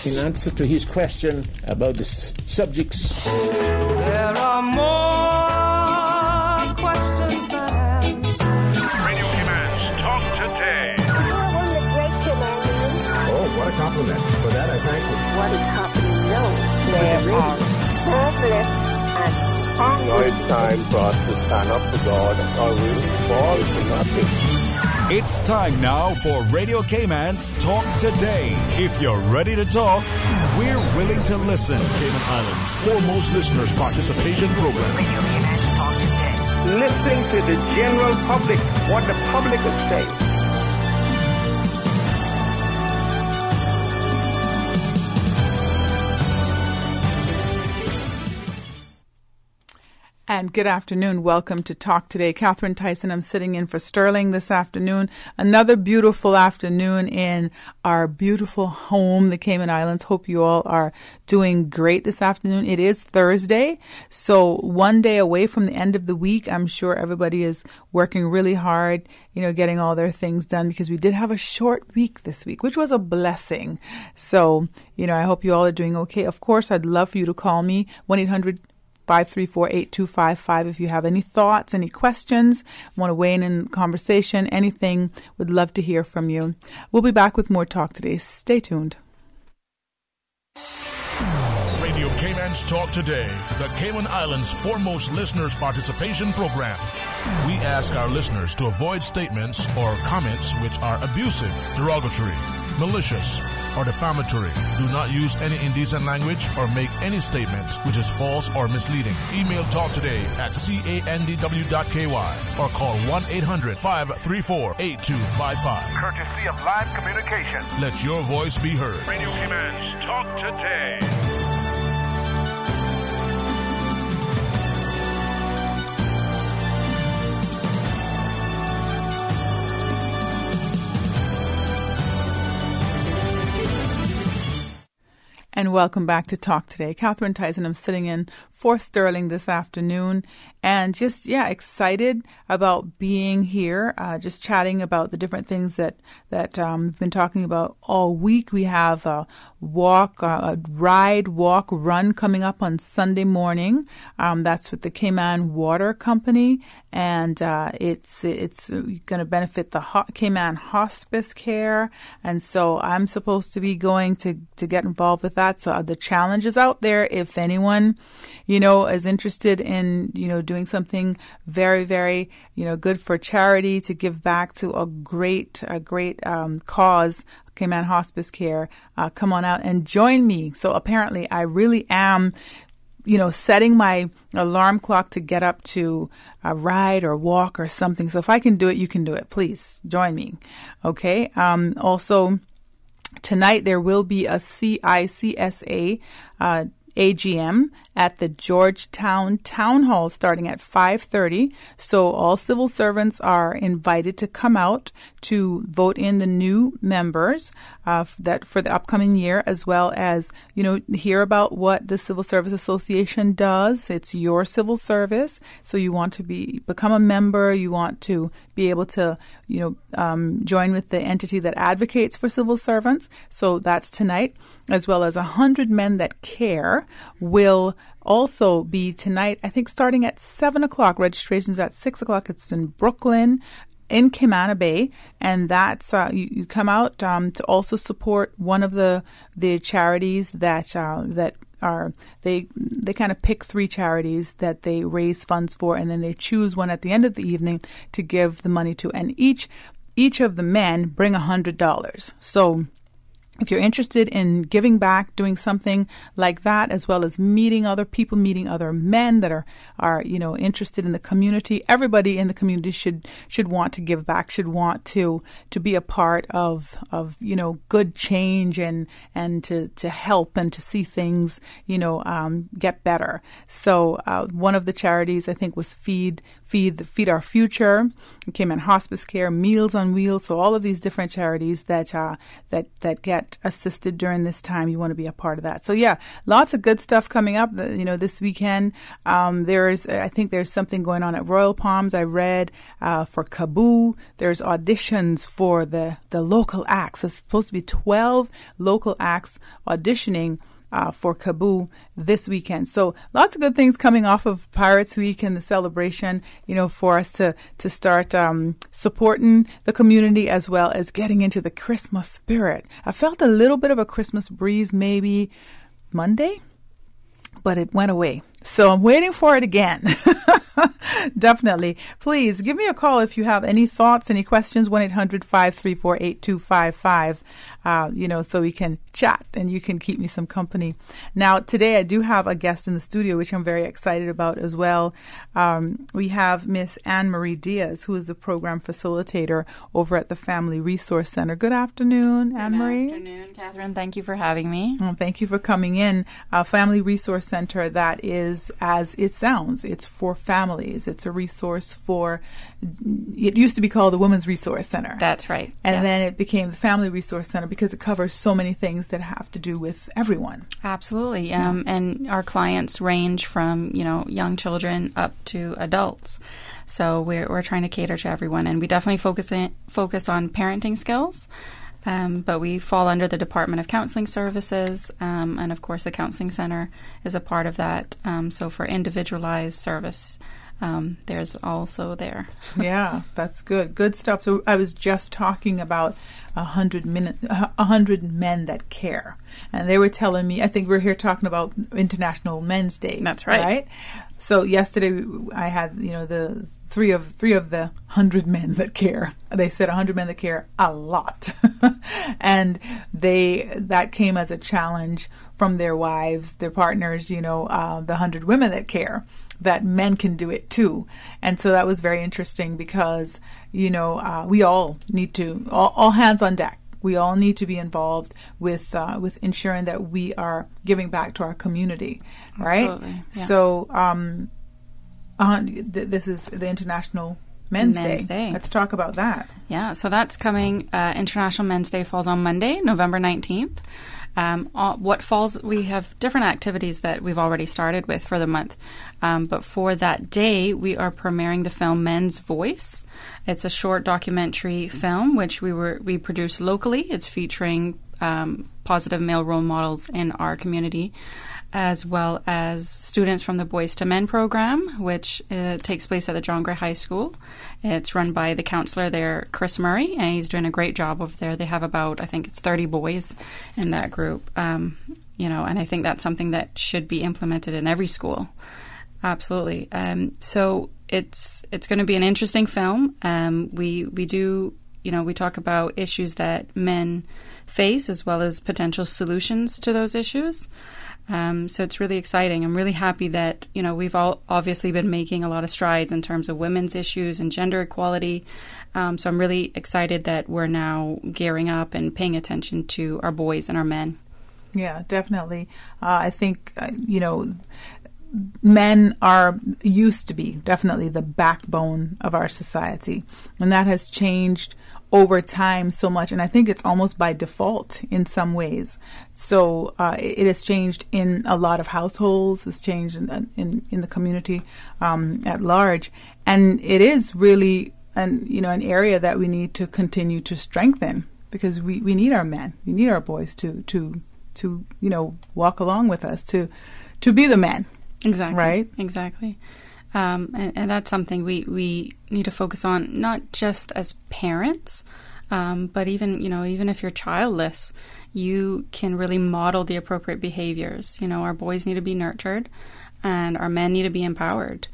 in answer to his question about the subjects. There are more questions than answers. Radio Cayman's Talk Today. Oh, what a compliment. For that, I thank you. What is happening now? There are hopeless and hungry. Now it's time for us to stand up for God or we'll fall to nothing. It's time now for Radio Cayman's Talk Today. If you're ready to talk, we're willing to listen. Cayman Islands' foremost listeners participation program. Radio Cayman's Talk Today. Listening to the general public, what the public would say. And good afternoon. Welcome to Talk Today. Catherine Tyson. I'm sitting in for Sterling this afternoon. Another beautiful afternoon in our beautiful home, the Cayman Islands. Hope you all are doing great this afternoon. It is Thursday, so one day away from the end of the week. I'm sure everybody is working really hard, getting all their things done, because we did have a short week this week, which was a blessing. So, I hope you all are doing okay. Of course, I'd love for you to call me, 1-800-534-8255. If you have any thoughts, any questions, want to weigh in conversation, anything, would love to hear from you. We'll be back with more talk today. Stay tuned. Radio Cayman's Talk Today, the Cayman Islands' foremost listeners participation program. We ask our listeners to avoid statements or comments which are abusive, derogatory, malicious, or defamatory. Do not use any indecent language or make any statement which is false or misleading. Email talktoday@candw.ky or call 1-800-534-8255. Courtesy of Live Communication. Let your voice be heard. Radio Cayman's Talk Today. And welcome back to Talk Today. Catherine Tyson. I'm sitting in for Sterling this afternoon, and just excited about being here. Just chatting about the different things that we've been talking about all week. We have a ride, walk, run coming up on Sunday morning. That's with the Cayman Water Company, and it's going to benefit the Cayman Hospice Care. And so I'm supposed to be going to get involved with that. So the challenge is out there. If anyone, is interested in, doing something very, very, good for charity, to give back to a great cause, Cayman Hospice Care, come on out and join me. So apparently I really am, setting my alarm clock to get up to a ride or walk or something. So if I can do it, you can do it. Please join me. Okay. Also, tonight there will be a CICSA AGM at the Georgetown Town Hall starting at 5:30. So all civil servants are invited to come out to vote in the new members that for the upcoming year, as well as, hear about what the Civil Service Association does. It's your civil service. So you want to become a member. You want to be able to, join with the entity that advocates for civil servants. So that's tonight, as well as 100 Men That Care will also be tonight, I think starting at 7 o'clock. Registration's at 6 o'clock. It's in Brooklyn, in Cayman Bay, and that's you come out to also support one of the charities that are they kind of pick 3 charities that they raise funds for, and then they choose one at the end of the evening to give the money to, and each of the men bring $100. So if you're interested in giving back, doing something like that, as well as meeting other people, meeting other men that are interested in the community, everybody in the community should want to give back, should want to be a part of good change and to help and to see things get better. So one of the charities, I think, was Feed Feed Our Future, Cayman Hospice Care, Meals on Wheels. So all of these different charities that get assisted during this time, you want to be a part of that. So yeah, lots of good stuff coming up. This weekend, I think there's something going on at Royal Palms. I read for Kaboo. There's auditions for the local acts. It's supposed to be 12 local acts auditioning for Kaboo this weekend. So lots of good things coming off of Pirates Week and the celebration, for us to start supporting the community as well as getting into the Christmas spirit. I felt a little bit of a Christmas breeze maybe Monday, but it went away. So I'm waiting for it again. Definitely. Please give me a call if you have any thoughts, any questions, 1-800-534-8255, so we can chat and you can keep me some company. Now, today I do have a guest in the studio, which I'm very excited about as well. We have Miss Anne-Marie Diaz, who is the program facilitator over at the Family Resource Center. Good afternoon, Anne-Marie. Good afternoon, Catherine. Thank you for having me. Well, thank you for coming in. Family Resource Center, that is, as it sounds, it's for families. It's a resource for, it used to be called the Women's Resource Center. That's right. And then it became the Family Resource Center because it covers so many things that have to do with everyone. Absolutely. And our clients range from, young children up to adults. So we're trying to cater to everyone. And we definitely focus on parenting skills. But we fall under the Department of Counseling Services, and of course the Counseling Center is a part of that. So for individualized service, there's also there. Yeah, that's good. Good stuff. So I was just talking about 100 men that care, and they were telling me, I think we're here talking about International Men's Day. That's right. Right? So yesterday I had, the three of the 100 men that care. They said 100 men that care a lot. And that came as a challenge from their wives, their partners, the 100 women that care, that men can do it too. And so that was very interesting because, we all need to, all hands on deck. We all need to be involved with ensuring that we are giving back to our community, right? Absolutely. Yeah. So this is the International Men's Day. Let's talk about that. Yeah, so that's coming. International Men's Day falls on Monday, November 19th. We have different activities that we've already started with for the month. But for that day, we are premiering the film Men's Voice. It's a short documentary film which we produce locally. It's featuring positive male role models in our community, as well as students from the Boys to Men program, which takes place at the John Gray High School. It's run by the counselor there, Chris Murray, and he's doing a great job over there. They have about, I think it's 30 boys in that group, and I think that's something that should be implemented in every school. Absolutely. So it's going to be an interesting film. We do, we talk about issues that men face as well as potential solutions to those issues. So it's really exciting. I'm really happy that, we've all obviously been making a lot of strides in terms of women's issues and gender equality. So I'm really excited that we're now gearing up and paying attention to our boys and our men. Yeah, definitely. I think, men used to be definitely the backbone of our society, and that has changed over time so much, and I think it's almost by default in some ways. So it has changed in a lot of households. It's changed in the community at large, and it is really an area that we need to continue to strengthen, because we need our men, we need our boys to walk along with us, to be the men. Exactly. Right. Exactly. And that's something we need to focus on, not just as parents, but even if you're childless, you can really model the appropriate behaviors. Our boys need to be nurtured, and our men need to be empowered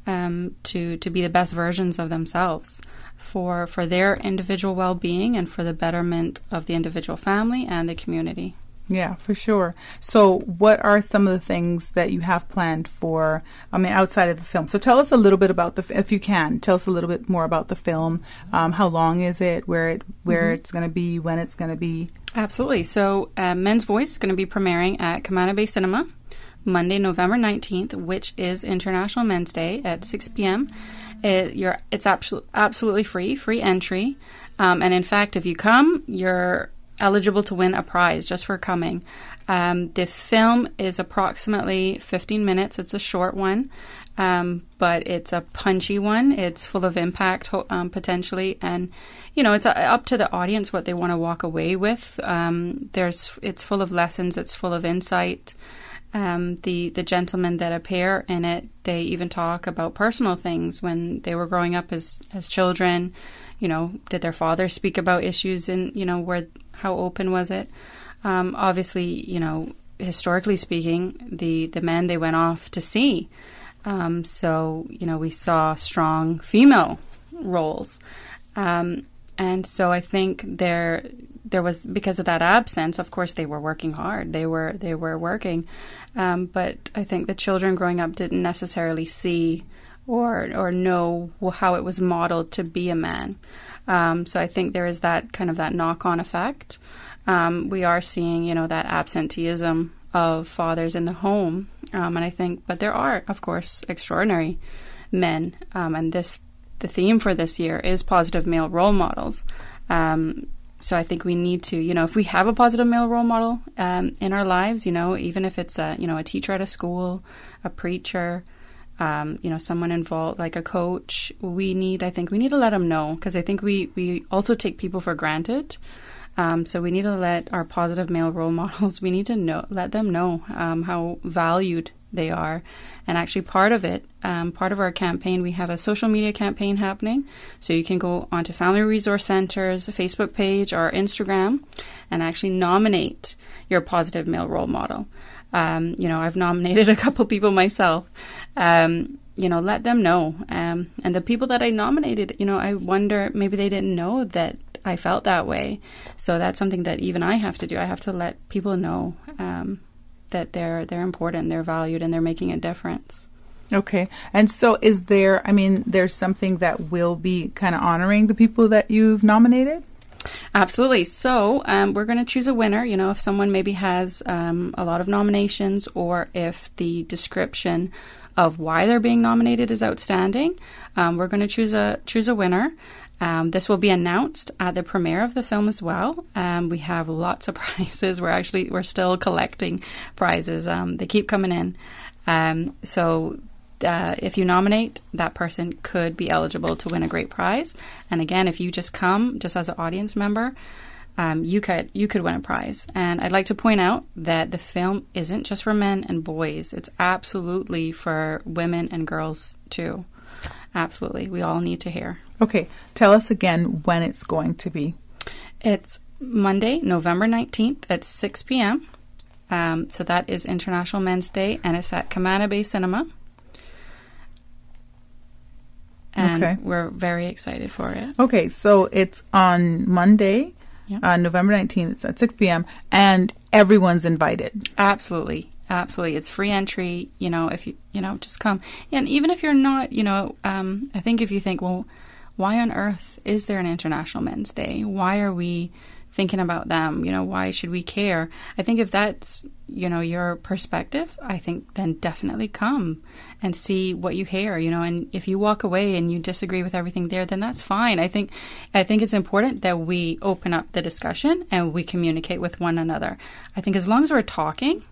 to be the best versions of themselves for their individual well-being and for the betterment of the individual family and the community. Yeah, for sure. So what are some of the things that you have planned for, outside of the film? So tell us a little bit about if you can, tell us a little bit more about the film. How long is it, where it's going to be, when it's going to be? Absolutely. So Men's Voice is going to be premiering at Cayman Bay Cinema Monday, November 19th, which is International Men's Day at 6 p.m. It's absolutely free entry. And in fact, if you come, you're eligible to win a prize just for coming. The film is approximately 15 minutes. It's a short one, but it's a punchy one. It's full of impact, potentially, and it's up to the audience what they want to walk away with. It's full of lessons. It's full of insight. The gentlemen that appear in it, they even talk about personal things when they were growing up as children. Did their father speak about issues in how open was it? Obviously, historically speaking, the men they went off to sea. So we saw strong female roles. And so I think there was, because of that absence, of course they were working hard. They were working. But I think the children growing up didn't necessarily see or know how it was modeled to be a man. So I think there is that kind of that knock-on effect. We are seeing, that absenteeism of fathers in the home. And I think, but there are, of course, extraordinary men. And the theme for this year is positive male role models. So I think we need to, if we have a positive male role model in our lives, even if it's a teacher at a school, a preacher, someone involved, like a coach, we need to let them know, because I think we also take people for granted. So we need to let our positive male role models, let them know how valued they are. And actually part of our campaign, we have a social media campaign happening. So you can go onto Family Resource Center's Facebook page or Instagram and actually nominate your positive male role model. I've nominated a couple people myself. Let them know. And the people that I nominated, I wonder, maybe they didn't know that I felt that way. So that's something that even I have to do. I have to let people know that they're important, they're valued, and they're making a difference. Okay. And so there's something that will be kind of honoring the people that you've nominated? Absolutely. So we're going to choose a winner. If someone maybe has a lot of nominations, or if the description of why they're being nominated is outstanding, we're going to choose a winner. This will be announced at the premiere of the film as well. We have lots of prizes. We're still collecting prizes. They keep coming in. So if you nominate, that person could be eligible to win a great prize. And again, if you just come just as an audience member, you could win a prize. And I'd like to point out that the film isn't just for men and boys. It's absolutely for women and girls too. Absolutely. We all need to hear. Okay. Tell us again when it's going to be. It's Monday, November 19th at 6 p.m. So that is International Men's Day, and it's at Cayman Bay Cinema. And we're very excited for it. Okay. So it's on Monday, November 19th. It's at 6 p.m. and everyone's invited. Absolutely. Absolutely. It's free entry, if you, just come. And even if you're not, I think if you think, well, why on earth is there an International Men's Day? Why are we thinking about them? Why should we care? I think if that's, your perspective, I think then definitely come and see what you hear, and if you walk away and you disagree with everything there, then that's fine. I think it's important that we open up the discussion and we communicate with one another. I think as long as we're talking,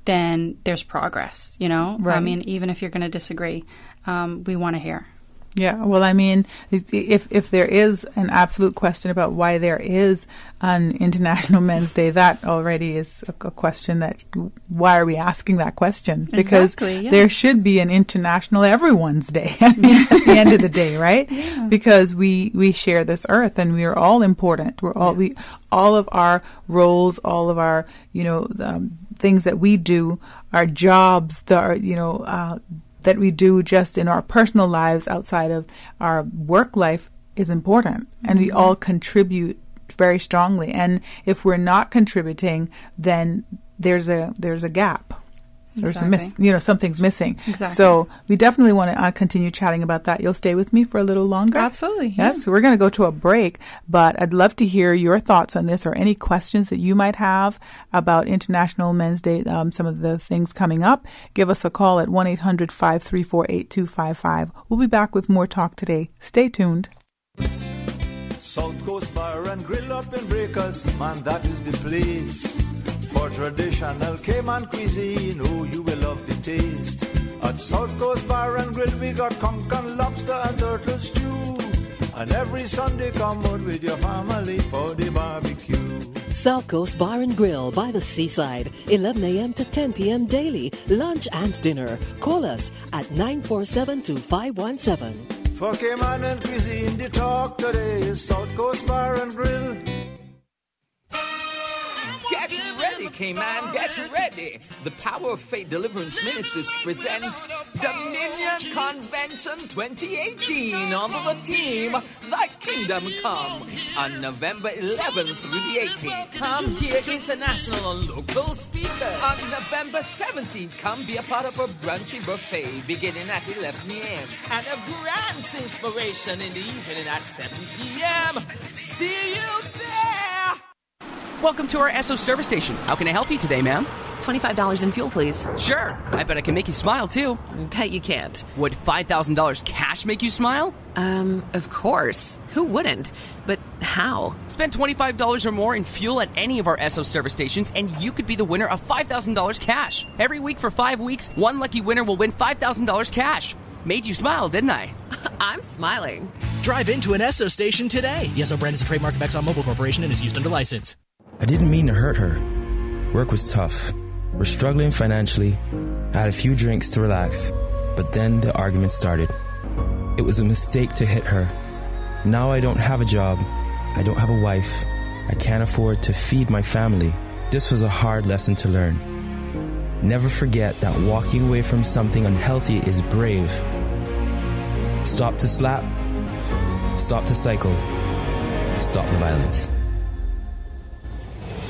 then there's progress, Right. I mean, even if you're going to disagree, we want to hear. Yeah, well, I mean, if there is an absolute question about why there is an International Men's Day, that already is a question that, why are we asking that question? Because there should be an International Everyone's Day at the end of the day, right? Yeah. Because we share this earth and we are all important. We're all, all of our roles, all of our, things that we do, our jobs, that we do just in our personal lives outside of our work life is important. And we all contribute very strongly. And if we're not contributing, then there's a gap. There's Exactly. something's missing. Exactly. So we definitely want to continue chatting about that. You'll stay with me for a little longer? Absolutely. Yes, we're going to go to a break, but I'd love to hear your thoughts on this or any questions that you might have about International Men's Day, some of the things coming up. Give us a call at 1-800-534-8255. We'll be back with more Talk Today. Stay tuned. South Coast Bar and Grill up in Breakers, man, that is the place. For traditional Cayman cuisine, oh, you will love the taste. At South Coast Bar and Grill, we got conch and lobster and turtle stew. And every Sunday, come out with your family for the barbecue. South Coast Bar and Grill by the seaside, 11 a.m. to 10 p.m. daily, lunch and dinner. Call us at 947-2517. For Cayman and cuisine, the talk today is South Coast Bar and Grill. Get ready, Cayman, get ready. The Power of Faith Deliverance Ministries presents Dominion Convention 2018 under the theme, Thy Kingdom Come, on November 11th through the 18th. Come hear international and local speakers. On November 17th, come be a part of a brunchy buffet beginning at 11 a.m. and a grand inspiration in the evening at 7 p.m. See you there! Welcome to our Esso service station. How can I help you today, ma'am? $25 in fuel, please. Sure. I bet I can make you smile, too. Bet you can't. Would $5,000 cash make you smile? Of course. Who wouldn't? But how? Spend $25 or more in fuel at any of our Esso service stations, and you could be the winner of $5,000 cash. Every week for 5 weeks, one lucky winner will win $5,000 cash. Made you smile, didn't I? I'm smiling. Drive into an Esso station today. The Esso brand is a trademark of ExxonMobil Corporation and is used under license. I didn't mean to hurt her. Work was tough. We're struggling financially. I had a few drinks to relax, but then the argument started. It was a mistake to hit her. Now I don't have a job. I don't have a wife. I can't afford to feed my family. This was a hard lesson to learn. Never forget that walking away from something unhealthy is brave. Stop to slap. Stop to cycle. Stop the violence.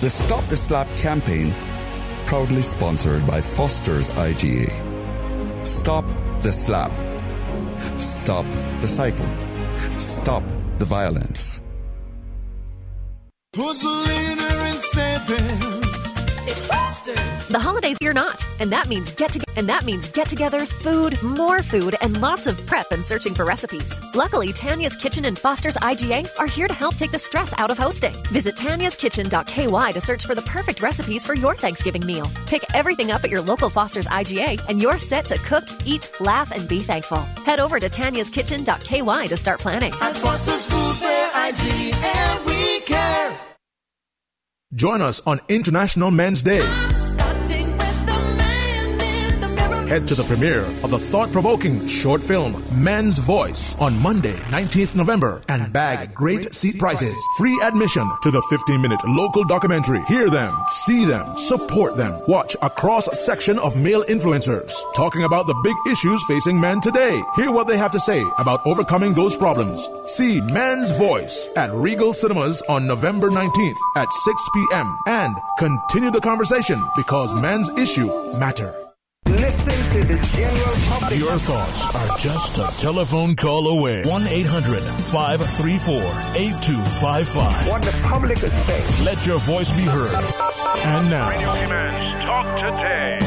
The Stop the Slap campaign, proudly sponsored by Foster's IGA. Stop the slap. Stop the cycle. Stop the violence. Who's the leader in savings? It's Foster's. The holidays you're not, and that means get-togethers, food, more food, and lots of prep and searching for recipes. Luckily, Tanya's Kitchen and Foster's IGA are here to help take the stress out of hosting. Visit tanyaskitchen.ky to search for the perfect recipes for your Thanksgiving meal. Pick everything up at your local Foster's IGA, and you're set to cook, eat, laugh, and be thankful. Head over to tanyaskitchen.ky to start planning. At Foster's Food Fair IGA, we care. Join us on International Men's Day. Head to the premiere of the thought-provoking short film Men's Voice on Monday, 19th November and bag great seat prizes. Free admission to the 15-minute local documentary. Hear them, see them, support them. Watch a cross-section of male influencers talking about the big issues facing men today. Hear what they have to say about overcoming those problems. See Men's Voice at Regal Cinemas on November 19th at 6 p.m. and continue the conversation because men's issues matter. Listen to the general public. Your thoughts are just a telephone call away. 1-800-534-8255. What the public is saying. Let your voice be heard. And now, Radio Cayman's Talk Today.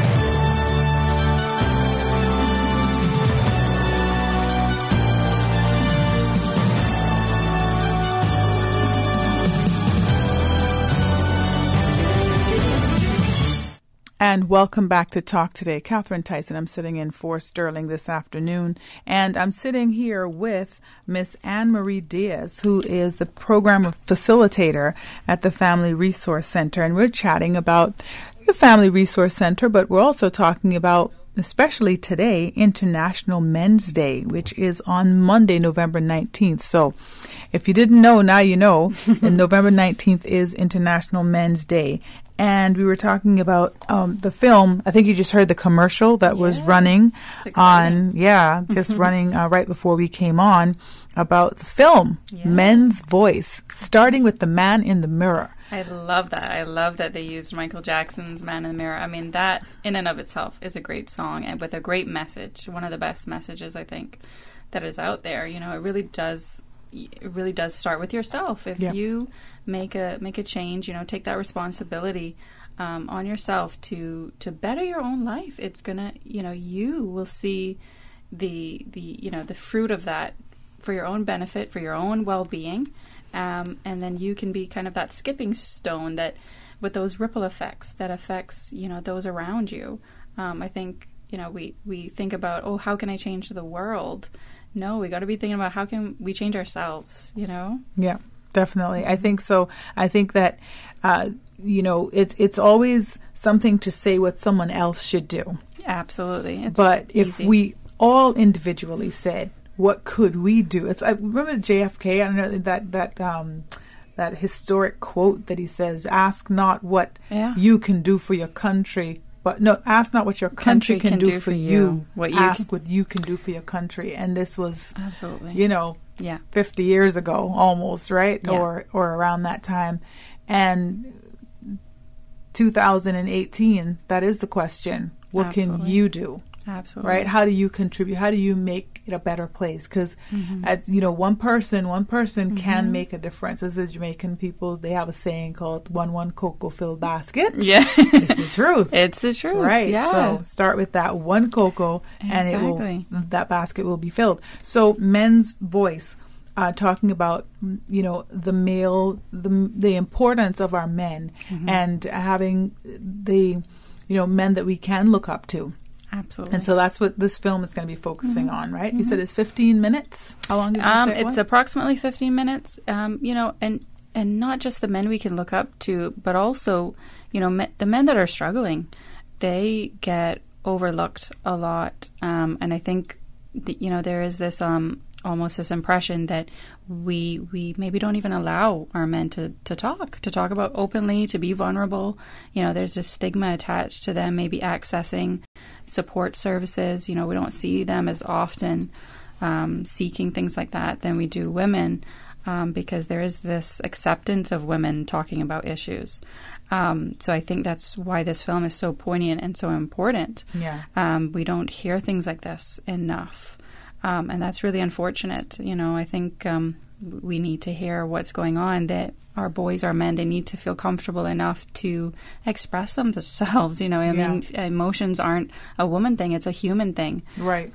And welcome back to Talk Today. Catherine Tyson. I'm sitting in for Sterling this afternoon. And I'm sitting here with Miss Anne-Marie Diaz, who is the program facilitator at the Family Resource Center. And we're chatting about the Family Resource Center, but we're also talking about, especially today, International Men's Day, which is on Monday, November 19th. So if you didn't know, now you know. And November 19th is International Men's Day. And we were talking about the film. I think you just heard the commercial that was running on, running right before we came on, about the film, Men's Voice, starting with the man in the mirror. I love that. I love that they used Michael Jackson's Man in the Mirror. I mean, that in and of itself is a great song and with a great message. One of the best messages, I think, that is out there. You know, it really does start with yourself. If you make a change, you know, take that responsibility on yourself to better your own life, it's gonna, you know, you will see the fruit of that for your own benefit, for your own well-being, and then you can be kind of that skipping stone that, with those ripple effects, that affects, you know, those around you. I think, you know, we think about, how can I change the world? No, we got to be thinking about how can we change ourselves, you know? Yeah, definitely. I think so. I think that, you know, it's always something to say what someone else should do. Absolutely. But if we all individually said, what could we do? I remember JFK, I don't know, that historic quote that he says, ask not what you can do for your country, but no, ask not what your country can do for you. Ask what you can do for your country. And this was, you know, 50 years ago almost, right? Yeah. Or around that time. And 2018, that is the question. What can you do? Absolutely. Right? How do you contribute? How do you make it a better place? Because, you know, one person can make a difference. As the Jamaican people, they have a saying called one cocoa filled basket. Yeah. It's the truth. It's the truth. Right. Yeah. So start with that one cocoa and that basket will be filled. So Men's Voice, talking about, you know, the importance of our men and having the, you know, men that we can look up to. Absolutely. And so that's what this film is going to be focusing on, right? You said it's 15 minutes? How long did you say it was? It's approximately 15 minutes, you know, and not just the men we can look up to, but also, you know, the men that are struggling, they get overlooked a lot. And I think, you know, there is this almost this impression that we maybe don't even allow our men to talk about openly, to be vulnerable. You know, there's this stigma attached to them maybe accessing support services. You know, we don't see them as often seeking things like that than we do women, because there is this acceptance of women talking about issues. So I think that's why this film is so poignant and so important. Yeah. We don't hear things like this enough. And that's really unfortunate. You know, I think we need to hear what's going on, that our boys, our men, they need to feel comfortable enough to express themselves. You know, I mean, emotions aren't a woman thing, it's a human thing. Right.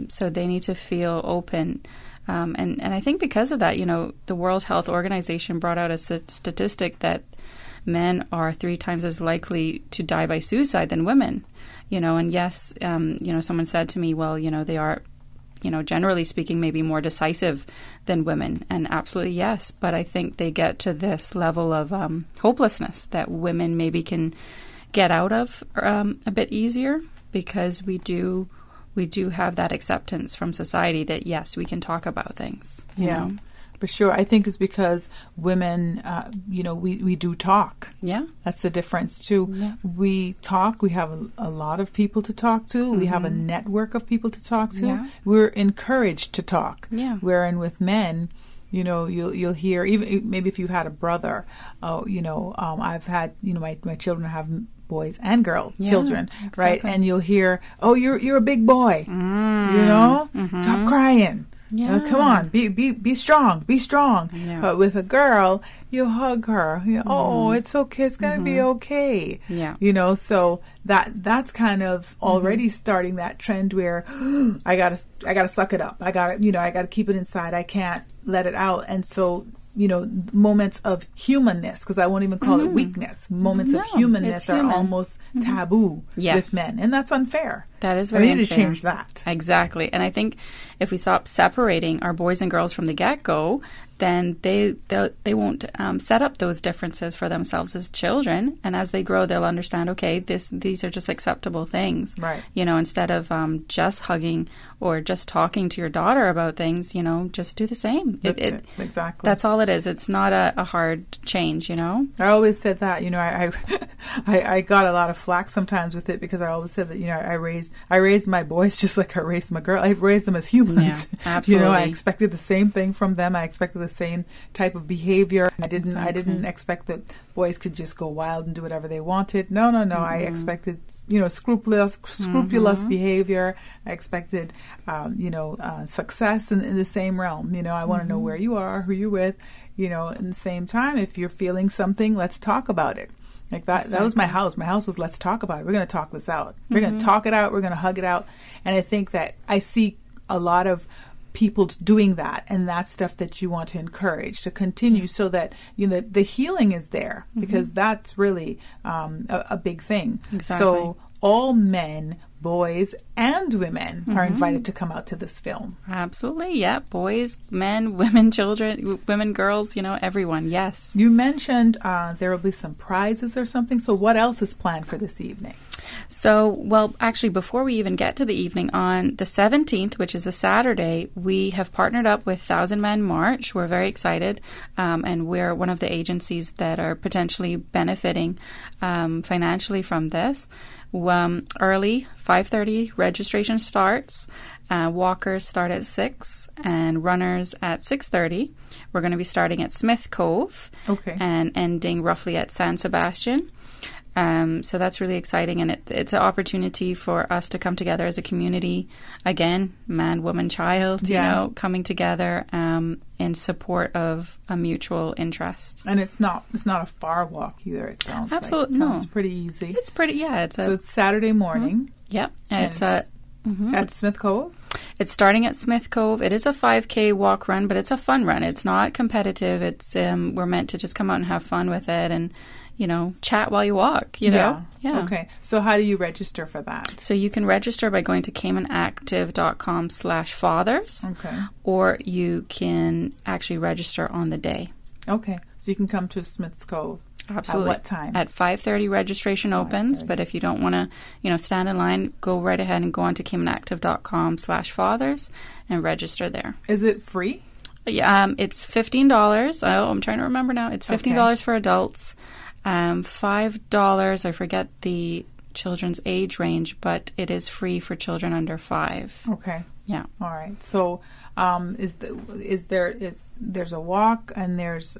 So they need to feel open. And I think because of that, you know, the World Health Organization brought out a statistic that men are 3 times as likely to die by suicide than women. You know, and yes, you know, someone said to me, well, you know, they are, you know, generally speaking, maybe more decisive than women. And absolutely, yes. But I think they get to this level of hopelessness that women maybe can get out of a bit easier, because we do have that acceptance from society that, yes, we can talk about things. You know? For sure. I think it's because women, you know, we do talk. Yeah. That's the difference, too. Yeah. We talk. We have a lot of people to talk to. We have a network of people to talk to. Yeah. We're encouraged to talk. Yeah. Wherein with men, you know, you'll hear, even maybe if you had a brother, you know, I've had, you know, my children have boys and girl children, exactly. Right? And you'll hear, oh, you're a big boy, you know, stop crying. Yeah. Come on, be strong, be strong. Yeah. But with a girl, you hug her. You know, oh, it's okay, it's gonna be okay. Yeah. You know, so that's kind of already starting that trend where I gotta suck it up. I gotta keep it inside. I can't let it out. And so, you know, moments of humanness, because I won't even call it weakness. Moments of humanness are almost taboo with men, and that's unfair. That is very unfair. We need to change that. Exactly. And I think if we stop separating our boys and girls from the get-go, then they won't set up those differences for themselves as children. And as they grow, they'll understand, okay, these are just acceptable things. Right. You know, instead of just hugging or just talking to your daughter about things, you know, just do the same. Exactly. That's all it is. It's not a hard change, you know. I always said that, you know, I got a lot of flack sometimes with it because I always said that, you know, I raised my boys just like I raised my girl. I raised them as humans. Yeah, absolutely. You know, I expected the same thing from them. I expected the same type of behavior. I didn't expect that boys could just go wild and do whatever they wanted. No. Mm-hmm. I expected, you know, scrupulous behavior. I expected, success in the same realm. You know, I want to know where you are, who you're with. You know, in the same time, if you're feeling something, let's talk about it. Like that. Exactly. That was my house. My house was, let's talk about it. We're going to talk this out. We're going to talk it out. We're going to hug it out. And I think that I see a lot of people doing that, and that's stuff that you want to encourage to continue, so that, you know, the healing is there, because that's really a big thing. Exactly. So all men, boys and women are invited to come out to this film. Absolutely, yeah. Boys, men, women, children, women, girls, you know, everyone, yes. You mentioned there will be some prizes or something, so what else is planned for this evening? So, well, actually, before we even get to the evening, on the 17th, which is a Saturday, we have partnered up with 1,000 Men March. We're very excited, and we're one of the agencies that are potentially benefiting financially from this. Early, 5:30 registration starts. Walkers start at 6 and runners at 6:30. We're going to be starting at Smith Cove, and ending roughly at San Sebastian. So that's really exciting, and it's an opportunity for us to come together as a community. Again, man, woman, child, you know, coming together in support of a mutual interest. And it's not a far walk either. It sounds absolutely like. No, it's pretty easy. It's pretty So it's Saturday morning. Yep, it's at Smith Cove. It's starting at Smith Cove. It is a 5K walk run, but it's a fun run. It's not competitive. It's we're meant to just come out and have fun with it, and, you know, chat while you walk, you know? Yeah. Okay. So how do you register for that? So you can register by going to caymanactive.com/fathers. Okay. Or you can actually register on the day. Okay. So you can come to Smith's Cove. Absolutely. At what time? At 5:30 registration opens, but if you don't want to, you know, stand in line, go right ahead and go on to caymanactive.com/fathers and register there. Is it free? Yeah, it's $15. Oh, I'm trying to remember now. It's $15 for adults. $5, I forget the children's age range, but it is free for children under 5. Okay. Yeah. All right. So there's a walk, and there's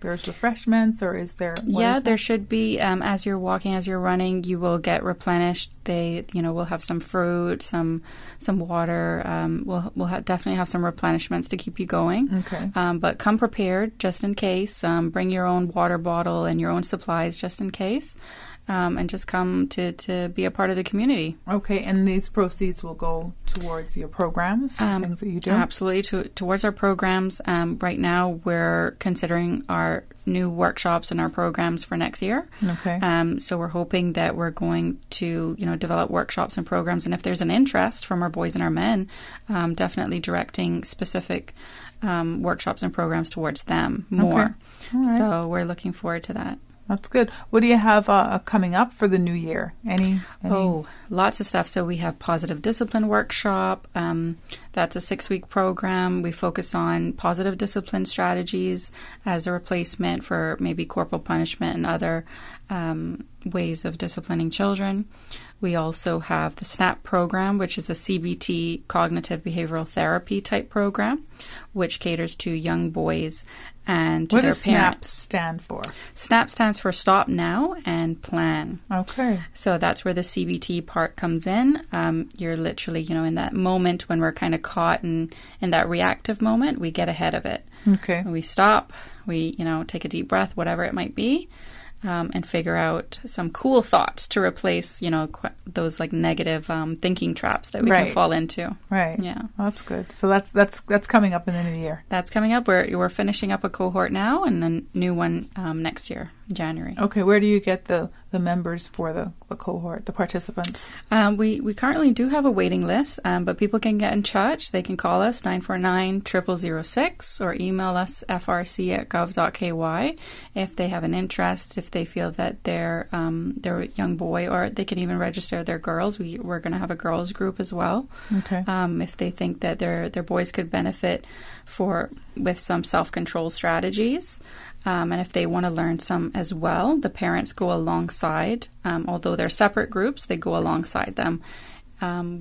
refreshments, or is there? There should be. As you're walking, as you're running, you will get replenished. We'll have some fruit, some water. We'll definitely have some replenishments to keep you going. Okay. But come prepared just in case. Bring your own water bottle and your own supplies just in case. And just come to be a part of the community. Okay, and these proceeds will go towards your programs, things that you do? Absolutely, towards our programs. Right now, we're considering our new workshops and our programs for next year. Okay. So we're hoping that we're going to, develop workshops and programs, and if there's an interest from our boys and our men, definitely directing specific workshops and programs towards them more. Okay. All right. So we're looking forward to that. That's good. What do you have coming up for the new year? Any? Oh, lots of stuff. So we have Positive Discipline Workshop. That's a 6-week program. We focus on positive discipline strategies as a replacement for maybe corporal punishment and other ways of disciplining children. We also have the SNAP program, which is a CBT, cognitive behavioral therapy type program, which caters to young boys and to their parents. What does SNAP stand for? SNAP stands for Stop Now and Plan. Okay. So that's where the CBT part comes in. You're literally, in that moment when we're kind of caught in that reactive moment, we get ahead of it. Okay. We stop, we, take a deep breath, whatever it might be. And figure out some cool thoughts to replace, those like negative thinking traps that we can fall into. Right. Yeah. Well, that's good. So that's coming up in the new year. That's coming up. We're finishing up a cohort now, and a new one next year, January. Okay. Where do you get the members for the cohort, the participants? We currently do have a waiting list, but people can get in touch. They can call us 949-0006 or email us frc@gov.ky if they have an interest, if they feel that their young boy, or they can even register their girls. We're going to have a girls group as well. Okay. If they think that their boys could benefit with some self-control strategies. And if they want to learn some as well, the parents go alongside. Although they're separate groups, they go alongside them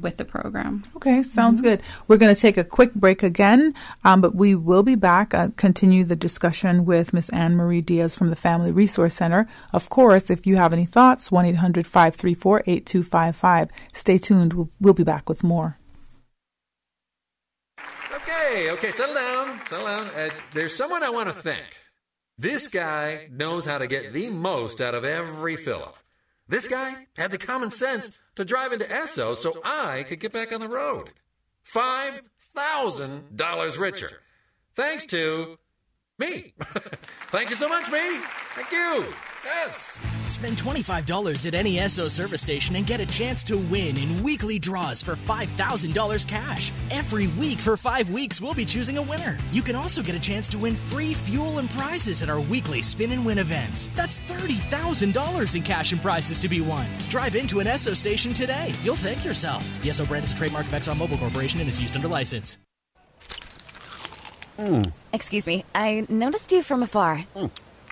with the program. Okay, sounds good. We're going to take a quick break again, but we will be back, continue the discussion with Ms. Anne Marie Diaz from the Family Resource Center. Of course, if you have any thoughts, 1-800-534-8255. Stay tuned. We'll be back with more. Okay, settle down. There's someone I want to thank. This guy knows how to get the most out of every fill-up. This guy had the common sense to drive into Esso so I could get back on the road. $5,000 richer. Thanks to me. Thank you so much, me. Thank you. Yes. Spend $25 at any Esso service station and get a chance to win in weekly draws for $5,000 cash. Every week for 5 weeks, we'll be choosing a winner. You can also get a chance to win free fuel and prizes at our weekly Spin and Win events. That's $30,000 in cash and prizes to be won. Drive into an Esso station today. You'll thank yourself. The Esso brand is a trademark of ExxonMobil Corporation and is used under license. Excuse me, I noticed you from afar.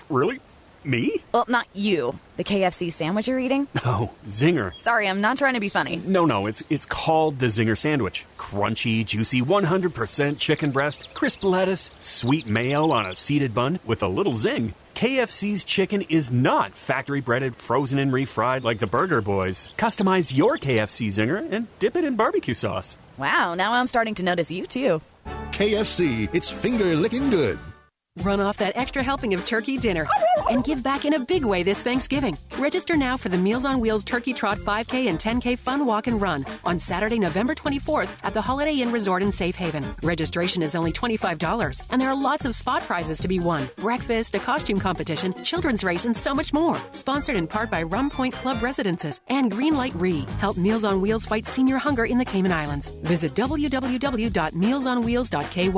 Really? Me? Well, not you. The KFC sandwich you're eating? Oh, Zinger. Sorry, I'm not trying to be funny. No, it's called the Zinger Sandwich. Crunchy, juicy, 100% chicken breast, crisp lettuce, sweet mayo on a seeded bun with a little zing. KFC's chicken is not factory-breaded, frozen and refried like the Burger Boys. Customize your KFC Zinger and dip it in barbecue sauce. Wow, now I'm starting to notice you, too. KFC, it's finger-licking good. Run off that extra helping of turkey dinner and give back in a big way this Thanksgiving. Register now for the Meals on Wheels Turkey Trot 5K and 10K Fun Walk and Run on Saturday, November 24th at the Holiday Inn Resort in Safe Haven. Registration is only $25, and there are lots of spot prizes to be won. Breakfast, a costume competition, children's race, and so much more. Sponsored in part by Rum Point Club Residences and Greenlight Re. Help Meals on Wheels fight senior hunger in the Cayman Islands. Visit www.mealsonwheels.ky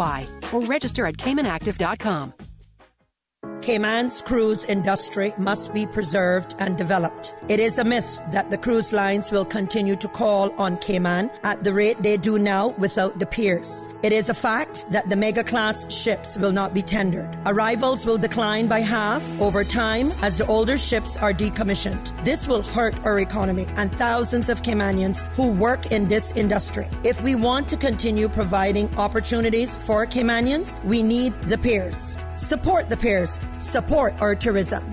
or register at caymanactive.com. Cayman's cruise industry must be preserved and developed. It is a myth that the cruise lines will continue to call on Cayman at the rate they do now without the piers. It is a fact that the mega-class ships will not be tendered. Arrivals will decline by half over time as the older ships are decommissioned. This will hurt our economy and thousands of Caymanians who work in this industry. If we want to continue providing opportunities for Caymanians, we need the piers. Support the piers. Support our tourism.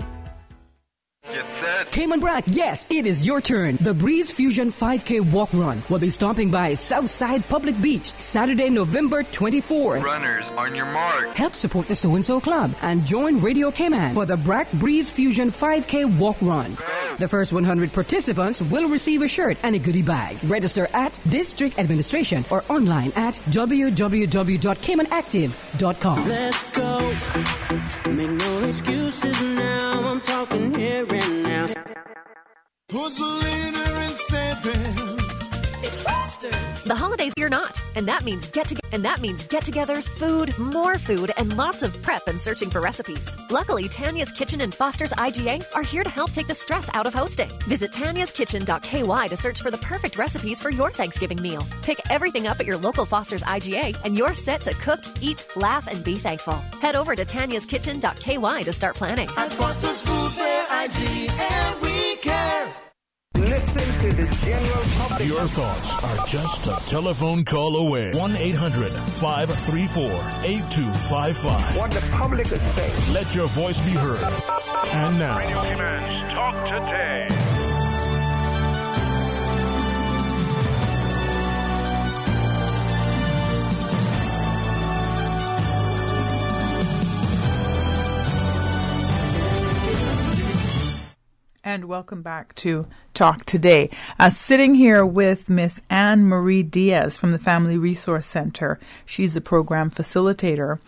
Cayman Brac, yes, it is your turn. The Breeze Fusion 5K Walk Run will be stopping by Southside Public Beach Saturday, November 24th. Runners, on your mark. Help support the So-and-So Club and join Radio Cayman for the Brac Breeze Fusion 5K Walk Run. The first 100 participants will receive a shirt and a goodie bag. Register at District Administration or online at www.caymanactive.com. Let's go. Make no excuses now. I'm talking here and now. Who's the leader in Sampans? It's Foster's. The holidays you're not, and that means get-togethers, food, more food, and lots of prep and searching for recipes. Luckily, Tanya's Kitchen and Foster's IGA are here to help take the stress out of hosting. Visit tanya'skitchen.ky to search for the perfect recipes for your Thanksgiving meal. Pick everything up at your local Foster's IGA, and you're set to cook, eat, laugh, and be thankful. Head over to tanya'skitchen.ky to start planning. At Foster's Food Fair IGA, we care. Listen to the general public. Your thoughts are just a telephone call away. 1-800-534-8255. What the public is saying. Let your voice be heard. And now, Radio Cayman's Talk Today. And welcome back to Talk Today. Sitting here with Miss Anne Marie Diaz from the Family Resource Center. She's a program facilitator,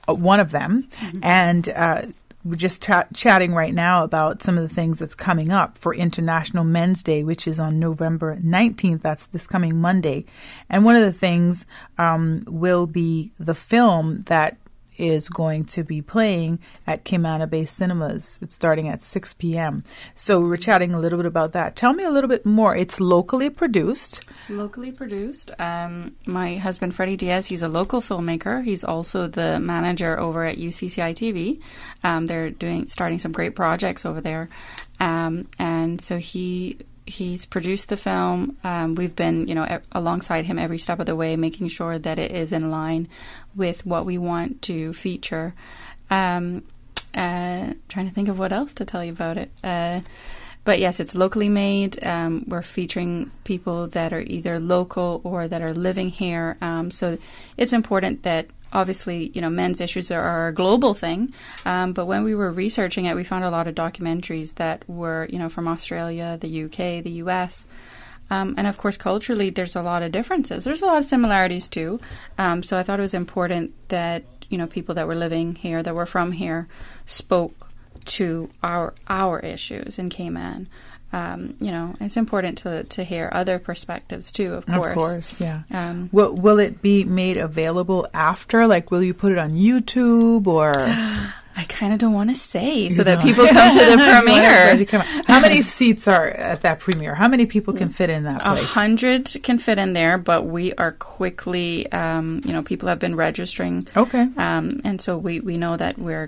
one of them. Mm-hmm. And we're just chatting right now about some of the things that's coming up for International Men's Day, which is on November 19th. That's this coming Monday. And one of the things will be the film that is going to be playing at Cayman Bay Cinemas. It's starting at 6 p.m. So we were chatting a little bit about that. Tell me a little bit more. It's locally produced. Locally produced. My husband, Freddie Diaz, he's a local filmmaker. He's also the manager over at UCCI TV. They're starting some great projects over there. And so he's produced the film. We've been, alongside him every step of the way, making sure that it is in line with what we want to feature. Trying to think of what else to tell you about it. But yes, it's locally made. We're featuring people that are either local or that are living here. So it's important that, obviously, men's issues are a global thing. But when we were researching it, we found a lot of documentaries that were, from Australia, the UK, the US. And of course, culturally, there's a lot of differences. There's a lot of similarities too. So I thought it was important that, people that were living here, that were from here, spoke to our issues in Cayman. It's important to hear other perspectives too, of course. Of course, yeah. Will it be made available after? Like, will you put it on YouTube or? I kind of don't want to say so that people come to the premiere. How many seats are at that premiere? How many people can fit in that place? 100 can fit in there, but we are quickly, people have been registering. Okay. And so we know that we're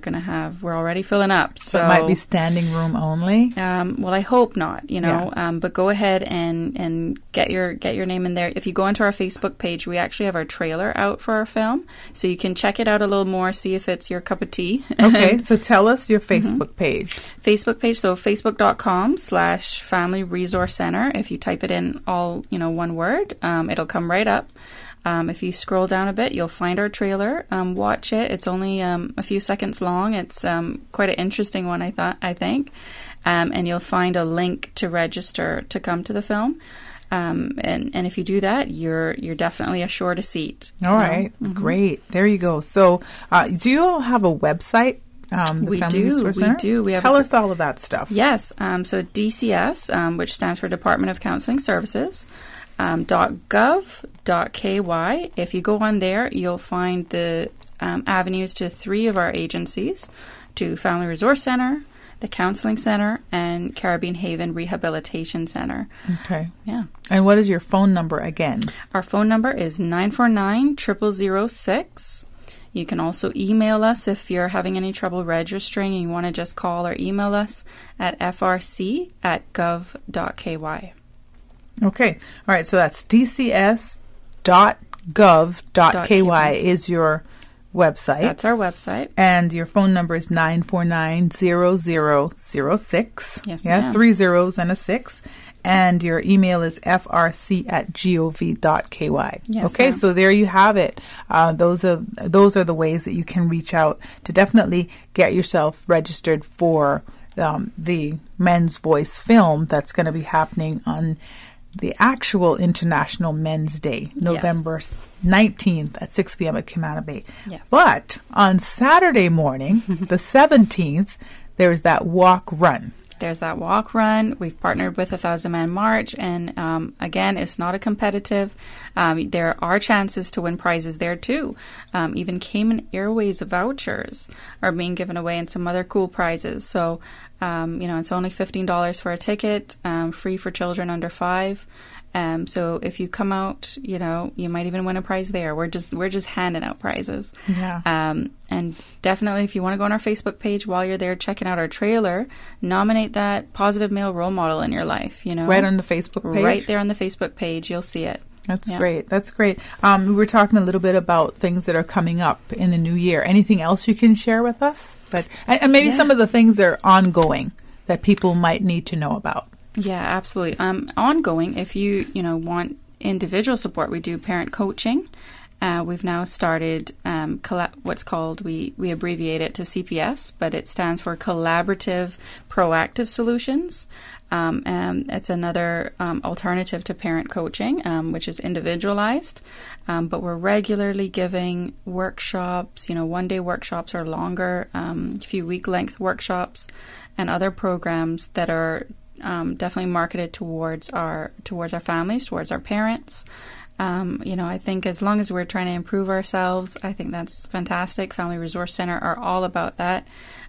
already filling up. So it might be standing room only? Well, I hope not, but go ahead and get your name in there. If you go onto our Facebook page, we actually have our trailer out for our film. So you can check it out a little more, see if it's your cup of tea. Okay, so tell us your Facebook page. Facebook page, so facebook.com/Family Resource Center. If you type it in all, one word, it'll come right up. If you scroll down a bit, you'll find our trailer. Watch it. It's only a few seconds long. It's quite an interesting one, I think. And you'll find a link to register to come to the film. And if you do that, you're definitely assured a seat. All right. Mm-hmm. Great. There you go. So do you all have a website? We do. Tell us all of that stuff. Yes. So DCS, which stands for Department of Counseling Services, .gov.ky. If you go on there, you'll find the avenues to 3 of our agencies, to Family Resource Center, the Counseling Center, and Caribbean Haven Rehabilitation Center. Okay. Yeah. And what is your phone number again? Our phone number is 949-0006. You can also email us if you're having any trouble registering and you want to just call or email us at frc@gov.ky. Okay. All right. So that's dcs.gov.ky is your website. That's our website. And your phone number is 949-0006. Yes, yeah, 3 zeros and a 6. And your email is frc@gov.ky. Yes, okay, ma'am. so there you have it. Those are the ways that you can reach out to definitely get yourself registered for the Men's Voice film that's going to be happening on the actual International Men's Day, November 19th at 6 p.m. at Cayman Bay. Yes. But on Saturday morning, the 17th, there's that walk run. There's that walk run. We've partnered with 1,000 Man March, and again, it's not a competitive. There are chances to win prizes there too. Even Cayman Airways vouchers are being given away, and some other cool prizes. So, it's only $15 for a ticket, free for children under 5. So if you come out, you might even win a prize there. We're just handing out prizes. Yeah. And definitely, if you want to go on our Facebook page while you're there checking out our trailer, nominate that positive male role model in your life. Right on the Facebook page. Right there on the Facebook page, you'll see it. That's great. That's great. We were talking a little bit about things that are coming up in the new year. Anything else you can share with us? And maybe some of the things that are ongoing that people might need to know about. Yeah, absolutely. Ongoing, if you want individual support, we do parent coaching. We've now started what's called, we abbreviate it to CPS, but it stands for Collaborative Proactive Solutions. And it's another alternative to parent coaching, which is individualized. But we're regularly giving workshops, one-day workshops or longer, few week-length workshops, and other programs that are definitely marketed towards our families, towards our parents. I think as long as we're trying to improve ourselves, I think that's fantastic. Family Resource Center are all about that.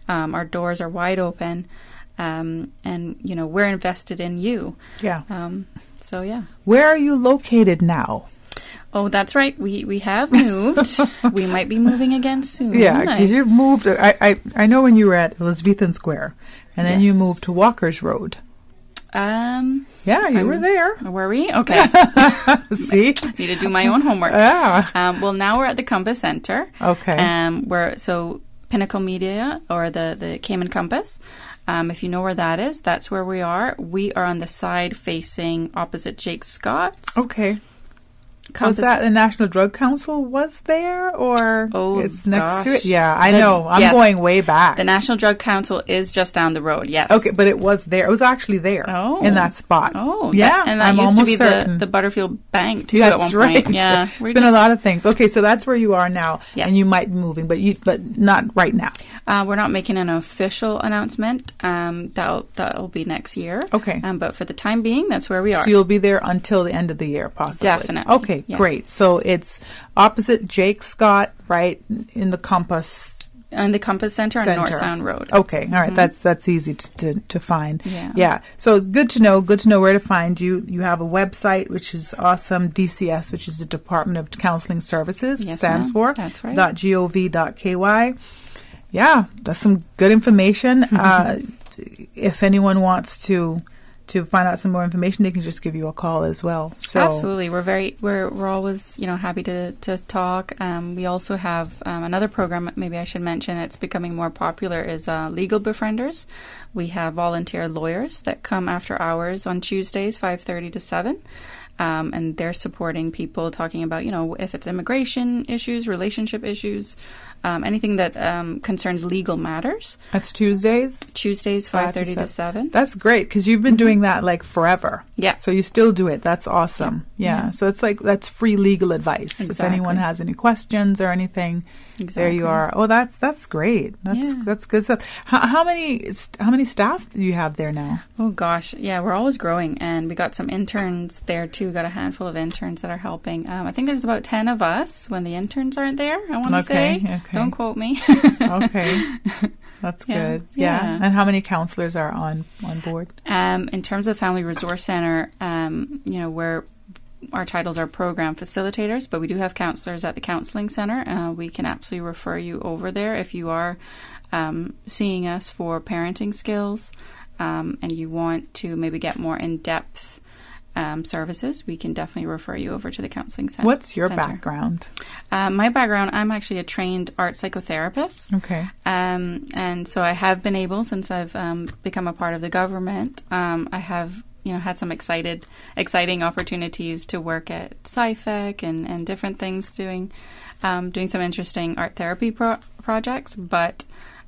Our doors are wide open, and we're invested in you. Yeah. So yeah. Where are you located now? Oh, that's right. We have moved. We might be moving again soon. Yeah, because you've moved. I know when you were at Elizabethan Square, and then you moved to Walker's Road. Yeah, you were there. Were we? Okay. See? Need to do my own homework. Yeah. Well, now we're at the Compass Center. Okay. So Pinnacle Media, or the Cayman Compass. If you know where that is, that's where we are. We are on the side facing opposite Jake Scott's. Okay. Was that the National Drug Council was there, or it's next to it? Yeah, I know. I'm going way back. The National Drug Council is just down the road, yes. Okay, but it was there. It was actually there in that spot. Oh, yeah. And that I'm used to be certain. the Butterfield Bank, too, That's at one right. point. Yeah, it's been a lot of things. Okay, so that's where you are now, and you might be moving, but not right now. We're not making an official announcement. That'll be next year. Okay. But for the time being, that's where we are. So you'll be there until the end of the year, possibly. Definitely. Okay, great. So it's opposite Jake Scott, right, in the Compass. On the Compass Center on North Sound Road. Okay, all right. That's easy to find. Yeah. So it's good to know where to find you. You have a website, which is awesome. DCS, which is the Department of Counseling Services, stands for. That's right. .gov.ky. Yeah, that's some good information. If anyone wants to find out some more information, they can just give you a call as well. So absolutely, we're always happy to talk. We also have another program. Maybe I should mention, it's becoming more popular, is Legal Befrienders. We have volunteer lawyers that come after hours on Tuesdays, 5:30 to 7. And they're supporting people, talking about, if it's immigration issues, relationship issues, anything that concerns legal matters. That's Tuesdays? Tuesdays, 5:30 to 7. That's great, because you've been doing that like forever. Yeah. So you still do it. That's awesome. Yeah. So it's like, that's free legal advice. Exactly. If anyone has any questions or anything, there you are. Oh, that's great. That's good stuff. How many staff do you have there now? Oh gosh, yeah, we're always growing, and we got some interns there too. Got a handful of interns that are helping. I think there's about 10 of us when the interns aren't there. I want to say. Okay. Don't quote me. Okay. That's good. Yeah. And how many counselors are on board? In terms of Family Resource Center, our titles are program facilitators, but we do have counselors at the counseling center. We can absolutely refer you over there if you are seeing us for parenting skills and you want to maybe get more in-depth services. We can definitely refer you over to the counseling center. What's your background? My background, I'm actually a trained art psychotherapist. Okay. And so I have been able, since I've become a part of the government, I have had some exciting opportunities to work at SciFec and different things, doing some interesting art therapy projects, but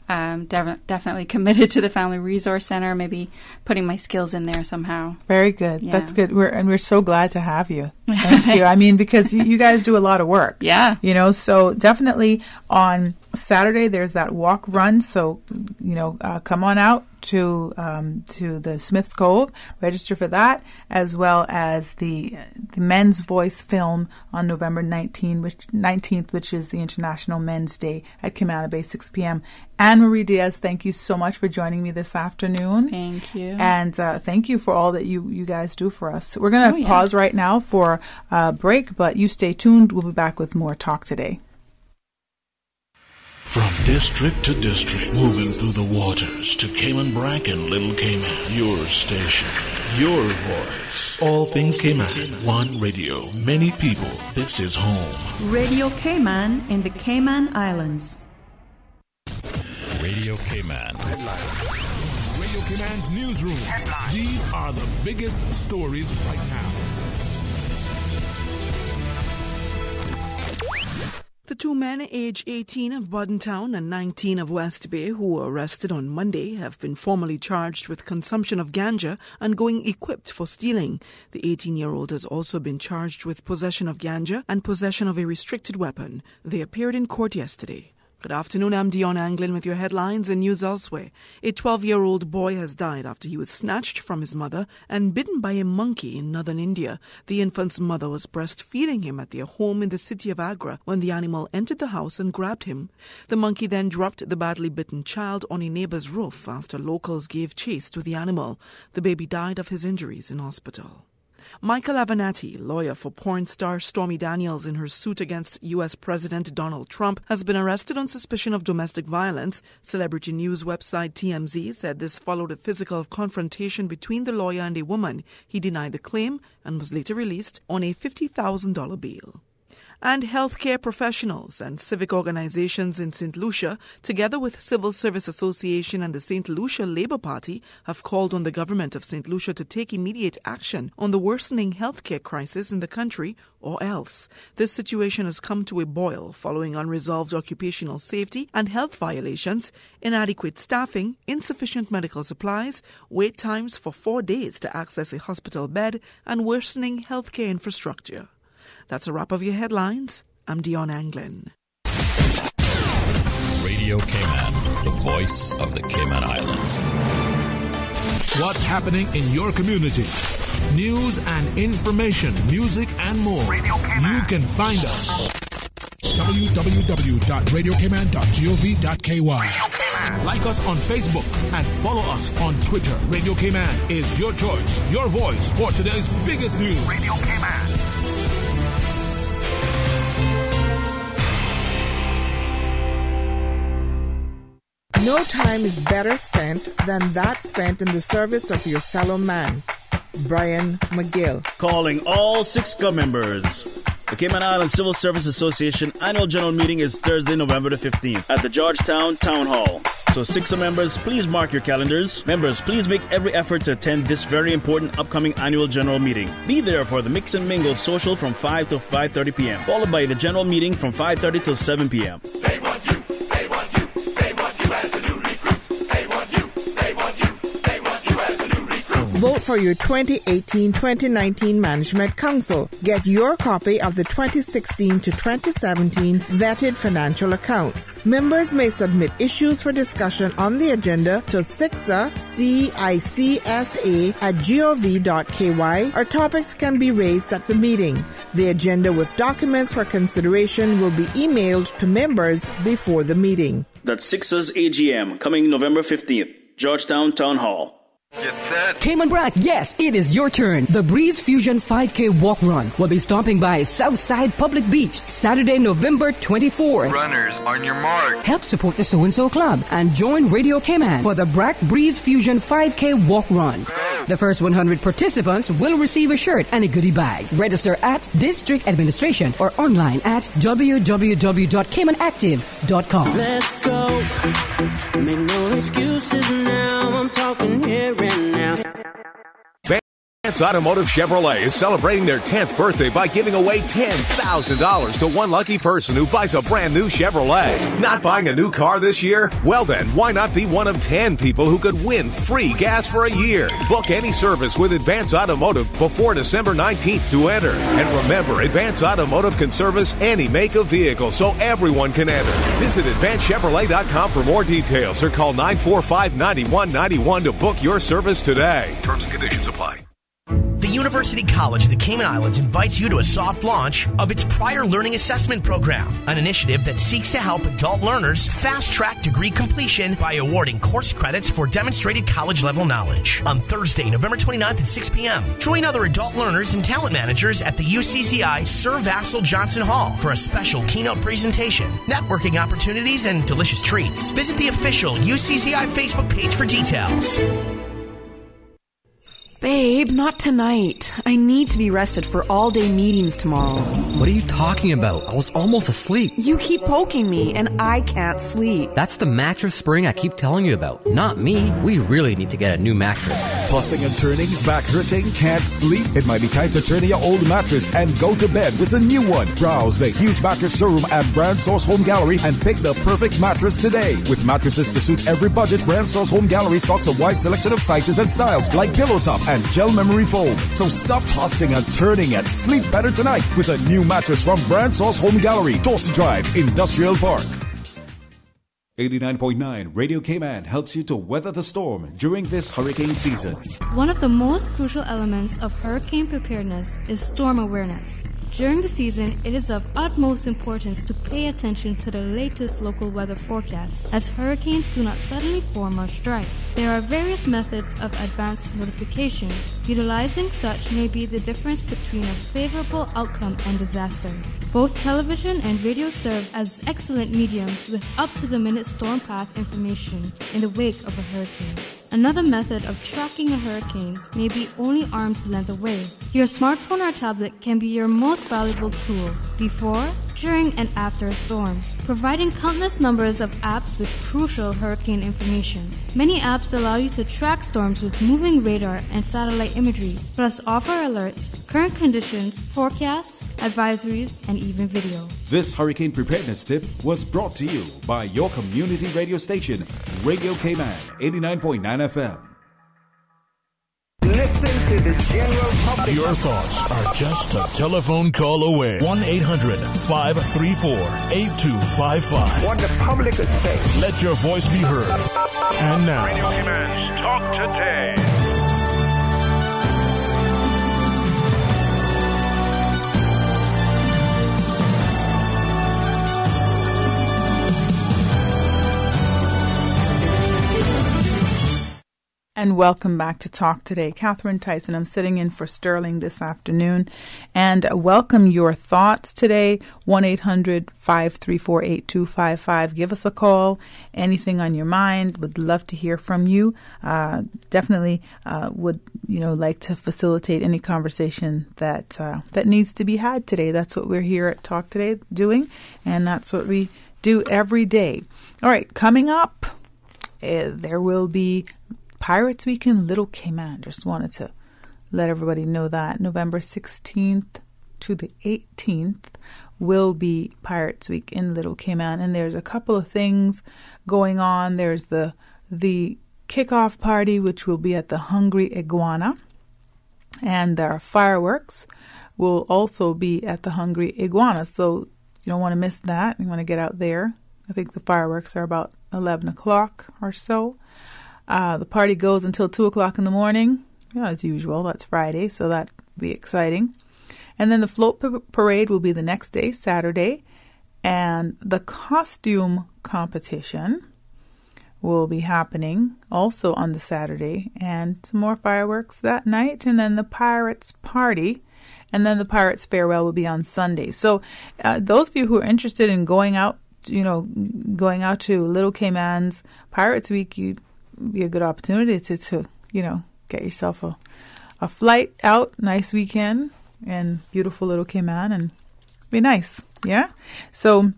definitely committed to the Family Resource Center, maybe putting my skills in there somehow. Very good. Yeah. That's good. We're so glad to have you. Thank you. I mean, because you guys do a lot of work. Yeah. So definitely on Saturday there's that walk run. So, come on out to the Smith's Cove, register for that, as well as the Men's Voice film on November 19th, which is the International Men's Day at Cayman Bay, 6 p.m. Anne-Marie Diaz, thank you so much for joining me this afternoon. Thank you. And thank you for all that you guys do for us. We're going to pause right now for a break, but you stay tuned. We'll be back with more Talk Today. From district to district, moving through the waters to Cayman Brac and Little Cayman. Your station, your voice. All things Cayman. One radio, many people. This is home. Radio Cayman in the Cayman Islands. Radio Cayman. Radio Cayman's newsroom. Headline. These are the biggest stories right now. The two men, aged 18 of Buddentown and 19 of West Bay, who were arrested on Monday, have been formally charged with consumption of ganja and going equipped for stealing. The 18-year-old has also been charged with possession of ganja and possession of a restricted weapon. They appeared in court yesterday. Good afternoon, I'm Dion Anglin with your headlines and news elsewhere. A 12-year-old boy has died after he was snatched from his mother and bitten by a monkey in northern India. The infant's mother was breastfeeding him at their home in the city of Agra when the animal entered the house and grabbed him. The monkey then dropped the badly bitten child on a neighbor's roof after locals gave chase to the animal. The baby died of his injuries in hospital. Michael Avenatti, lawyer for porn star Stormy Daniels in her suit against U.S. President Donald Trump, has been arrested on suspicion of domestic violence. Celebrity news website TMZ said this followed a physical confrontation between the lawyer and a woman. He denied the claim and was later released on a $50,000 bail. And healthcare professionals and civic organizations in St. Lucia, together with Civil Service Association and the St. Lucia Labour Party, have called on the government of St. Lucia to take immediate action on the worsening healthcare crisis in the country, or else. This situation has come to a boil following unresolved occupational safety and health violations, inadequate staffing, insufficient medical supplies, wait times for 4 days to access a hospital bed, and worsening healthcare infrastructure. That's a wrap of your headlines. I'm Dion Anglin. Radio Cayman, the voice of the Cayman Islands. What's happening in your community? News and information, music and more. You can find us. www.radiocayman.gov.ky. Like us on Facebook and follow us on Twitter. Radio Cayman is your choice, your voice for today's biggest news. Radio Cayman. No time is better spent than that spent in the service of your fellow man. Brian McGill. Calling all SIXCA members. The Cayman Islands Civil Service Association Annual General Meeting is Thursday, November the 15th at the Georgetown Town Hall. So SIXCA members, please mark your calendars. Members, please make every effort to attend this very important upcoming Annual General Meeting. Be there for the Mix and Mingle social from 5 to 5:30 p.m., followed by the General Meeting from 5:30 till 7 p.m. They want you. They want you. They want you as a new recruit. They want you. They want you. They want you as a new recruit. Vote for your 2018-2019 Management Council. Get your copy of the 2016 to 2017 vetted financial accounts. Members may submit issues for discussion on the agenda to SIXA, CICSA@gov.ky, or topics can be raised at the meeting. The agenda with documents for consideration will be emailed to members before the meeting. That's SIXA's AGM, coming November 15th, Georgetown Town Hall. Cayman Brack, yes, it is your turn. The Breeze Fusion 5K Walk Run will be stopping by Southside Public Beach Saturday, November 24th. Runners, on your mark. Help support the So-and-So Club and join Radio Cayman for the Brack Breeze Fusion 5K Walk Run. The first 100 participants will receive a shirt and a goodie bag. Register at District Administration or online at www.caymanactive.com. Let's go. Make no excuses now. I'm talking here and now. Advance Automotive Chevrolet is celebrating their 10th birthday by giving away $10,000 to one lucky person who buys a brand new Chevrolet. Not buying a new car this year? Well then, why not be one of 10 people who could win free gas for a year? Book any service with Advance Automotive before December 19th to enter. And remember, Advance Automotive can service any make of vehicle so everyone can enter. Visit AdvanceChevrolet.com for more details or call 945-9191 to book your service today. Terms and conditions apply. The University College of the Cayman Islands invites you to a soft launch of its Prior Learning Assessment Program, an initiative that seeks to help adult learners fast-track degree completion by awarding course credits for demonstrated college-level knowledge. On Thursday, November 29th at 6 p.m., join other adult learners and talent managers at the UCCI Sir Vassal Johnson Hall for a special keynote presentation, networking opportunities, and delicious treats. Visit the official UCCI Facebook page for details. Babe, not tonight. I need to be rested for all-day meetings tomorrow. What are you talking about? I was almost asleep. You keep poking me, and I can't sleep. That's the mattress spring I keep telling you about. Not me. We really need to get a new mattress. Tossing and turning, back hurting, can't sleep? It might be time to turn in your old mattress and go to bed with a new one. Browse the huge mattress showroom at Brand Source Home Gallery and pick the perfect mattress today. With mattresses to suit every budget, Brand Source Home Gallery stocks a wide selection of sizes and styles like pillow top and gel memory foam. So stop tossing and turning and sleep better tonight with a new mattress from Brand Source Home Gallery, Dorsey Drive, Industrial Park. 89.9 Radio Cayman helps you to weather the storm during this hurricane season. One of the most crucial elements of hurricane preparedness is storm awareness. During the season, it is of utmost importance to pay attention to the latest local weather forecast, as hurricanes do not suddenly form or strike. There are various methods of advanced notification. Utilizing such may be the difference between a favorable outcome and disaster. Both television and radio serve as excellent mediums with up-to-the-minute storm path information in the wake of a hurricane. Another method of tracking a hurricane may be only arm's length away. Your smartphone or tablet can be your most valuable tool before, during, and after a storm, providing countless numbers of apps with crucial hurricane information. Many apps allow you to track storms with moving radar and satellite imagery, plus offer alerts, current conditions, forecasts, advisories, and even video. This hurricane preparedness tip was brought to you by your community radio station, Radio Cayman, 89.9 FM. Listen to the general public. Your thoughts are just a telephone call away. 1-800-534-8255. What the public is saying. Let your voice be heard. And now, Radio Cayman's Talk Today. And welcome back to Talk Today. Catherine Tyson. I'm sitting in for Sterling this afternoon. And welcome your thoughts today. 1-800-534-8255. Give us a call. Anything on your mind. Would love to hear from you. Definitely would like to facilitate any conversation that needs to be had today. That's what we're here at Talk Today doing. And that's what we do every day. All right. Coming up, there will be Pirates Week in Little Cayman. Just wanted to let everybody know that November 16th to the 18th will be Pirates Week in Little Cayman. And there's a couple of things going on. There's the kickoff party, which will be at the Hungry Iguana. And their fireworks will also be at the Hungry Iguana. So you don't want to miss that. You want to get out there. I think the fireworks are about 11 o'clock or so. The party goes until 2 o'clock in the morning, as usual. That's Friday, so that'll be exciting. And then the float parade will be the next day, Saturday. And the costume competition will be happening also on the Saturday. And some more fireworks that night. And then the Pirates Party. And then the Pirates Farewell will be on Sunday. So those of you who are interested in going out to Little Cayman's Pirates Week, be a good opportunity to get yourself a flight out, nice weekend, and beautiful Little Cayman, and be nice, yeah. So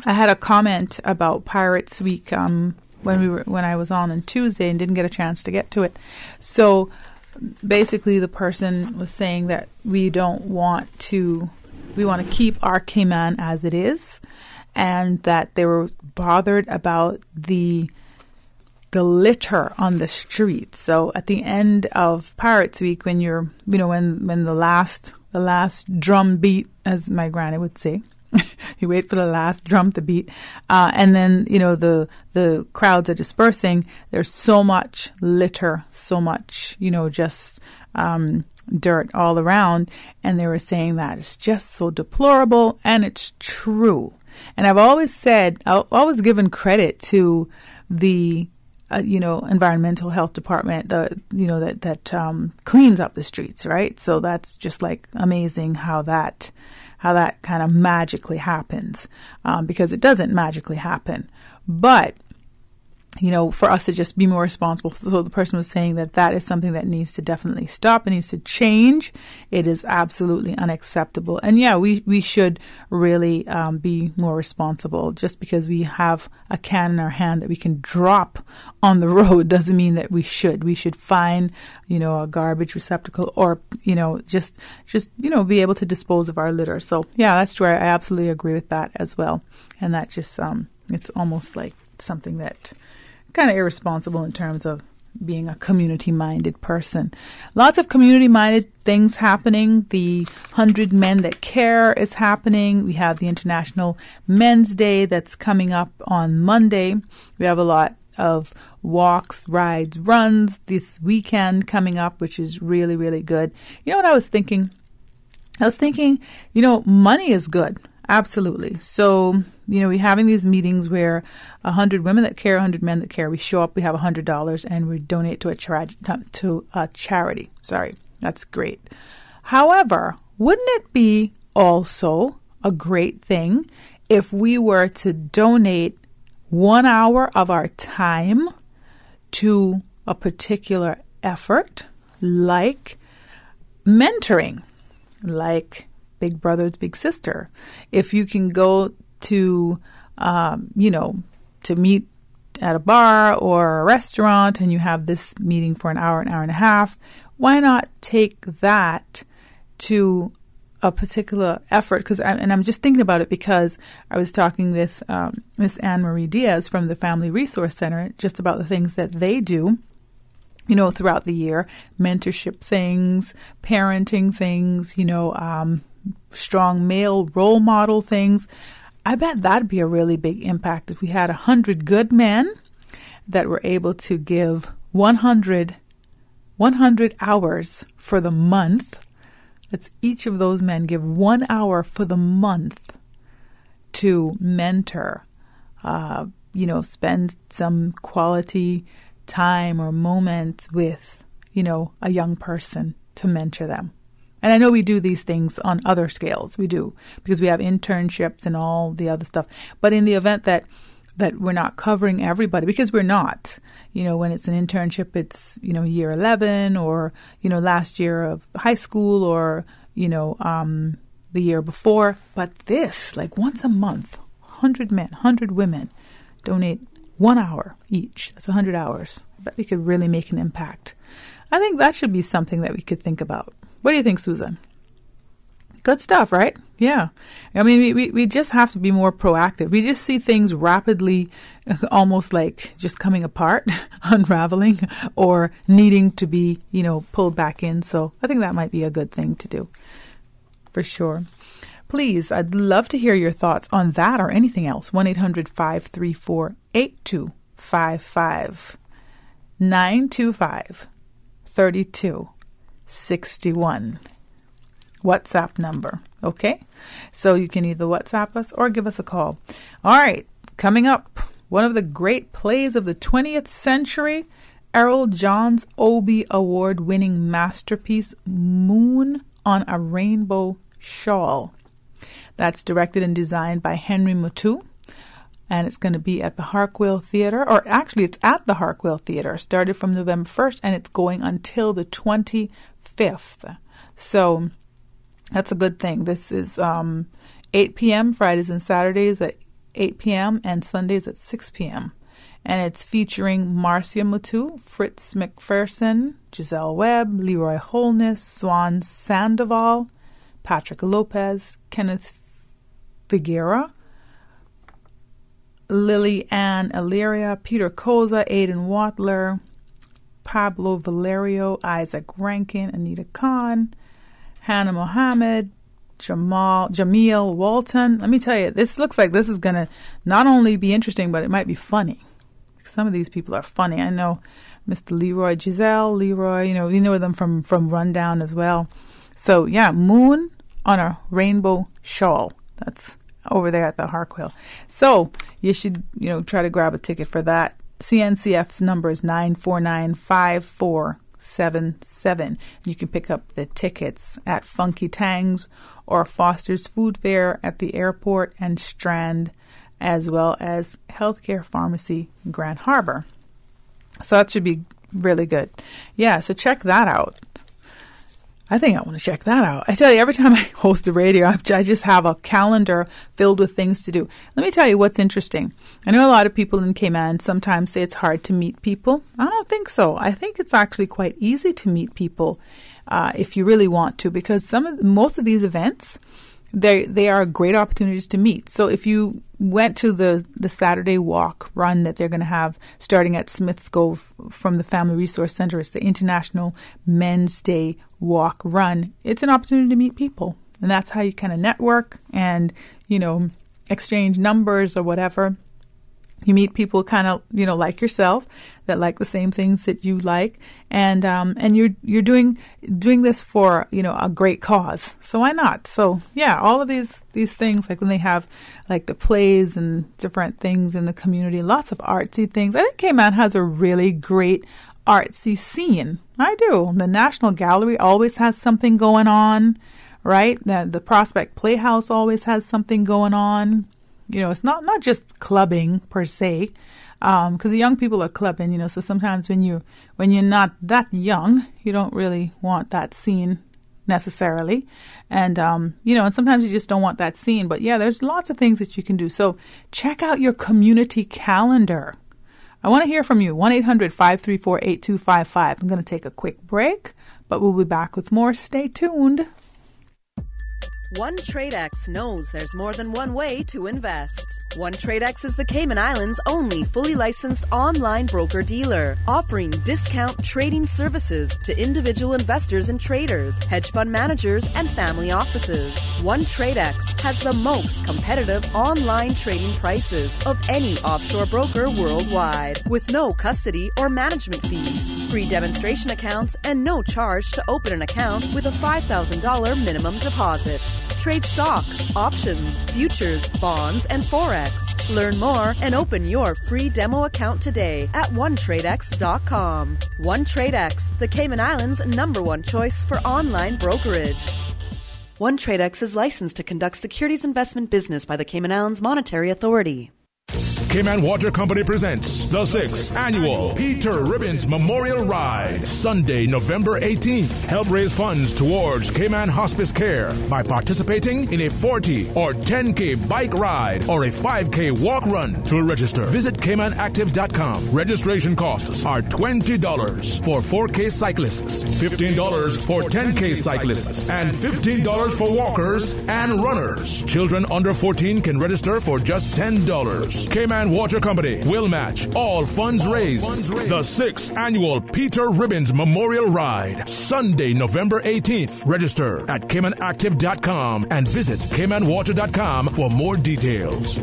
I had a comment about Pirates Week when I was on Tuesday and didn't get a chance to get to it. So basically, the person was saying that we want to keep our Cayman as it is, and that they were bothered about the litter on the streets. So at the end of Pirates Week, when you're, when the last drum beat, as my granny would say, you wait for the last drum to beat, and then the crowds are dispersing. There's so much litter, so much just dirt all around, and they were saying that it's just so deplorable, and it's true. And I've always given credit to the environmental health department, that cleans up the streets, right? So that's just like amazing how that kind of magically happens, because it doesn't magically happen. But for us to just be more responsible. So the person was saying that is something that needs to definitely stop. It needs to change. It is absolutely unacceptable. And yeah, we should really be more responsible. Just because we have a can in our hand that we can drop on the road doesn't mean that we should. We should find, a garbage receptacle or, just be able to dispose of our litter. So yeah, that's true. I absolutely agree with that as well. And that just, it's almost like something that kind of irresponsible in terms of being a community-minded person. Lots of community-minded things happening. The 100 Men That Care is happening. We have the International Men's Day that's coming up on Monday. We have a lot of walks, rides, runs this weekend coming up, which is really, really good. You know what I was thinking? I was thinking, money is good. Absolutely. So, we're having these meetings where 100 women that care, 100 men that care, we show up, we have $100 and we donate to a charity. Sorry. That's great. However, wouldn't it be also a great thing if we were to donate 1 hour of our time to a particular effort, like mentoring, like Big Brothers, Big Sister? If you can go to, to meet at a bar or a restaurant and you have this meeting for an hour and a half, why not take that to a particular effort? I'm just thinking about it because I was talking with Miss Anne Marie Diaz from the Family Resource Center just about the things that they do, throughout the year, mentorship things, parenting things, strong male role model things. I bet that'd be a really big impact if we had 100 good men that were able to give 100 hours for the month. Let's each of those men give 1 hour for the month to mentor, spend some quality time or moments with, a young person to mentor them. And I know we do these things on other scales. We do, because we have internships and all the other stuff. But in the event that we're not covering everybody, because we're not, when it's an internship, it's, year 11 or, last year of high school or, the year before. But this, like once a month, 100 men, 100 women donate 1 hour each. That's 100 hours. I bet we could really make an impact. I think that should be something that we could think about. What do you think, Susan? Good stuff, right? Yeah. I mean, we just have to be more proactive. We just see things rapidly, almost like just coming apart, unraveling, or needing to be, pulled back in. So I think that might be a good thing to do, for sure. Please, I'd love to hear your thoughts on that or anything else. 1-800-534-8255. 925-3261. WhatsApp number. Okay? So you can either WhatsApp us or give us a call. All right. Coming up, one of the great plays of the 20th century, Errol John's Obie Award-winning masterpiece, Moon on a Rainbow Shawl. That's directed and designed by Henry Mutu. And it's going to be at the Harquail Theatre, or actually it's at the Harquail Theatre. Started from November 1st and it's going until the 25th. So that's a good thing. This is 8 p.m. Fridays and Saturdays at 8 p.m. and Sundays at 6 p.m. And it's featuring Marcia Mutu, Fritz McPherson, Giselle Webb, Leroy Holness, Swan Sandoval, Patrick Lopez, Kenneth Figuera, Lily Ann Illyria, Peter Koza, Aidan Watler, Pablo Valerio, Isaac Rankin, Anita Khan, Hannah Mohammed, Jameel Walton. Let me tell you, this looks like this is going to not only be interesting, but it might be funny. Some of these people are funny. I know Mr. Leroy, Leroy, you know them from Rundown as well. So, yeah, Moon on a Rainbow Shawl. That's over there at the Harquail. So, you should, try to grab a ticket for that. CNCF's number is 949-5477. You can pick up the tickets at Funky Tangs or Foster's Food Fair at the airport and Strand as well as Healthcare Pharmacy Grand Harbor. So that should be really good. Yeah, so check that out. I think I want to check that out. I tell you, every time I host the radio, I just have a calendar filled with things to do. Let me tell you what's interesting. I know a lot of people in Cayman sometimes say it's hard to meet people. I don't think so. I think it's actually quite easy to meet people if you really want to, because most of these events, they are great opportunities to meet. So if you went to the Saturday walk run that they're going to have starting at Smith's Cove from the Family Resource Center, it's the International Men's Day Walk Run. It's an opportunity to meet people. And that's how you kind of network and, exchange numbers or whatever. You meet people kind of, like yourself that like the same things that you like, and you're doing this for a great cause. So why not? So yeah, all of these things, like when they have like the plays and different things in the community, lots of artsy things. I think Cayman has a really great artsy scene. I do. The National Gallery always has something going on, right? The Prospect Playhouse always has something going on. It's not just clubbing per se, because the young people are clubbing, so sometimes when you're not that young, you don't really want that scene necessarily. And, and sometimes you just don't want that scene. But yeah, there's lots of things that you can do. So check out your community calendar. I want to hear from you. 1-800-534-8255. I'm going to take a quick break, but we'll be back with more. Stay tuned. One TradeX knows there's more than one way to invest. One TradeX is the Cayman Islands' only fully licensed online broker-dealer, offering discount trading services to individual investors and traders, hedge fund managers, and family offices. One TradeX has the most competitive online trading prices of any offshore broker worldwide, with no custody or management fees, free demonstration accounts, and no charge to open an account with a $5,000 minimum deposit. Trade stocks, options, futures, bonds, and Forex. Learn more and open your free demo account today at OneTradeX.com. OneTradeX, the Cayman Islands' #1 choice for online brokerage. OneTradeX is licensed to conduct securities investment business by the Cayman Islands Monetary Authority. Cayman Water Company presents the 6th Annual Peter Ribbons Memorial Ride, Sunday, November 18th. Help raise funds towards Cayman Hospice Care by participating in a 40 or 10K bike ride or a 5K walk run. To register, visit CaymanActive.com. Registration costs are $20 for 4K cyclists, $15 for 10K cyclists, and $15 for walkers and runners. Children under 14 can register for just $10. Cayman Water Company will match all funds raised. The 6th Annual Peter Ribbons Memorial Ride, Sunday, November 18th. Register at CaymanActive.com and visit CaymanWater.com for more details.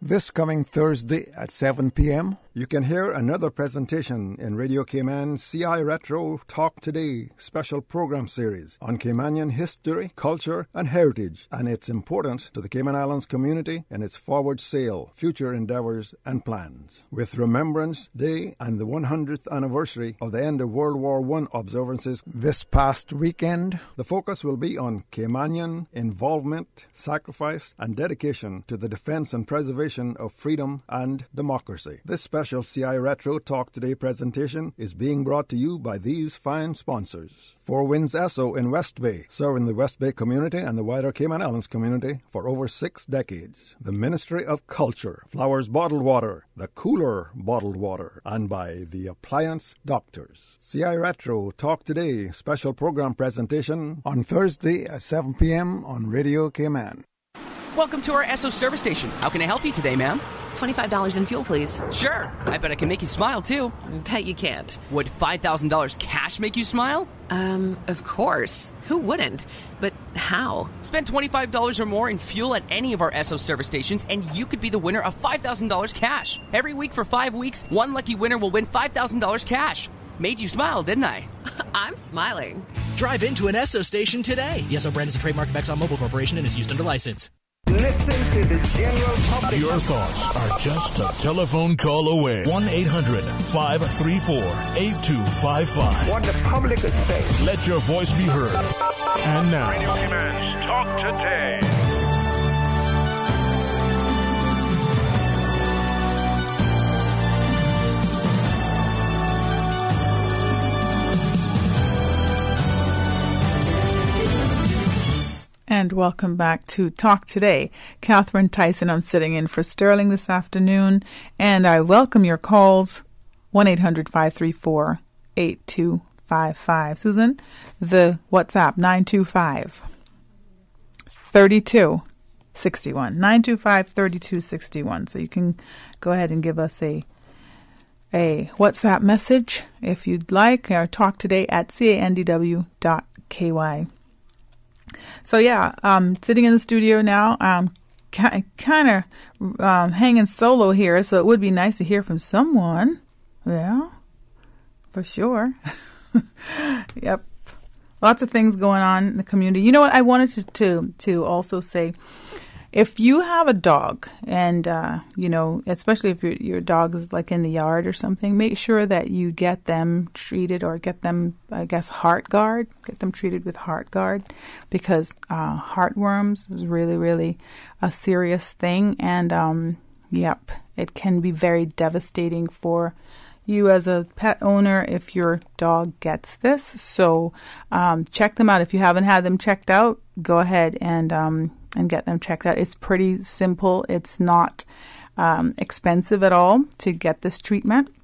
This coming Thursday at 7 p.m., you can hear another presentation in Radio Cayman CI Retro Talk Today special program series on Caymanian history, culture, and heritage, and its importance to the Cayman Islands community and its forward sail, future endeavors, and plans. With Remembrance Day and the 100th anniversary of the end of World War I observances this past weekend, the focus will be on Caymanian involvement, sacrifice, and dedication to the defense and preservation of freedom and democracy. This special CI Retro Talk Today presentation is being brought to you by these fine sponsors. Four Winds Esso in West Bay, serving the West Bay community and the wider Cayman Islands community for over 6 decades. The Ministry of Culture, Flowers Bottled Water, the Cooler Bottled Water, and by the Appliance Doctors. CI Retro Talk Today special program presentation on Thursday at 7 p.m. on Radio Cayman. Welcome to our Esso service station. How can I help you today, ma'am? $25 in fuel, please. Sure. I bet I can make you smile, too. Bet you can't. Would $5,000 cash make you smile? Of course. Who wouldn't? But how? Spend $25 or more in fuel at any of our Esso service stations, and you could be the winner of $5,000 cash. Every week for 5 weeks, one lucky winner will win $5,000 cash. Made you smile, didn't I? I'm smiling. Drive into an Esso station today. The Esso brand is a trademark of ExxonMobil Corporation and is used under license. Listen to the general public. Your thoughts are just a telephone call away. 1-800-534-8255. What the public is saying. Let your voice be heard. And now, Radio Cayman's Talk Today. And welcome back to Talk Today. Catherine Tyson, I'm sitting in for Sterling this afternoon, and I welcome your calls, 1-800-534-8255. Susan, the WhatsApp, 925-3261. 925-3261. So you can go ahead and give us a WhatsApp message if you'd like, or talk today at candw.ky. So yeah, sitting in the studio now, kind of hanging solo here, so it would be nice to hear from someone. Yeah, for sure. Yep. Lots of things going on in the community. You know what? I wanted to also say, if you have a dog, and especially if your dog is like in the yard or something, make sure that you get them treated, or get them, I guess, HeartGard. Get them treated with HeartGard, because heartworms is really, really a serious thing, and it can be very devastating for you as a pet owner if your dog gets this. So check them out. If you haven't had them checked out, go ahead and get them checked out. It's pretty simple. It's not expensive at all to get this treatment.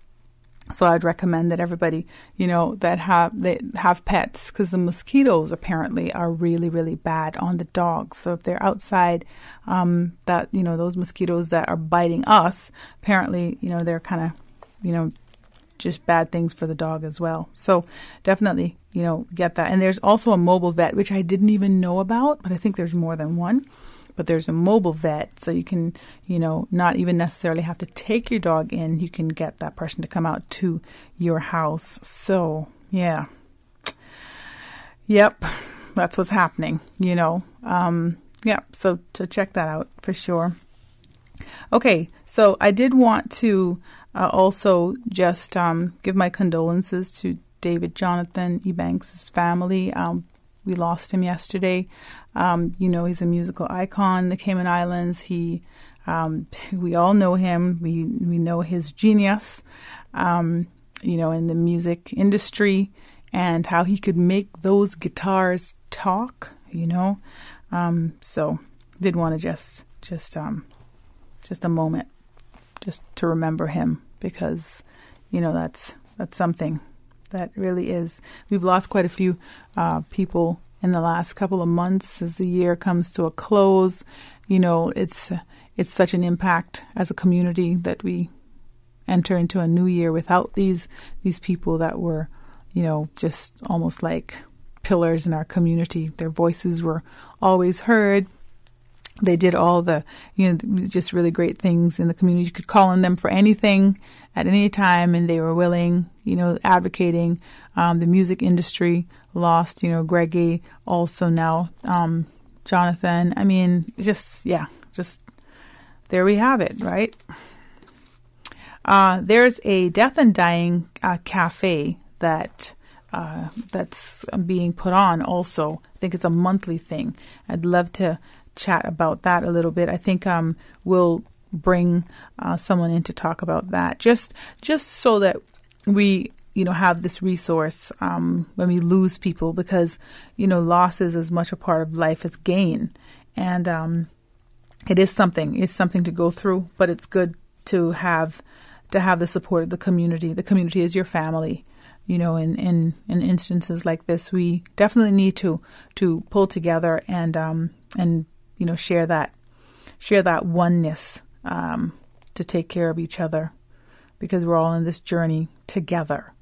So I'd recommend that everybody, that have pets, because the mosquitoes apparently are really, really bad on the dogs. So if they're outside, those mosquitoes that are biting us, apparently, they're kind of, just bad things for the dog as well. So definitely, get that. And there's also a mobile vet, which I didn't even know about, but I think there's more than one. But there's a mobile vet, so you can, not even necessarily have to take your dog in. You can get that person to come out to your house. So, yeah. Yep, that's what's happening, so to check that out for sure. Okay, so I did want to also just give my condolences to David Jonathan Ebanks' family. We lost him yesterday. He's a musical icon in the Cayman Islands. We all know him. We know his genius, in the music industry, and how he could make those guitars talk, So did want to just a moment just to remember him, because, that's something that really is. We've lost quite a few people in the last couple of months as the year comes to a close. It's such an impact as a community that we enter into a new year without these people that were, just almost like pillars in our community. Their voices were always heard. They did all the, just really great things in the community. You could call on them for anything at any time, and they were willing, advocating. The music industry lost, Greggy, also now Jonathan. I mean, just there we have it, right? There's a death and dying cafe that's being put on also. I think it's a monthly thing. I'd love to chat about that a little bit. I think we'll bring someone in to talk about that, just so that we have this resource when we lose people, because loss is as much a part of life as gain, and it's something to go through, but it's good to have the support of the community. The community is your family. In instances like this, we definitely need to pull together and share that oneness to take care of each other, because we're all in this journey together.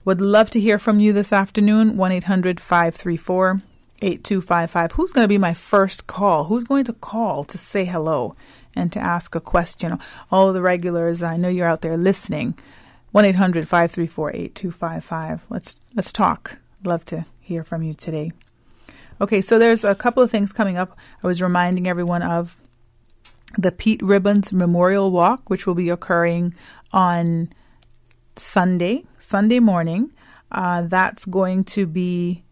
Would love to hear from you this afternoon, 1-800-534-8255. Who's going to be my first call? Who's going to call to say hello and to ask a question? All of the regulars, I know you're out there listening. 1-800-534-8255. Let's talk. Love to hear from you today. Okay, so there's a couple of things coming up. I was reminding everyone of the Pete Ribbons Memorial Walk, which will be occurring on Sunday morning. That's going to be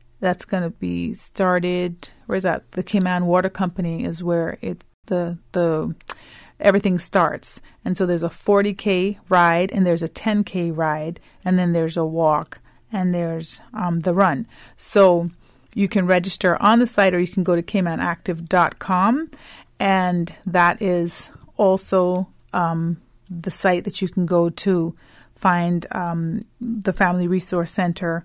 started. Where is that? The Cayman Water Company is where the everything starts. And so there's a 40K ride, and there's a 10K ride, and then there's a walk, and there's the run. So you can register on the site, or you can go to caymanactive.com, and that is also the site that you can go to find the Family Resource Center.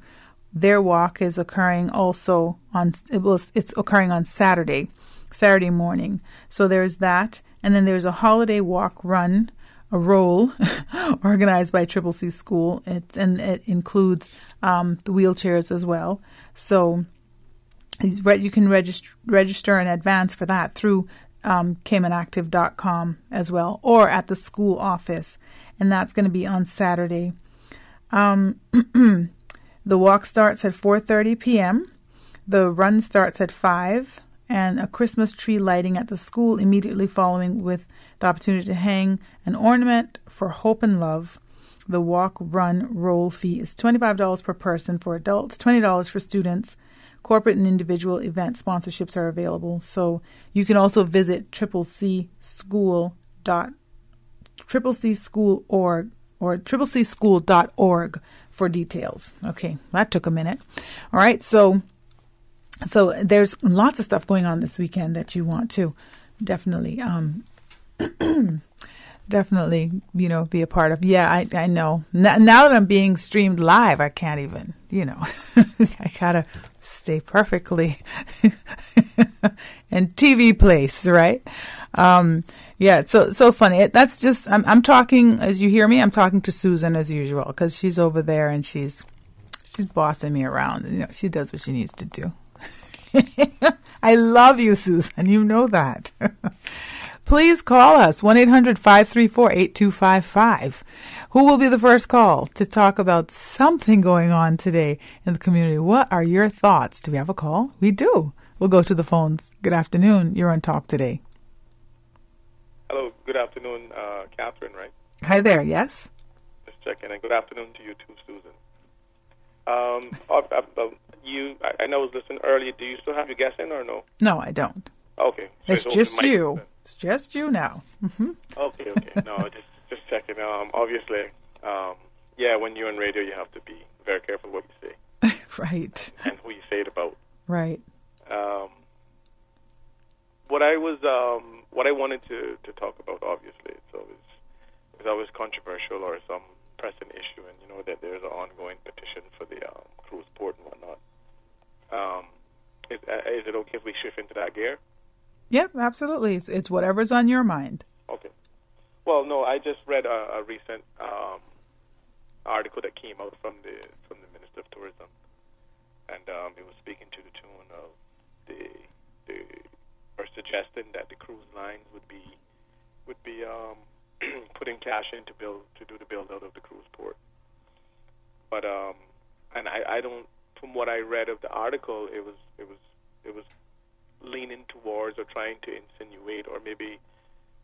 Their walk is occurring also it's occurring on Saturday morning. So there's that, and then there's a holiday walk run, a roll organized by Triple C School, and it includes the wheelchairs as well. So you can register in advance for that through caymanactive.com as well, or at the school office, and that's going to be on Saturday. The walk starts at 4:30 p.m. The run starts at 5, and a Christmas tree lighting at the school immediately following, with the opportunity to hang an ornament for hope and love. The walk, run, roll fee is $25 per person for adults, $20 for students. Corporate and individual event sponsorships are available. So you can also visit tripleschool.org for details. Okay, that took a minute. All right, so there's lots of stuff going on this weekend that you want to definitely be a part of. Yeah, I know. Now that I'm being streamed live, I can't even, I gotta stay perfectly in TV place, right? Yeah, it's so funny. That's just, I'm talking, as you hear me, I'm talking to Susan as usual, because she's over there and she's bossing me around. She does what she needs to do. I love you, Susan. You know that. Please call us, 1-800-534-8255. Who will be the first call to talk about something going on today in the community? What are your thoughts? Do we have a call? We do. We'll go to the phones. Good afternoon. You're on Talk Today. Hello. Good afternoon, Catherine, right? Hi there. Yes? Just checking. And good afternoon to you too, Susan. I know I was listening earlier. Do you still have your guest in or no? No, I don't. Okay. So it's just you. It's just you now. Mm-hmm. Okay. No, just checking. Obviously, when you're on radio, you have to be very careful what you say. Right. And who you say it about. Right. What I wanted to talk about, obviously, it's always controversial or some pressing issue, and you know that there's an ongoing petition for the cruise port and whatnot. Is it okay if we shift into that gear? Yep, absolutely. It's whatever's on your mind. Okay. Well, no, I just read a recent article that came out from the Minister of Tourism, and it was speaking to the tune of or suggesting that the cruise lines would be putting cash in to do the build out of the cruise port. But and I don't, from what I read of the article, it was leaning towards or trying to insinuate, or maybe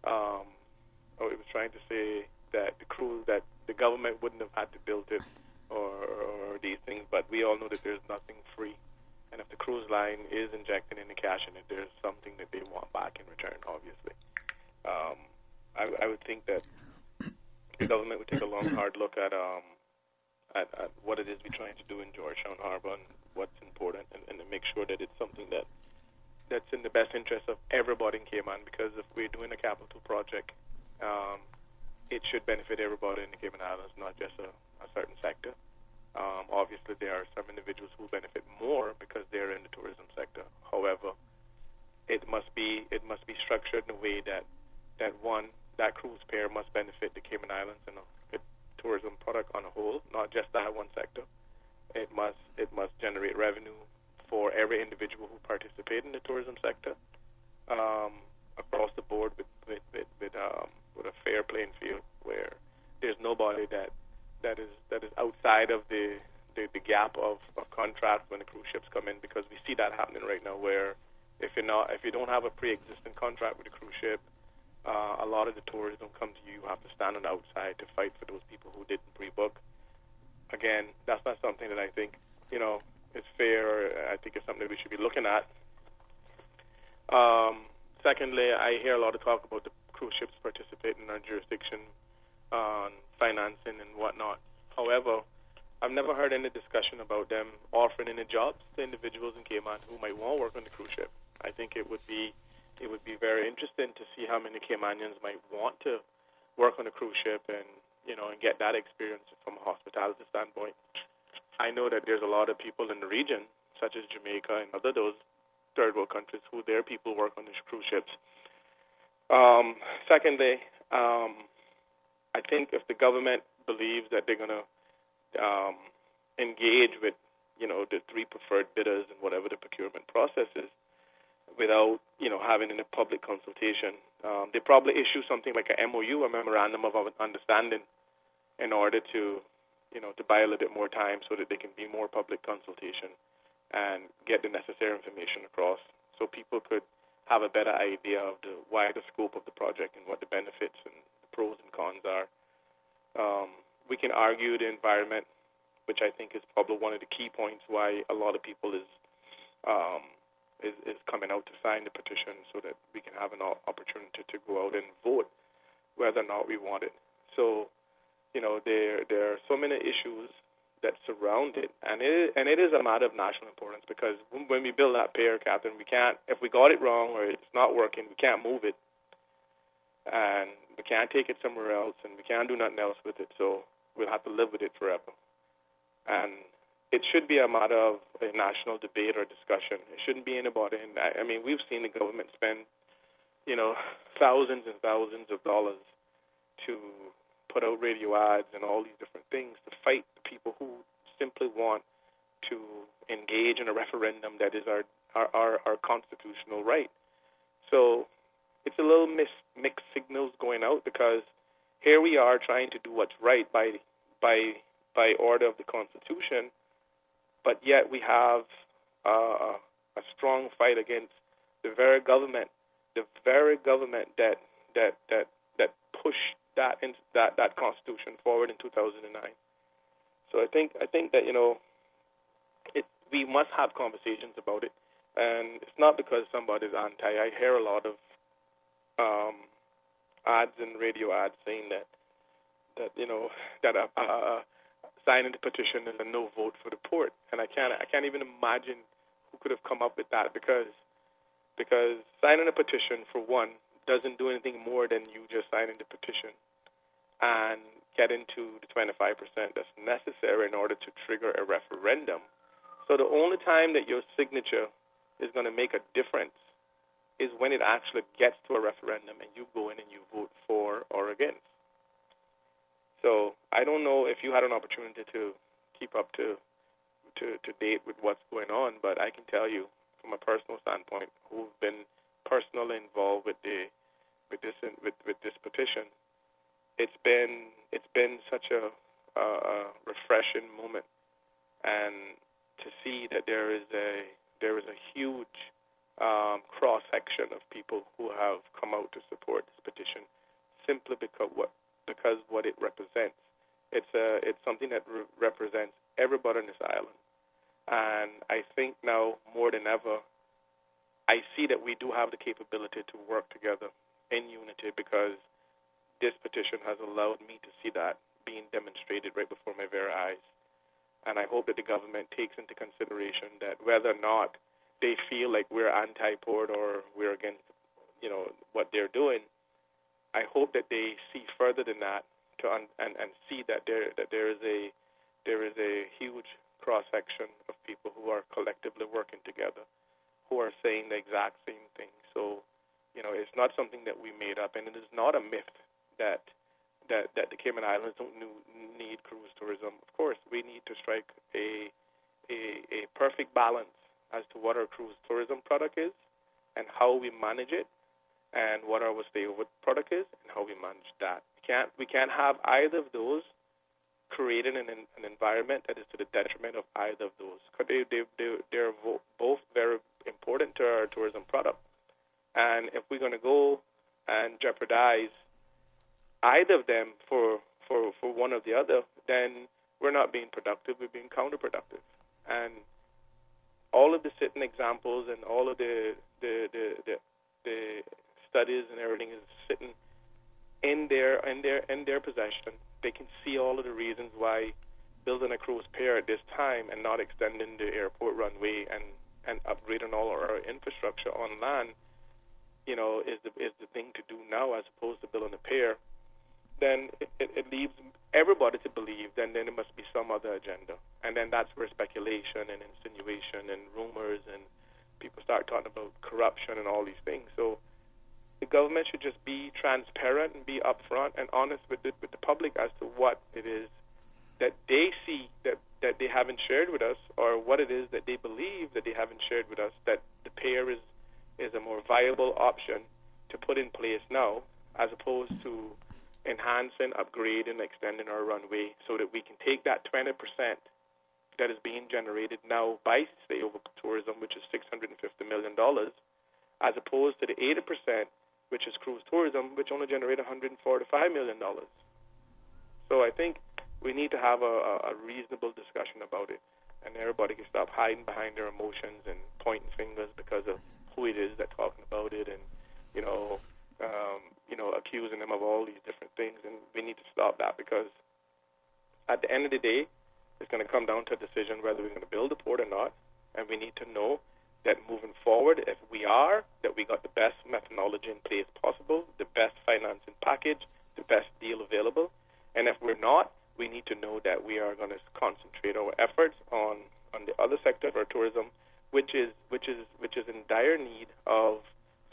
it was trying to say that that the government wouldn't have had to build it or these things, but we all know that there's nothing free, and if the cruise line is injecting any cash in it, there's something that they want back in return, obviously. I would think that the government would take a long, hard look at what it is we're trying to do in Georgetown Harbor and what's important, and to make sure that it's something that's in the best interest of everybody in Cayman, because if we're doing a capital project, it should benefit everybody in the Cayman Islands, not just a certain sector. Obviously, there are some individuals who benefit more because they're in the tourism sector. However, it must be structured in a way that that cruise pair must benefit the Cayman Islands and the tourism product on a whole, not just that one sector. It must generate revenue for every individual who participates in the tourism sector across the board with a fair playing field, where there's nobody that is outside of the gap of contract when the cruise ships come in, because we see that happening right now, where if you don't have a pre-existing contract with the cruise ship, a lot of the tourists don't come to you. You have to stand on the outside to fight for those people who didn't pre-book. Again, that's not something that I think is fair, or I think it's something that we should be looking at. Secondly, I hear a lot of talk about the cruise ships participating in our jurisdiction on financing and whatnot. However, I've never heard any discussion about them offering any jobs to individuals in Cayman who might want to work on the cruise ship. I think it would be very interesting to see how many Caymanians might want to work on a cruise ship and get that experience from a hospitality standpoint. I know that there's a lot of people in the region, such as Jamaica and other those third world countries, who their people work on these cruise ships. Secondly, I think if the government believes that they're going to engage with, the three preferred bidders and whatever the procurement process is, without, having a public consultation, they probably issue something like a MOU, a memorandum of understanding, in order to buy a little bit more time so that there can be more public consultation and get the necessary information across, so people could have a better idea of the wider scope of the project and what the benefits and the pros and cons are. We can argue the environment, which I think is probably one of the key points why a lot of people is coming out to sign the petition, so that we can have an opportunity to go out and vote whether or not we want it. So, there are so many issues that surround it, and it is a matter of national importance, because when we build that pier, Captain, we can't, if we got it wrong or it's not working, we can't move it, and we can't take it somewhere else, and we can't do nothing else with it. So we'll have to live with it forever. And it should be a matter of a national debate or discussion. It shouldn't be anybody. And I mean, we've seen the government spend, thousands and thousands of dollars to put out radio ads and all these different things to fight the people who simply want to engage in a referendum that is our constitutional right. So it's a little mixed signals going out, because here we are trying to do what's right by order of the Constitution, but yet we have a strong fight against the very government that pushed that Constitution forward in 2009. So I think that we must have conversations about it, and it's not because somebody's anti. I hear a lot of ads and radio ads saying that signing the petition is a no vote for the port, and I can't even imagine who could have come up with that, because signing a petition, for one, doesn't do anything more than you just signing the petition and getting to the 25% that's necessary in order to trigger a referendum. So the only time that your signature is going to make a difference is when it actually gets to a referendum and you go in and you vote for or against. So I don't know if you had an opportunity to keep up to date with what's going on, but I can tell you from a personal standpoint, who've been personally involved with this petition, it's been such a refreshing moment, and to see that there is a huge cross section of people who have come out to support this petition, simply because what it represents. It's something that represents everybody on this island, and I think now more than ever, I see that we do have the capability to work together in unity, because this petition has allowed me to see that being demonstrated right before my very eyes. And I hope that the government takes into consideration that whether or not they feel like we're anti-port or we're against, what they're doing, I hope that they see further than that and see that there is a huge cross section of people who are collectively working together, who are saying the exact same thing. So, it's not something that we made up, and it is not a myth that the Cayman Islands don't need cruise tourism. Of course, we need to strike a perfect balance as to what our cruise tourism product is and how we manage it, and what our stay-over product is and how we manage that. We can't have either of those creating an environment that is to the detriment of either of those. They're both very important to our tourism product. And if we're going to go and jeopardize either of them for one or the other, then we're not being productive, we're being counterproductive. And all of the sitting examples and all of the studies and everything is sitting in their possession. They can see all of the reasons why building a cruise pier at this time and not extending the airport runway and upgrading all our infrastructure on land, is the thing to do now as opposed to building a pier, then it leaves everybody to believe then there must be some other agenda. And then that's where speculation and insinuation and rumors and people start talking about corruption and all these things. So the government should just be transparent and be upfront and honest with the public as to what it is that they see that they haven't shared with us, or what it is that they believe that they haven't shared with us, that the pier is a more viable option to put in place now, as opposed to enhancing, upgrading, extending our runway so that we can take that 20% that is being generated now by stay-over tourism, which is $650 million, as opposed to the 80%, which is cruise tourism, which only generated $145 million. So I think we need to have a reasonable discussion about it, and everybody can stop hiding behind their emotions and pointing fingers because of who it is that's talking about it, and accusing them of all these different things. And we need to stop that, because at the end of the day, it's going to come down to a decision whether we're going to build a port or not, and we need to know that moving forward, if we are, that we got the best methodology in place possible, the best financing package, the best deal available. And if we're not, we need to know that we are going to concentrate our efforts on the other sector of our tourism, which is in dire need of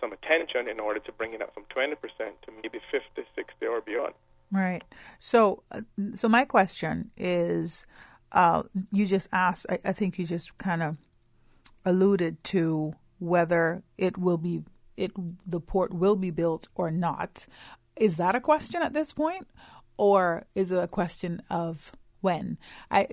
some attention in order to bring it up from 20% to maybe 50, 60, or beyond. Right. So my question is, you just asked, I think you just kind of alluded to whether the port will be built or not. Is that a question at this point, or is it a question of when?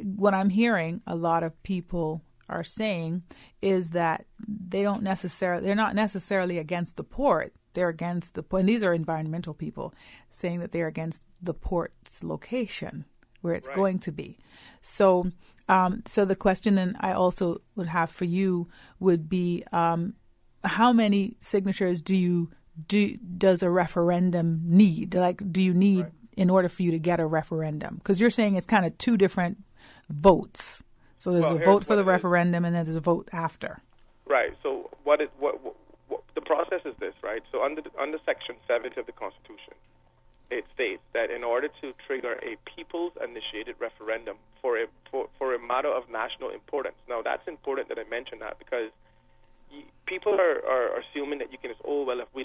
What I'm hearing a lot of people are saying is that they're not necessarily against the port. They're against the port. And these are environmental people saying that they're against the port's location, where it's going to be. So the question then I also would have for you would be, how many signatures does a referendum need? Like, do you need in order for you to get a referendum? Because you're saying it's kind of two different votes. So there's a vote for the referendum, and then there's a vote after. Right. So what the process is this, right? So under Section 7 of the Constitution, it states that in order to trigger a people's-initiated referendum for a matter of national importance. Now, that's important that I mention that, because people are assuming that you can just, if we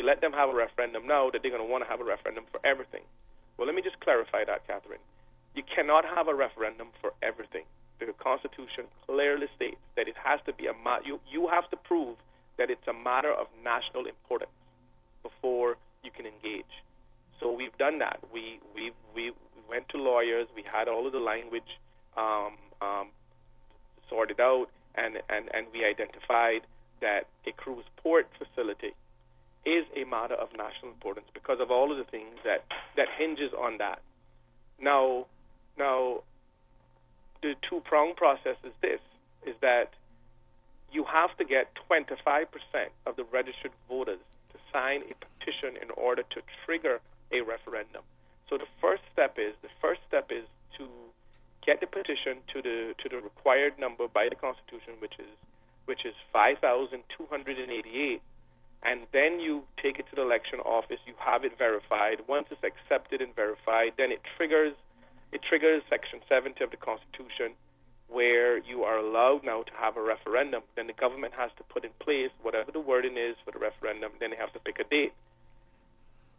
let them have a referendum now, that they're going to want to have a referendum for everything. Well, let me just clarify that, Catherine. You cannot have a referendum for everything. The Constitution clearly states that it has to be you have to prove that it's a matter of national importance before you can engage. So we've done that. We went to lawyers. We had all of the language sorted out, and we identified that a cruise port facility is a matter of national importance because of all of the things that hinges on that. Now, the two-pronged process is that you have to get 25% of the registered voters to sign a petition in order to trigger a referendum. So the first step is to get the petition to the required number by the Constitution, which is 5,288, and then you take it to the election office. You have it verified. Once it's accepted and verified, then it triggers Section 70 of the Constitution, where you are allowed now to have a referendum. Then the government has to put in place whatever the wording is for the referendum. Then they have to pick a date.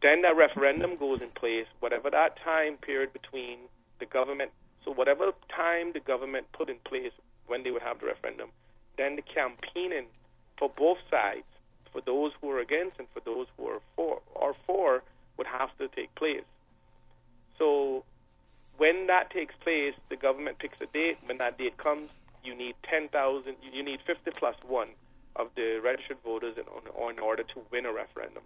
Then that referendum goes in place, whatever that time period between the government. So whatever time the government put in place when they would have the referendum, then the campaigning for both sides, for those who are against and for those who are for, would have to take place. So when that takes place, the government picks a date. When that date comes, you need 10,000. You need 50 plus 1 of the registered voters in order to win a referendum.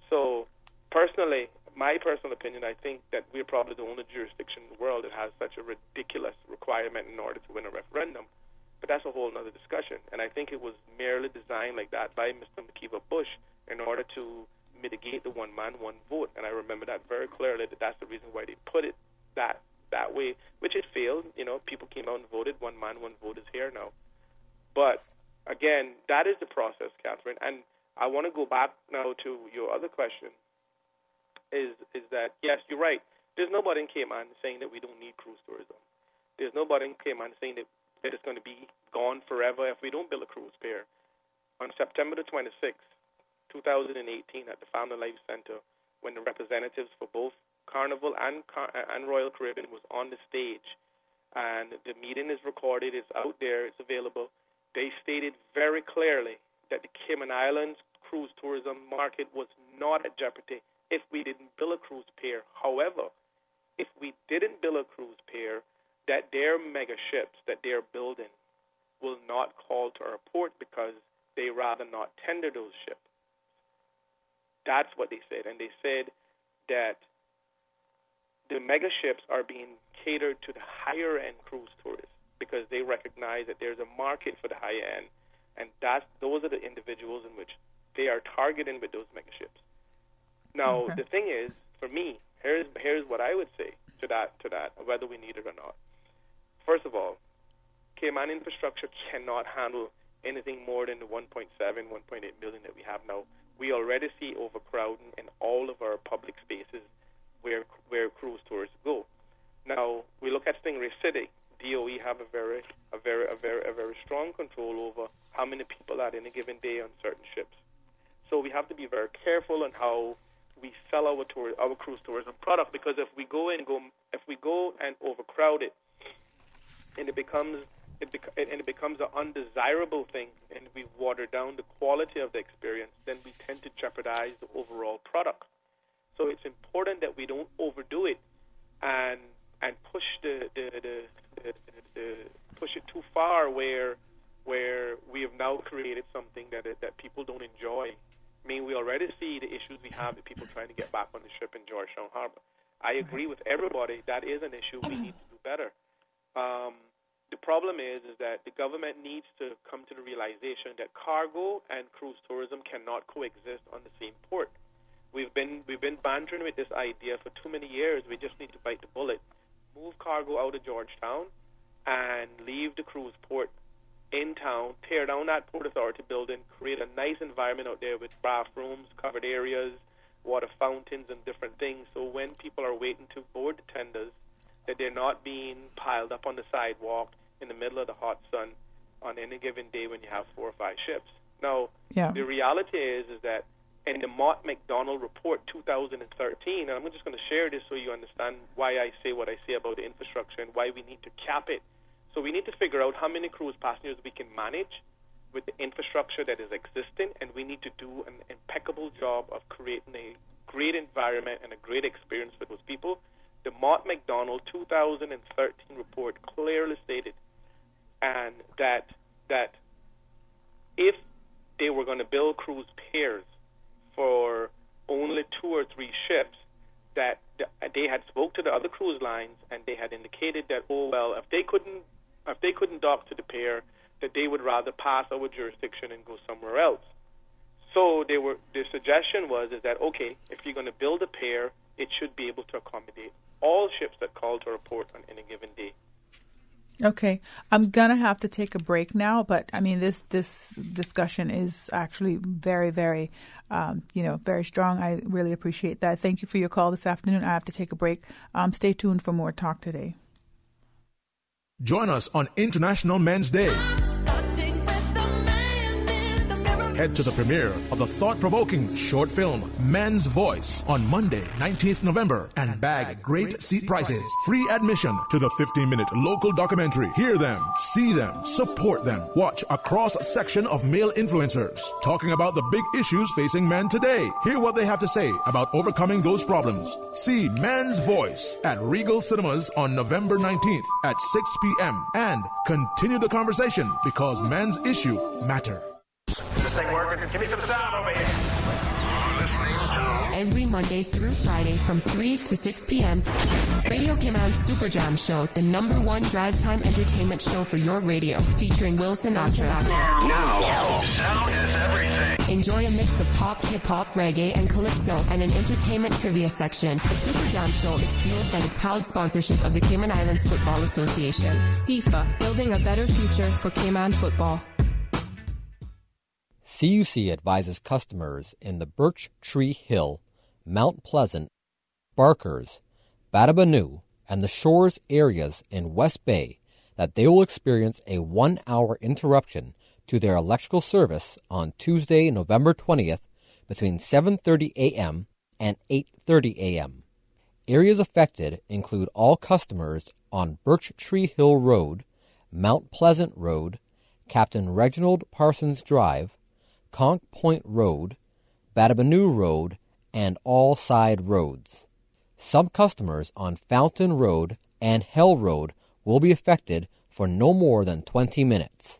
So personally, my personal opinion, I think that we're probably the only jurisdiction in the world that has such a ridiculous requirement in order to win a referendum. But that's a whole other discussion. And I think it was merely designed like that by Mr. McKeever Bush in order to mitigate the one man, one vote. And I remember that very clearly, that that's the reason why they put it that that way, which it failed. People came out and voted. One man, one vote is here now. But again, that is the process, Catherine. And I want to go back now to your other question. Is that yes, you're right. There's nobody in Cayman saying that we don't need cruise tourism. There's nobody in Cayman saying that it's going to be gone forever if we don't build a cruise pier. On September the 26th, 2018, at the Family Life Center, when the representatives for both Carnival and Royal Caribbean was on the stage, and the meeting is recorded, it's out there, it's available, they stated very clearly that the Cayman Islands cruise tourism market was not at jeopardy if we didn't build a cruise pier. However, if we didn't build a cruise pier, that their mega ships that they're building will not call to our port because they rather not tender those ships. That's what they said. And they said that the mega ships are being catered to the higher-end cruise tourists because they recognize that there's a market for the high end, and those are the individuals in which they are targeting with those mega ships. Now, The thing is, for me, here's what I would say to that, whether we need it or not. First of all, Cayman infrastructure cannot handle anything more than the 1.7, 1.8 million that we have now. We already see overcrowding in all of our public spaces where cruise tourists go. Now, we look at Stingray City. DOE have a very strong control over how many people are at any given day on certain ships. So we have to be very careful on how we sell our cruise tourism product, because if we go and overcrowd it, and it becomes an undesirable thing, and we water down the quality of the experience, then we tend to jeopardize the overall product. So it's important that we don't overdo it and push push it too far where we have now created something that people don't enjoy. I mean, we already see the issues we have with people trying to get back on the ship in Georgetown Harbor. I agree with everybody. That is an issue. We need to do better. The problem is that the government needs to come to the realization that cargo and cruise tourism cannot coexist on the same port. We've been bantering with this idea for too many years. We just need to bite the bullet, move cargo out of Georgetown, and leave the cruise port in town, tear down that Port Authority building, create a nice environment out there with bathrooms, covered areas, water fountains, and different things. So when people are waiting to board the tenders, that they're not being piled up on the sidewalk in the middle of the hot sun on any given day when you have 4 or 5 ships. Now, The reality is that in the Mott McDonald Report 2013, and I'm just going to share this so you understand why I say what I say about the infrastructure and why we need to cap it. So we need to figure out how many cruise passengers we can manage with the infrastructure that is existing, and we need to do an impeccable job of creating a great environment and a great experience for those people. The Mott McDonald 2013 report clearly stated and that if they were going to build cruise piers for only 2 or 3 ships, that they had spoke to the other cruise lines and they had indicated that, if they couldn't dock to the pier, that they would rather pass our jurisdiction and go somewhere else. So the suggestion was that if you're going to build a pier, it should be able to accommodate all ships that call to our port on any given day. Okay, I'm gonna have to take a break now, but I mean this discussion is actually very, very, very strong. I really appreciate that. Thank you for your call this afternoon. I have to take a break. Stay tuned for more Talk Today. Join us on International Men's Day. Head to the premiere of the thought-provoking short film Men's Voice on Monday, 19th November, and bag great seat prices. Free admission to the 15-minute local documentary. Hear them, see them, support them. Watch a cross-section of male influencers talking about the big issues facing men today. Hear what they have to say about overcoming those problems. See Men's Voice at Regal Cinemas on November 19th at 6 p.m. And continue the conversation because men's issues matter. Is this thing working? Give me some sound over here. Every Monday through Friday from 3 to 6 p.m., Radio Cayman Super Jam Show, the #1 drive time entertainment show for your radio, featuring Will Sinatra. Now. Sound is everything. Enjoy a mix of pop, hip-hop, reggae, and calypso, and an entertainment trivia section. The Super Jam Show is fueled by the proud sponsorship of the Cayman Islands Football Association. CIFA, building a better future for Cayman football. CUC advises customers in the Birch Tree Hill, Mount Pleasant, Barkers, Batabanu, and the Shores areas in West Bay that they will experience a 1-hour interruption to their electrical service on Tuesday, November 20th between 7:30 a.m. and 8:30 a.m. Areas affected include all customers on Birch Tree Hill Road, Mount Pleasant Road, Captain Reginald Parsons Drive, Conch Point Road, Batabanu Road, and all side roads. Some customers on Fountain Road and Hell Road will be affected for no more than 20 minutes.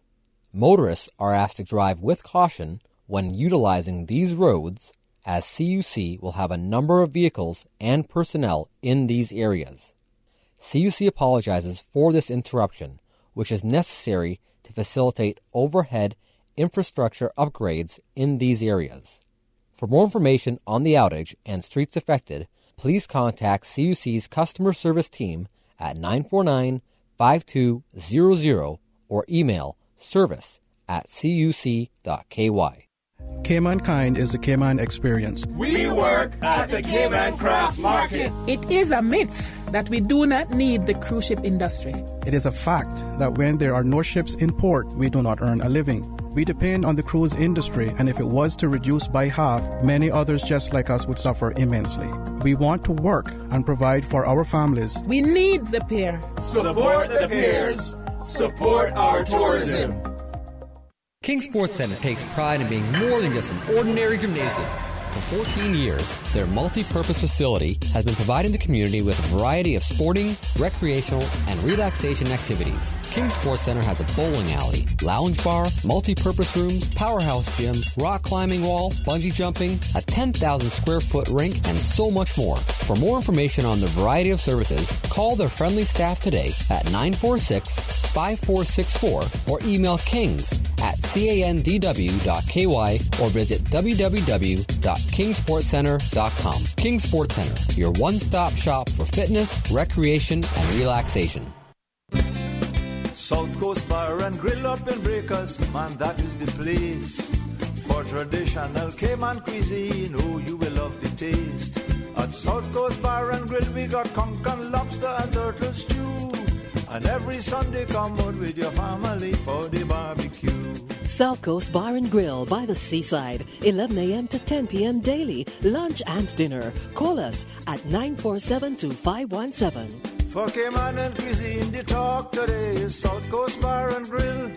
Motorists are asked to drive with caution when utilizing these roads, as CUC will have a number of vehicles and personnel in these areas. CUC apologizes for this interruption, which is necessary to facilitate overhead infrastructure upgrades in these areas. For more information on the outage and streets affected, please contact CUC's customer service team at 949-5200 or email service@cuc.ky. Cayman Kind is the Cayman experience. We work at the Cayman Craft Market. It is a myth that we do not need the cruise ship industry. It is a fact that when there are no ships in port, we do not earn a living. We depend on the cruise industry, and if it was to reduce by half, many others just like us would suffer immensely. We want to work and provide for our families. We need the pier. Support the piers. Support our tourism. King Sports Center takes pride in being more than just an ordinary gymnasium. For 14 years, their multi-purpose facility has been providing the community with a variety of sporting, recreational, and relaxation activities. King Sports Center has a bowling alley, lounge bar, multi-purpose rooms, powerhouse gym, rock climbing wall, bungee jumping, a 10,000 square foot rink, and so much more. For more information on the variety of services, call their friendly staff today at 946-5464 or email kings@candw.ky or visit www.kingsportscenter.com. King Sports Center, your one-stop shop for fitness, recreation, and relaxation. South Coast Bar and Grill up in Breakers, man, that is the place. For traditional Cayman cuisine, oh, you will love the taste. At South Coast Bar and Grill, we got conch and lobster and turtle stew. And every Sunday, come out with your family for the barbecue. South Coast Bar and Grill by the seaside, 11 a.m. to 10 p.m. daily, lunch and dinner. Call us at 947-2517. For Cayman and cuisine, the talk today is South Coast Bar and Grill.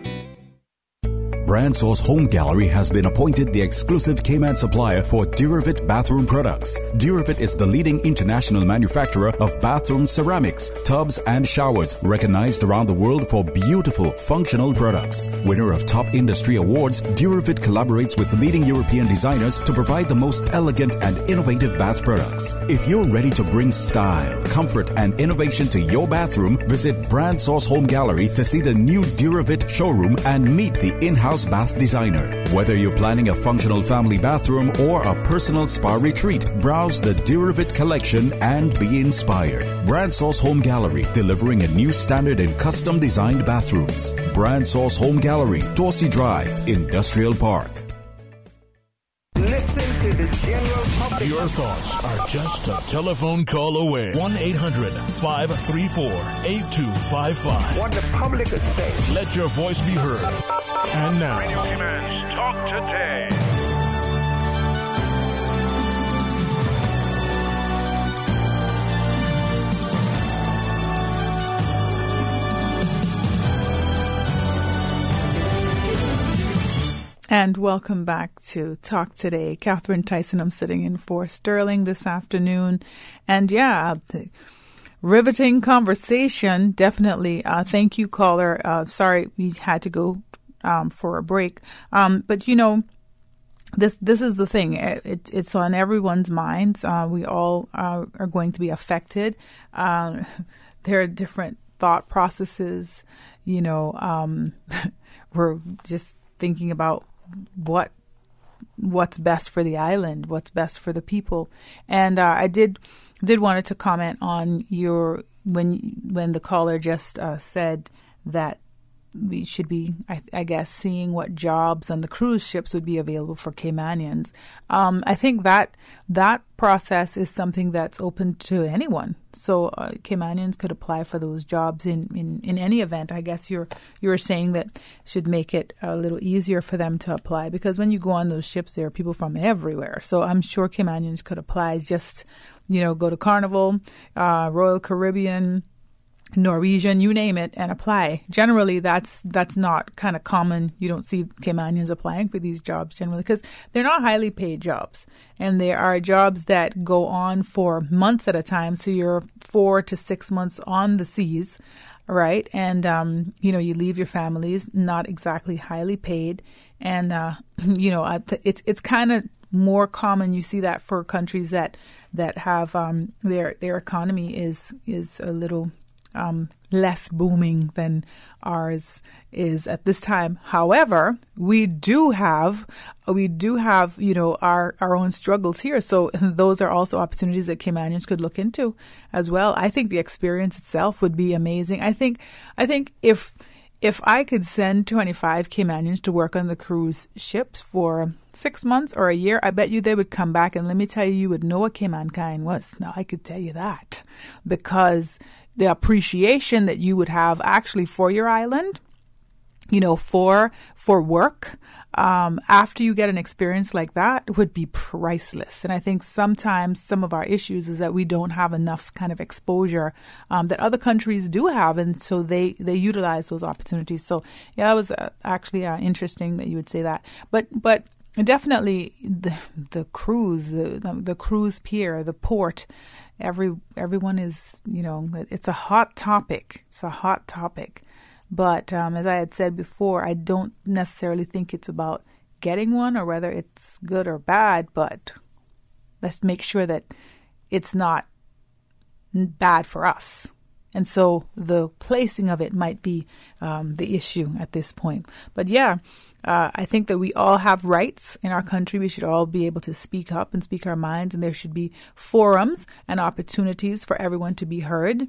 Bransource Home Gallery has been appointed the exclusive Cayman supplier for Duravit bathroom products. Duravit is the leading international manufacturer of bathroom ceramics, tubs, and showers, recognized around the world for beautiful, functional products. Winner of top industry awards, Duravit collaborates with leading European designers to provide the most elegant and innovative bath products. If you're ready to bring style, comfort, and innovation to your bathroom, visit Bransource Home Gallery to see the new Duravit showroom and meet the in-house bath designer. Whether you're planning a functional family bathroom or a personal spa retreat, browse the Duravit collection and be inspired. Bransource Home Gallery, delivering a new standard in custom designed bathrooms. Bransource Home Gallery, Dorsey Drive, Industrial Park. Listen to the general public. Your thoughts are just a telephone call away. 1-800-534-8255. What the public is saying. Let your voice be heard. And now, Radio Cayman's Talk Today. And welcome back to Talk Today. Catherine Tyson, I'm sitting in for Sterling this afternoon. And yeah, riveting conversation, definitely. Thank you, caller. Sorry we had to go for a break. But, you know, this is the thing. It's on everyone's minds. We all are going to be affected. There are different thought processes. You know, we're just thinking about what what's best for the island, what's best for the people. And I did wanted to comment on your when the caller just said that we should be, I guess, seeing what jobs on the cruise ships would be available for Caymanians. I think that process is something that's open to anyone. So Caymanians could apply for those jobs in any event. I guess you were saying that should make it a little easier for them to apply, because when you go on those ships, there are people from everywhere. So I'm sure Caymanians could apply. Just, go to Carnival, Royal Caribbean, Norwegian, you name it, and apply. Generally, that's not kind of common. You don't see Caymanians applying for these jobs generally because they're not highly paid jobs. And there are jobs that go on for months at a time. So you're 4 to 6 months on the seas, right? And, you leave your families, not exactly highly paid. And, it's kind of more common. You see that for countries that have their economy is a little less booming than ours is at this time. However, we do have our own struggles here. So those are also opportunities that Caymanians could look into as well. I think the experience itself would be amazing. I think if I could send 25 Caymanians to work on the cruise ships for 6 months or a year, I bet you they would come back, and let me tell you, you would know what Caymankind was. Now, I could tell you that, because the appreciation that you would have actually for your island, for work, after you get an experience like that, would be priceless. And I think sometimes some of our issues is that we don't have enough kind of exposure that other countries do have, and so they utilize those opportunities. So yeah, that was actually interesting that you would say that. But definitely the cruise, the cruise pier, the port. Everyone is, it's a hot topic. It's a hot topic. But as I had said before, I don't necessarily think it's about getting one or whether it's good or bad, but let's make sure that it's not bad for us. And so the placing of it might be the issue at this point. But yeah, I think that we all have rights in our country. We should all be able to speak up and speak our minds, and there should be forums and opportunities for everyone to be heard.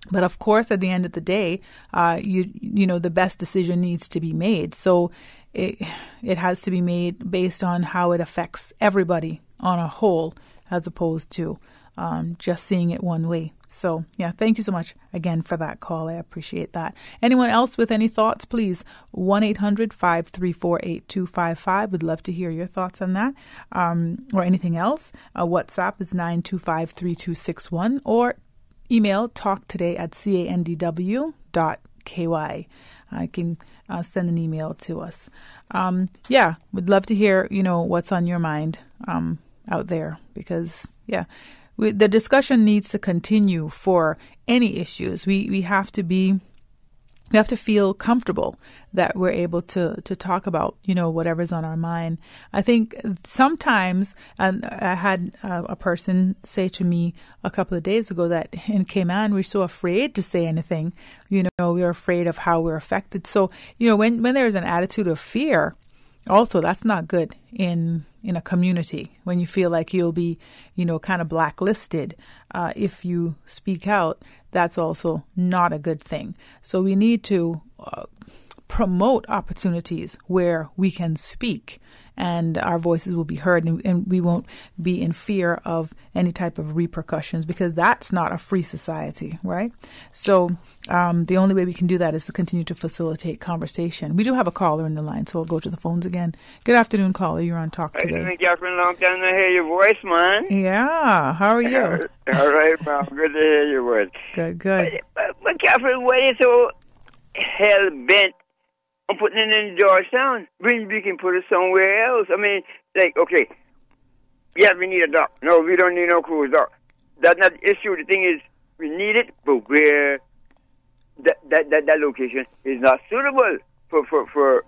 But of course, at the end of the day, the best decision needs to be made. So it has to be made based on how it affects everybody on a whole, as opposed to just seeing it one way. So, yeah, thank you so much again for that call. I appreciate that. Anyone else with any thoughts, please, 1-800-534-8255. Would love to hear your thoughts on that or anything else. WhatsApp is 925-3261 or email talktoday@candw.ky. I can send an email to us. Would love to hear, what's on your mind out there because, the discussion needs to continue for any issues. We have to feel comfortable that we're able to talk about, whatever's on our mind. I think sometimes, and I had a person say to me a couple of days ago that in Cayman, we're so afraid to say anything. We're afraid of how we're affected. So, when there's an attitude of fear, also, that's not good in a community when you feel like you'll be, kind of blacklisted if you speak out. That's also not a good thing. So we need to promote opportunities where we can speak and our voices will be heard, and we won't be in fear of any type of repercussions, because that's not a free society, right? So the only way we can do that is to continue to facilitate conversation. We do have a caller in the line, so we'll go to the phones again. Good afternoon, caller. You're on Talk Today. Hey, Catherine, long time to hear your voice, man. Yeah, how are you? All right, man. Good to hear your voice. Good. But Catherine, why are you so hell-bent on putting it in Georgetown? We can put it somewhere else. I mean, okay, yes, we need a dock. No, we don't need no cruise dock. That's not the issue. The thing is, we need it, but where that location is not suitable for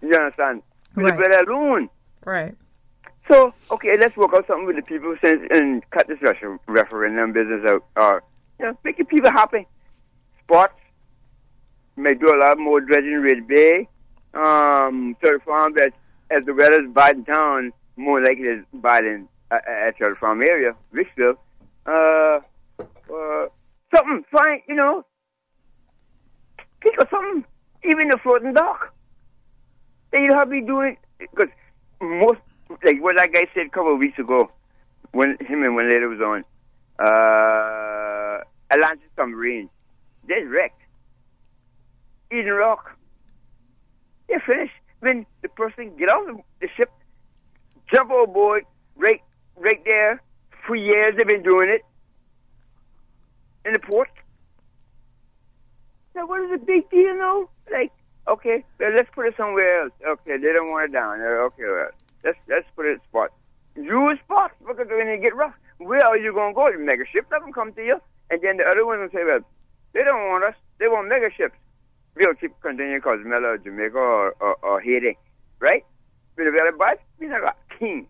you understand? Right. Let alone. Right. So, okay, let's work out something with the people and cut this referendum business out. Make the people happy. Sports. May do a lot more dredging Red Bay. So the farm that as the weather's bad in town, more likely it's bad in at your farm area, Richfield. Something fine, you know. Think of something, even the floating dock. Then you have to be doing, because most, like what that guy said a couple of weeks ago, when him and when later was on, Atlantic submarine, they're wrecked. Eden Rock, they're finished. When the person get off the ship, jump overboard, right there. For years they've been doing it in the port. Now what is the big deal, no? Like, okay, well, let's put it somewhere else. Okay, they don't want it down there. Okay, well, let's put it in a spot. Use spots, because when you get rough, where are you going to go? The mega ships let them come to you. And then the other ones will say, well, they don't want us. They want mega ships. We'll keep continuing Cozumel or Jamaica or Haiti, right? With a very bad, we not got king.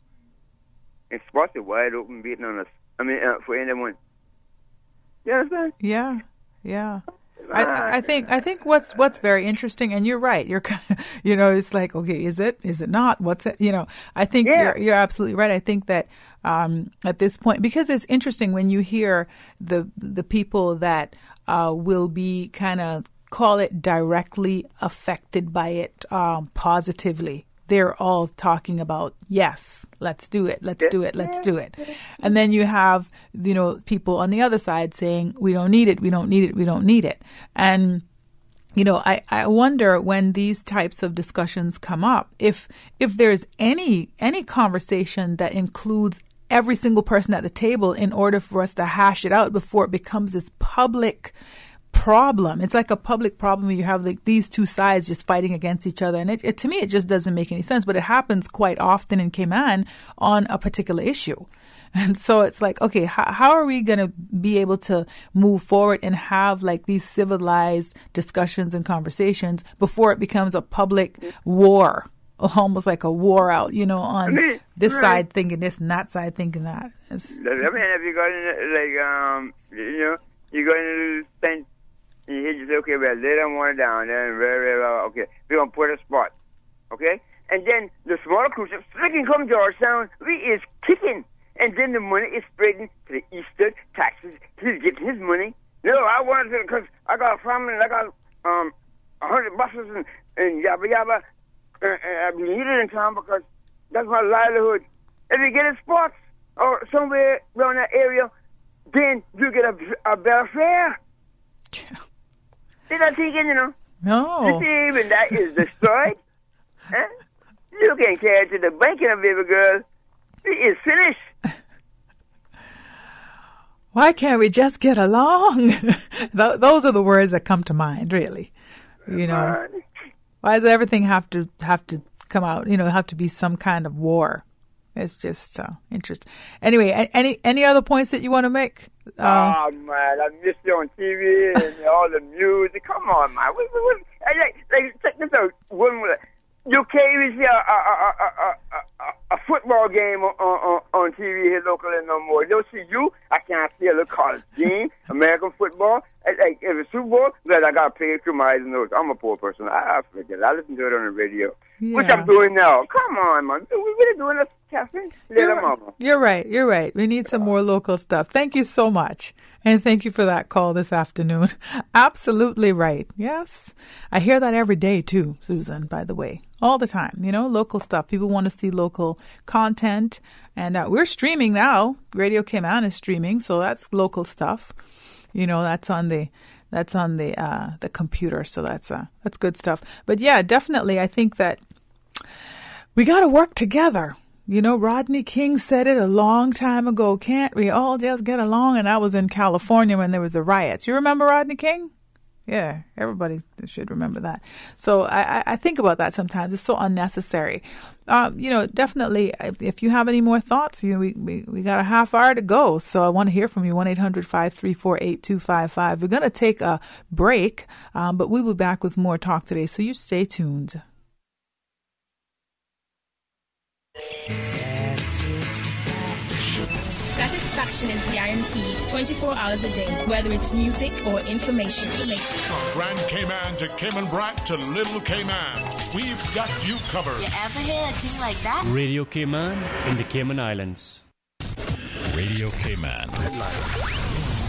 And spots are wide open beating on us. I mean, for anyone. You understand? Yeah. I think what's very interesting, and you're right. You're kind of, it's like, okay, is it not? What's it? I think you're absolutely right. I think that at this point, because it's interesting when you hear the people that will be kind of, call it, directly affected by it positively. They're all talking about, yes, let's do it. And then you have, people on the other side saying, we don't need it. And, I wonder when these types of discussions come up, if there's any conversation that includes every single person at the table in order for us to hash it out before it becomes this public problem. It's like a public problem where you have like these two sides just fighting against each other. And it to me, it just doesn't make any sense. But it happens quite often in Cayman on a particular issue. And so it's like, okay, how are we going to be able to move forward and have like these civilized discussions and conversations before it becomes a public war, almost like a war out, on this side thinking this and that side thinking that. If you're going to, you're going to spend, you just say, okay, well, they don't want it down there, okay, we're going to put a spot, okay? And then the smaller cruise ships, they can come Georgetown, we is kicking. And then the money is spreading to the eastern taxes. He's getting his money. No, I wanted to, because I got a family, and I got 100 buses and yabba yabba. I need it in town because that's my livelihood. If you get a spot or somewhere around that area, then you get a better fare. They're not thinking, No. You see, when that is destroyed, you can carry it to the bank, baby girl. It is finished. Why can't we just get along? Those are the words that come to mind, really. Why does everything have to come out? Have to be some kind of war? It's just interesting. Anyway, any other points that you want to make? Oh man, I missed you on TV and all the music. Come on, man. Check this out. You can't even see a football game on TV here locally no more. You'll see I can't see a little college game, American football. Like, if it's Super Bowl, then I got to pay it through my eyes and nose. I'm a poor person. I forget. I listen to it on the radio, which I'm doing now. Come on, man. We're really doing this, Catherine. You're right. We need some more local stuff. Thank you so much. And thank you for that call this afternoon. Absolutely right. Yes. I hear that every day too, Susan, by the way. All the time, local stuff. People want to see local content. And we're streaming now. Radio Cayman is streaming, so that's local stuff. That's on the computer, so that's good stuff. But yeah, definitely, I think that we got to work together. Rodney King said it a long time ago. Can't we all just get along? And I was in California when there was the riots. You remember Rodney King? Yeah, everybody should remember that. So I think about that sometimes. It's so unnecessary. Definitely, if you have any more thoughts, we got a half hour to go. So I want to hear from you, 1-800-534-8255. We're going to take a break, but we'll be back with more talk today. So you stay tuned. Satisfaction. satisfaction is guaranteed 24 hours a day, whether it's music or information. From Grand Cayman to Cayman Brac to Little Cayman, we've got you covered. You ever hear a thing like that? Radio Cayman in the Cayman Islands. Radio Cayman. Headline.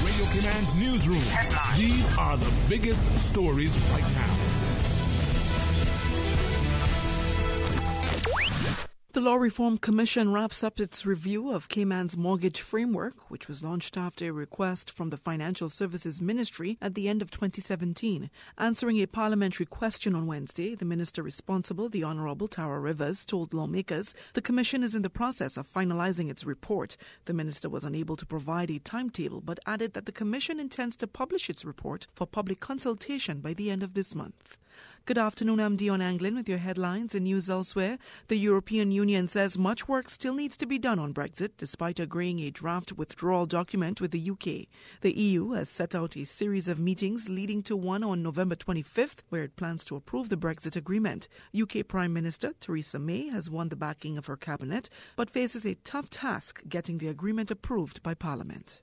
Radio Cayman's newsroom. Headline. These are the biggest stories right now. The Law Reform Commission wraps up its review of Cayman's mortgage framework, which was launched after a request from the Financial Services Ministry at the end of 2017. Answering a parliamentary question on Wednesday, the minister responsible, the Honourable Tara Rivers, told lawmakers the Commission is in the process of finalising its report. The minister was unable to provide a timetable, but added that the Commission intends to publish its report for public consultation by the end of this month. Good afternoon, I'm Dion Anglin with your headlines and news elsewhere. The European Union says much work still needs to be done on Brexit, despite agreeing a draft withdrawal document with the UK. The EU has set out a series of meetings leading to one on November 25th, where it plans to approve the Brexit agreement. UK Prime Minister Theresa May has won the backing of her cabinet, but faces a tough task getting the agreement approved by Parliament.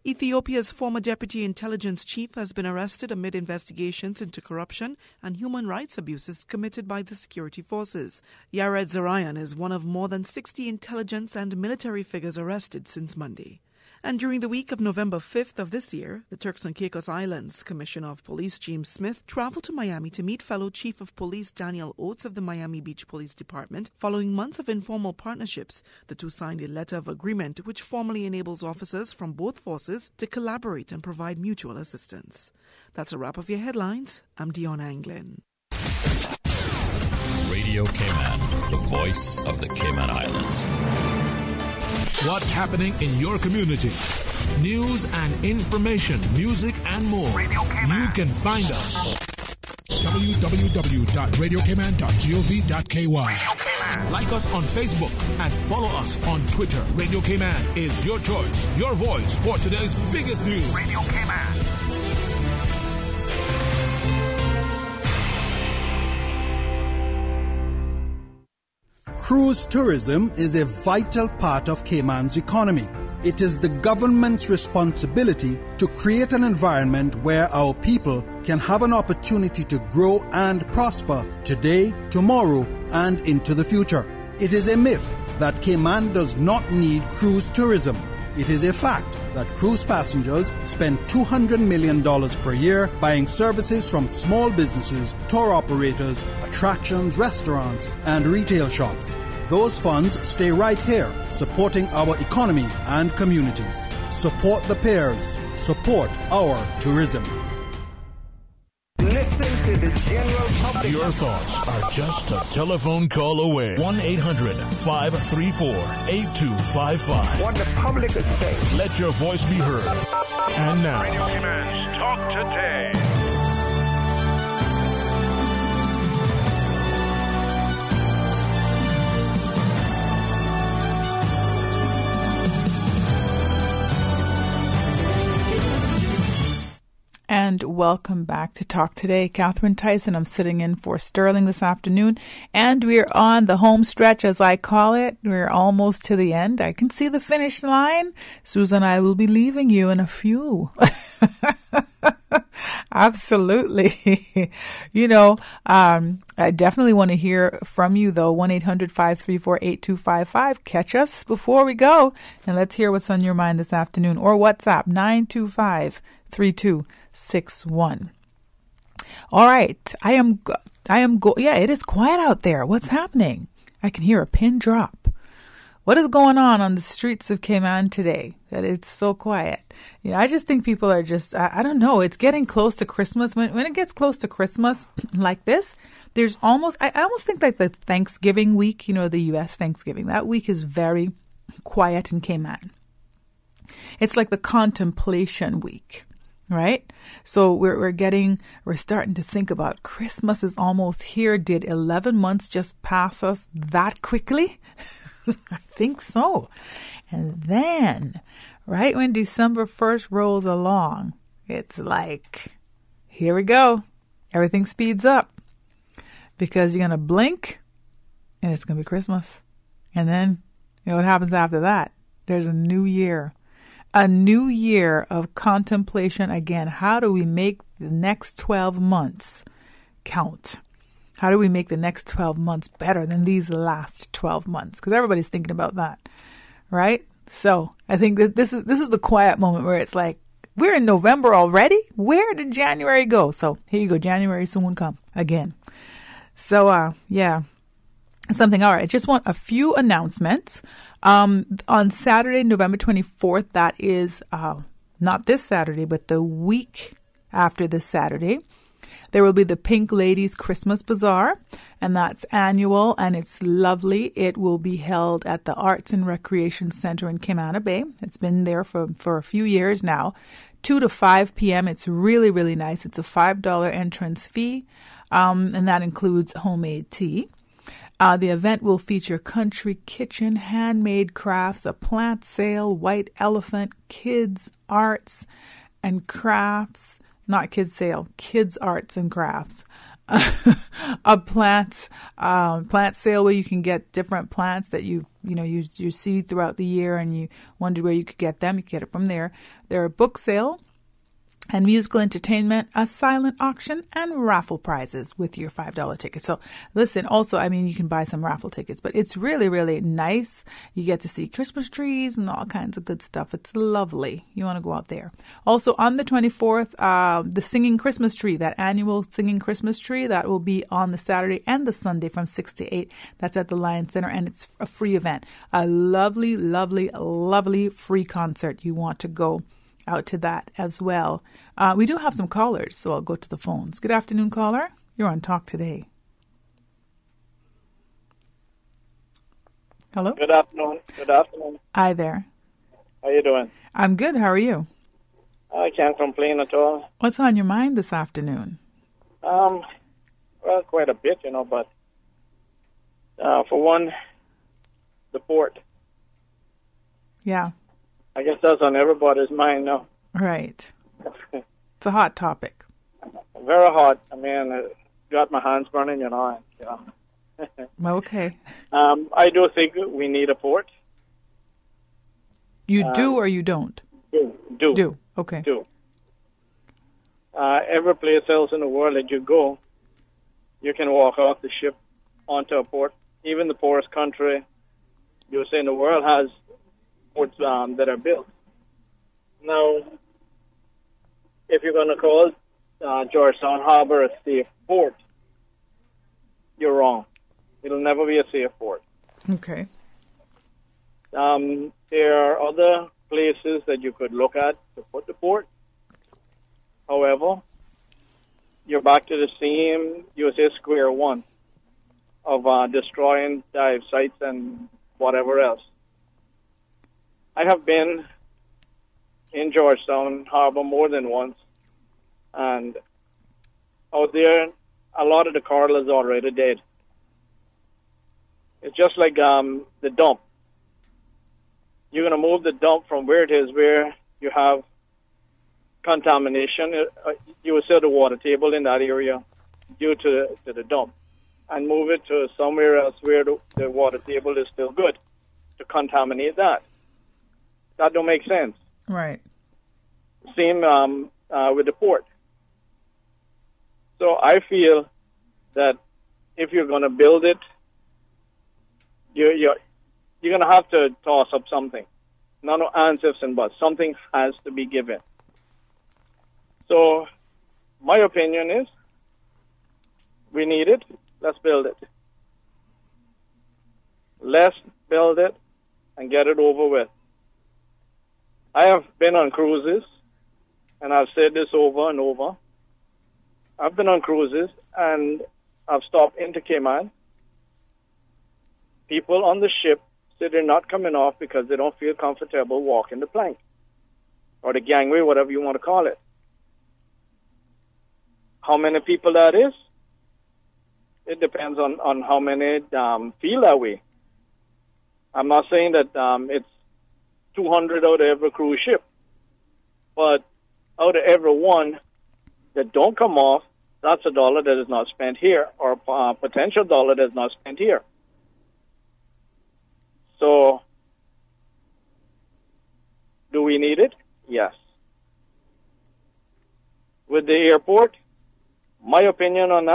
Ethiopia's former deputy intelligence chief has been arrested amid investigations into corruption and human rights abuses committed by the security forces. Yared Zarayan is one of more than 60 intelligence and military figures arrested since Monday. And during the week of November 5th of this year, the Turks and Caicos Islands Commissioner of Police James Smith traveled to Miami to meet fellow Chief of Police Daniel Oates of the Miami Beach Police Department. Following months of informal partnerships, the two signed a letter of agreement which formally enables officers from both forces to collaborate and provide mutual assistance. That's a wrap of your headlines. I'm Dion Anglin. Radio Cayman, the voice of the Cayman Islands. What's happening in your community? News and information, music and more. You can find us. www.radiocayman.gov.ky. Like us on Facebook and follow us on Twitter. Radio Cayman is your choice, your voice for today's biggest news. Radio Cayman. Cruise tourism is a vital part of Cayman's economy. It is the government's responsibility to create an environment where our people can have an opportunity to grow and prosper today, tomorrow, and into the future. It is a myth that Cayman does not need cruise tourism. It is a fact that cruise passengers spend $200 million per year buying services from small businesses, tour operators, attractions, restaurants, and retail shops. Those funds stay right here, supporting our economy and communities. Support the pairs. Support our tourism. Listen to the general public. Your thoughts are just a telephone call away. 1-800-534-8255. What the public is saying. Let your voice be heard. And now, Radio Cayman's Talk Today. And welcome back to Talk Today. Catherine Tyson. I'm sitting in for Sterling this afternoon. And we're on the home stretch, as I call it. We're almost to the end. I can see the finish line. Susan and I will be leaving you in a few. Absolutely. I definitely want to hear from you, though. 1-800-534-8255. Catch us before we go. And let's hear what's on your mind this afternoon. Or WhatsApp 925-3261. All right. Yeah, it is quiet out there. What's happening? I can hear a pin drop. What is going on the streets of Cayman today that it's so quiet? I just think people are just, I don't know, it's getting close to Christmas. When it gets close to Christmas like this, there's I almost think like the Thanksgiving week, the U.S. Thanksgiving, that week is very quiet in Cayman. It's like the contemplation week, right? So we're starting to think about Christmas is almost here. Did 11 months just pass us that quickly? I think so. And then, right when December 1st rolls along, it's like, here we go. Everything speeds up because you're going to blink and it's going to be Christmas. And then, what happens after that? There's a new year. a new year of contemplation again. How do we make the next 12 months count? How do we make the next 12 months better than these last 12 months? Because everybody's thinking about that, right? So I think that this is the quiet moment where it's like, we're in November already? Where did January go? So here you go. January soon will come again. So, yeah. Something. All right. Just want a few announcements. On Saturday, November 24th, that is not this Saturday, but the week after this Saturday, there will be the Pink Ladies Christmas Bazaar, and that's annual, and it's lovely. It will be held at the Arts and Recreation Center in Cayman Bay. It's been there for a few years now, 2 to 5 p.m. It's really, really nice. It's a $5 entrance fee, and that includes homemade tea. The event will feature country kitchen, handmade crafts, a plant sale, white elephant, kids, arts and crafts. Not kids sale, kids arts and crafts. A plant sale where you can get different plants that you see throughout the year and you wonder where you could get them. You can get it from there. There are book sale and musical entertainment, a silent auction, and raffle prizes with your $5 ticket. So listen, also, I mean, you can buy some raffle tickets, but it's really, really nice. You get to see Christmas trees and all kinds of good stuff. It's lovely. You want to go out there. Also, on the 24th, the Singing Christmas Tree, that annual Singing Christmas Tree, that will be on the Saturday and the Sunday from 6 to 8. That's at the Lion Center, and it's a free event. A lovely, lovely, lovely free concert. You want to go out to that as well. We do have some callers, so I'll go to the phones. Good afternoon, caller. You're on Talk Today. Hello? Good afternoon. Good afternoon. Hi there. How you doing? I'm good. How are you? I can't complain at all. What's on your mind this afternoon? Well, quite a bit, but for one, the port. Yeah. I guess that's on everybody's mind now. Right. It's a hot topic. Very hot. I mean, got my hands burning, Okay. I do think we need a port. You do or you don't? Do. Okay. Do. Every place else in the world that you go, you can walk off the ship onto a port. Even the poorest country you say in the world has ports that are built. Now, if you're going to call Georgetown Harbor a safe port, you're wrong. It'll never be a safe port. Okay. There are other places that you could look at to put the port. However, you're back to the same, square one of destroying dive sites and whatever else. I have been in Georgetown Harbor more than once, and out there, a lot of the coral is already dead. It's just like the dump. You're going to move the dump from where it is, where you have contamination. You will see the water table in that area due to the dump, and move it to somewhere else where the water table is still good to contaminate that. That don't make sense. Right. Same with the port. So I feel that if you're going to build it, you're going to have to toss up something. No ands, ifs, and buts. Something has to be given. So my opinion is we need it. Let's build it. Let's build it and get it over with. I have been on cruises, and I've said this over and over. I've been on cruises, and I've stopped into Cayman. People on the ship say they're not coming off because they don't feel comfortable walking the plank or the gangway, whatever you want to call it. How many people that is? It depends on how many feel that way. I'm not saying that it's 200 out of every cruise ship, but out of every one that don't come off, that's $1 that is not spent here, or a potential $1 that is not spent here. So, do we need it? Yes. With the airport, my opinion on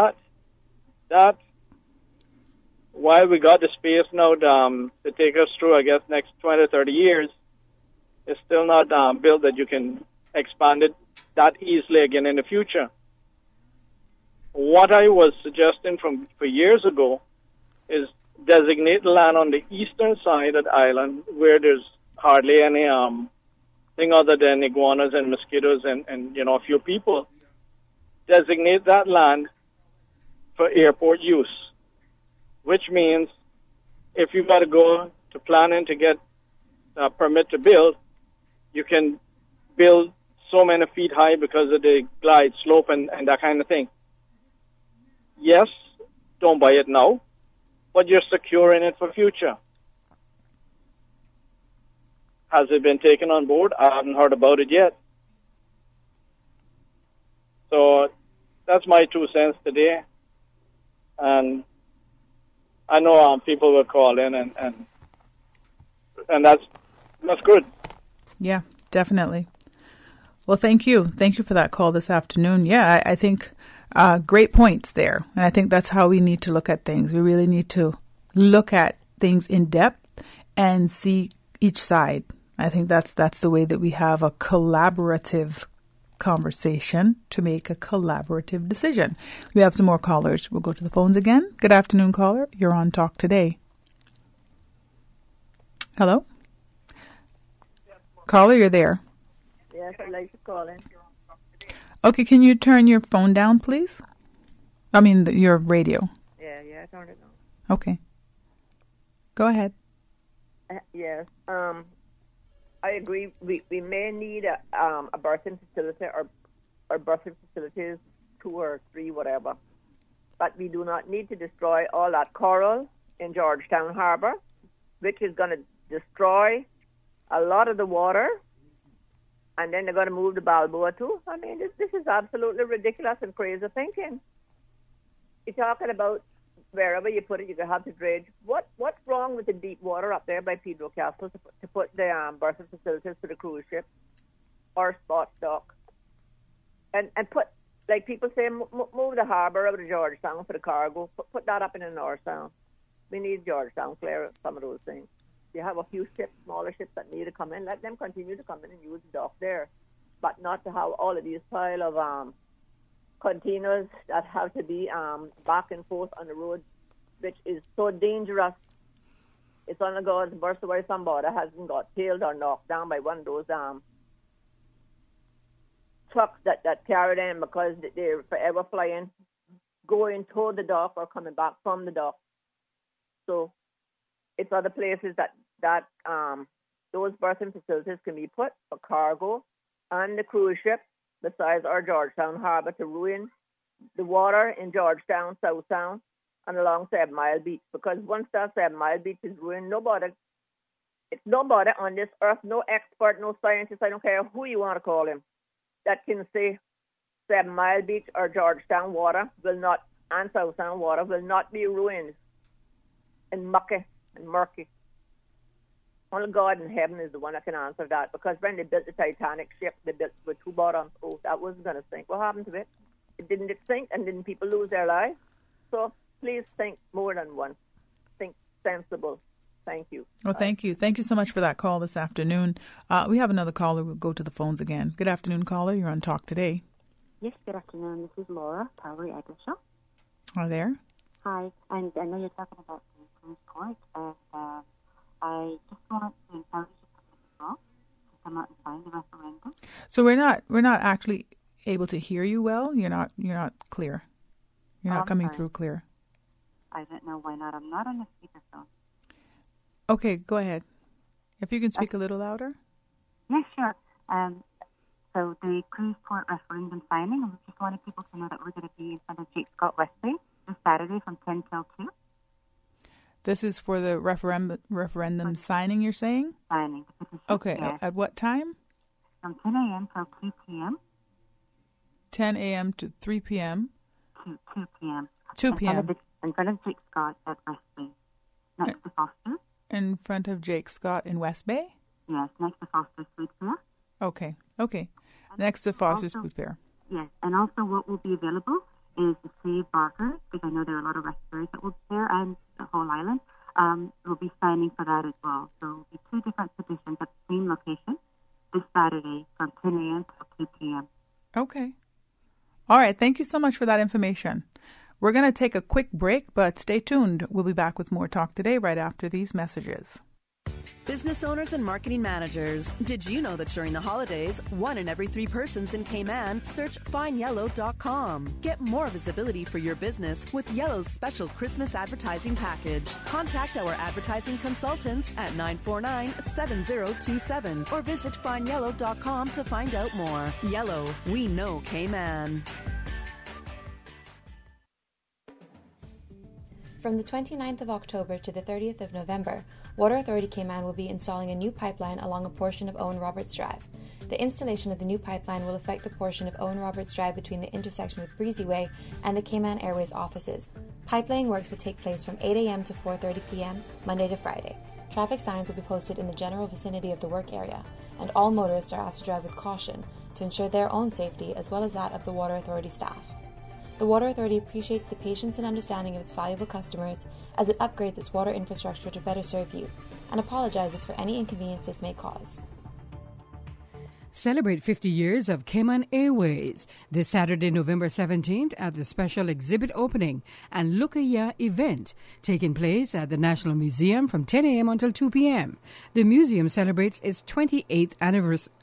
that while we got the space now to take us through, I guess, next 20 or 30 years, it's still not built that you can expand it that easily again in the future. What I was suggesting for years ago is designate land on the eastern side of the island where there's hardly any thing other than iguanas and mosquitoes and a few people. Designate that land for airport use, which means if you've got to go to planning to get a permit to build, you can build so many feet high because of the glide slope and that kind of thing. Yes, don't buy it now, but you're securing it for future. Has it been taken on board? I haven't heard about it yet. So that's my 2 cents today. And I know people will call in, and that's good. Yeah, definitely. Well, thank you. Thank you for that call this afternoon. Yeah, I think great points there. And I think that's how we need to look at things. We really need to look at things in depth and see each side. I think that's the way that we have a collaborative conversation to make a collaborative decision. We have some more callers. We'll go to the phones again. Good afternoon, caller. You're on Talk Today. Hello? Caller, you're there. Yes, I'd like to call in. Okay, can you turn your phone down, please? I mean, your radio. Yeah, I turned it on. Okay. Go ahead. Yes. I agree. We may need a birthing facility or birthing facilities, 2 or 3, whatever. But we do not need to destroy all that coral in Georgetown Harbor, which is going to destroy a lot of the water. And then they're going to move to Balboa too. I mean, this is absolutely ridiculous and crazy thinking. You're talking about wherever you put it, you can have to dredge. What's wrong with the deep water up there by Pedro Castle to put the birthing facilities for the cruise ship or spot dock? And put, like people say, move the harbor out of Georgetown for the cargo. Put that up in the North Sound. We need Georgetown clear of some of those things. You have a few ships, smaller ships that need to come in. Let them continue to come in and use the dock there, but not to have all of these pile of containers that have to be back and forth on the road, which is so dangerous. It's on the go to burst away somebody hasn't got tailed or knocked down by one of those trucks that carry them because they're forever flying, going toward the dock or coming back from the dock. So it's other places that those berthing facilities can be put for cargo and the cruise ship besides our Georgetown Harbor to ruin the water in Georgetown, South Sound, and along 7 Mile Beach. Because once that 7 Mile Beach is ruined, nobody on this earth, no expert, no scientist, I don't care who you want to call him, that can say 7 Mile Beach or Georgetown water will not, and South Sound water will not be ruined and mucky and murky. Only God in heaven is the one that can answer that, because when they built the Titanic ship, they built it with 2 bottoms. Oh, that wasn't going to sink. What happened to it? Didn't it sink, and didn't people lose their lives? So please think more than once. Think sensible. Thank you. Well, thank you. Thank you so much for that call this afternoon. We have another caller. We'll go to the phones again. Good afternoon, caller. You're on Talk Today. Yes, good afternoon. This is Laura, Calvary Eggleshaw. Are there? Hi, and I know you're talking about the cruise port, and I just wanted to encourage you as well to come out and sign the referendum. So we're not actually able to hear you well. You're not clear. You're not coming through clear. I don't know why not. I'm not on the speakerphone. Okay, go ahead. If you can speak a little louder. Yes, sure. So the cruise port referendum signing, we just wanted people to know that we're going to be in front of Jake Scott Westby this Saturday from 10 till 2. This is for the referendum signing, you're saying? Signing. Okay. Yes. At what time? From 10 a.m. till 2 p.m. 10 a.m. to 3 p.m. to 2 p.m. 2 p.m. In front of Jake Scott at West Bay, next to Foster. In front of Jake Scott in West Bay? Yes, next to Foster Street here. Okay. Next to Foster's Food Fair. Yes, and also what will be available is the free barkers, because I know there are a lot of restaurants that will be there, and the whole island will be signing for that as well. So it will be 2 different petitions at the same location this Saturday from 10 a.m. till 2 p.m. Okay. All right. Thank you so much for that information. We're going to take a quick break, but stay tuned. We'll be back with more Talk Today right after these messages. Business owners and marketing managers, did you know that during the holidays, 1 in every 3 persons in Cayman search findyellow.com? Get more visibility for your business with Yellow's special Christmas advertising package. Contact our advertising consultants at 949-7027 or visit findyellow.com to find out more. Yellow, we know Cayman. From the 29th of October to the 30th of November, Water Authority Cayman will be installing a new pipeline along a portion of Owen Roberts Drive. The installation of the new pipeline will affect the portion of Owen Roberts Drive between the intersection with Breezy Way and the Cayman Airways offices. Pipelaying works will take place from 8 a.m. to 4:30 p.m., Monday to Friday. Traffic signs will be posted in the general vicinity of the work area, and all motorists are asked to drive with caution to ensure their own safety as well as that of the Water Authority staff. The Water Authority appreciates the patience and understanding of its valuable customers as it upgrades its water infrastructure to better serve you, and apologizes for any inconvenience this may cause. Celebrate 50 years of Cayman Airways this Saturday, November 17th at the special exhibit opening and Look-A-Ya event taking place at the National Museum from 10 a.m. until 2 p.m. The museum celebrates its 28th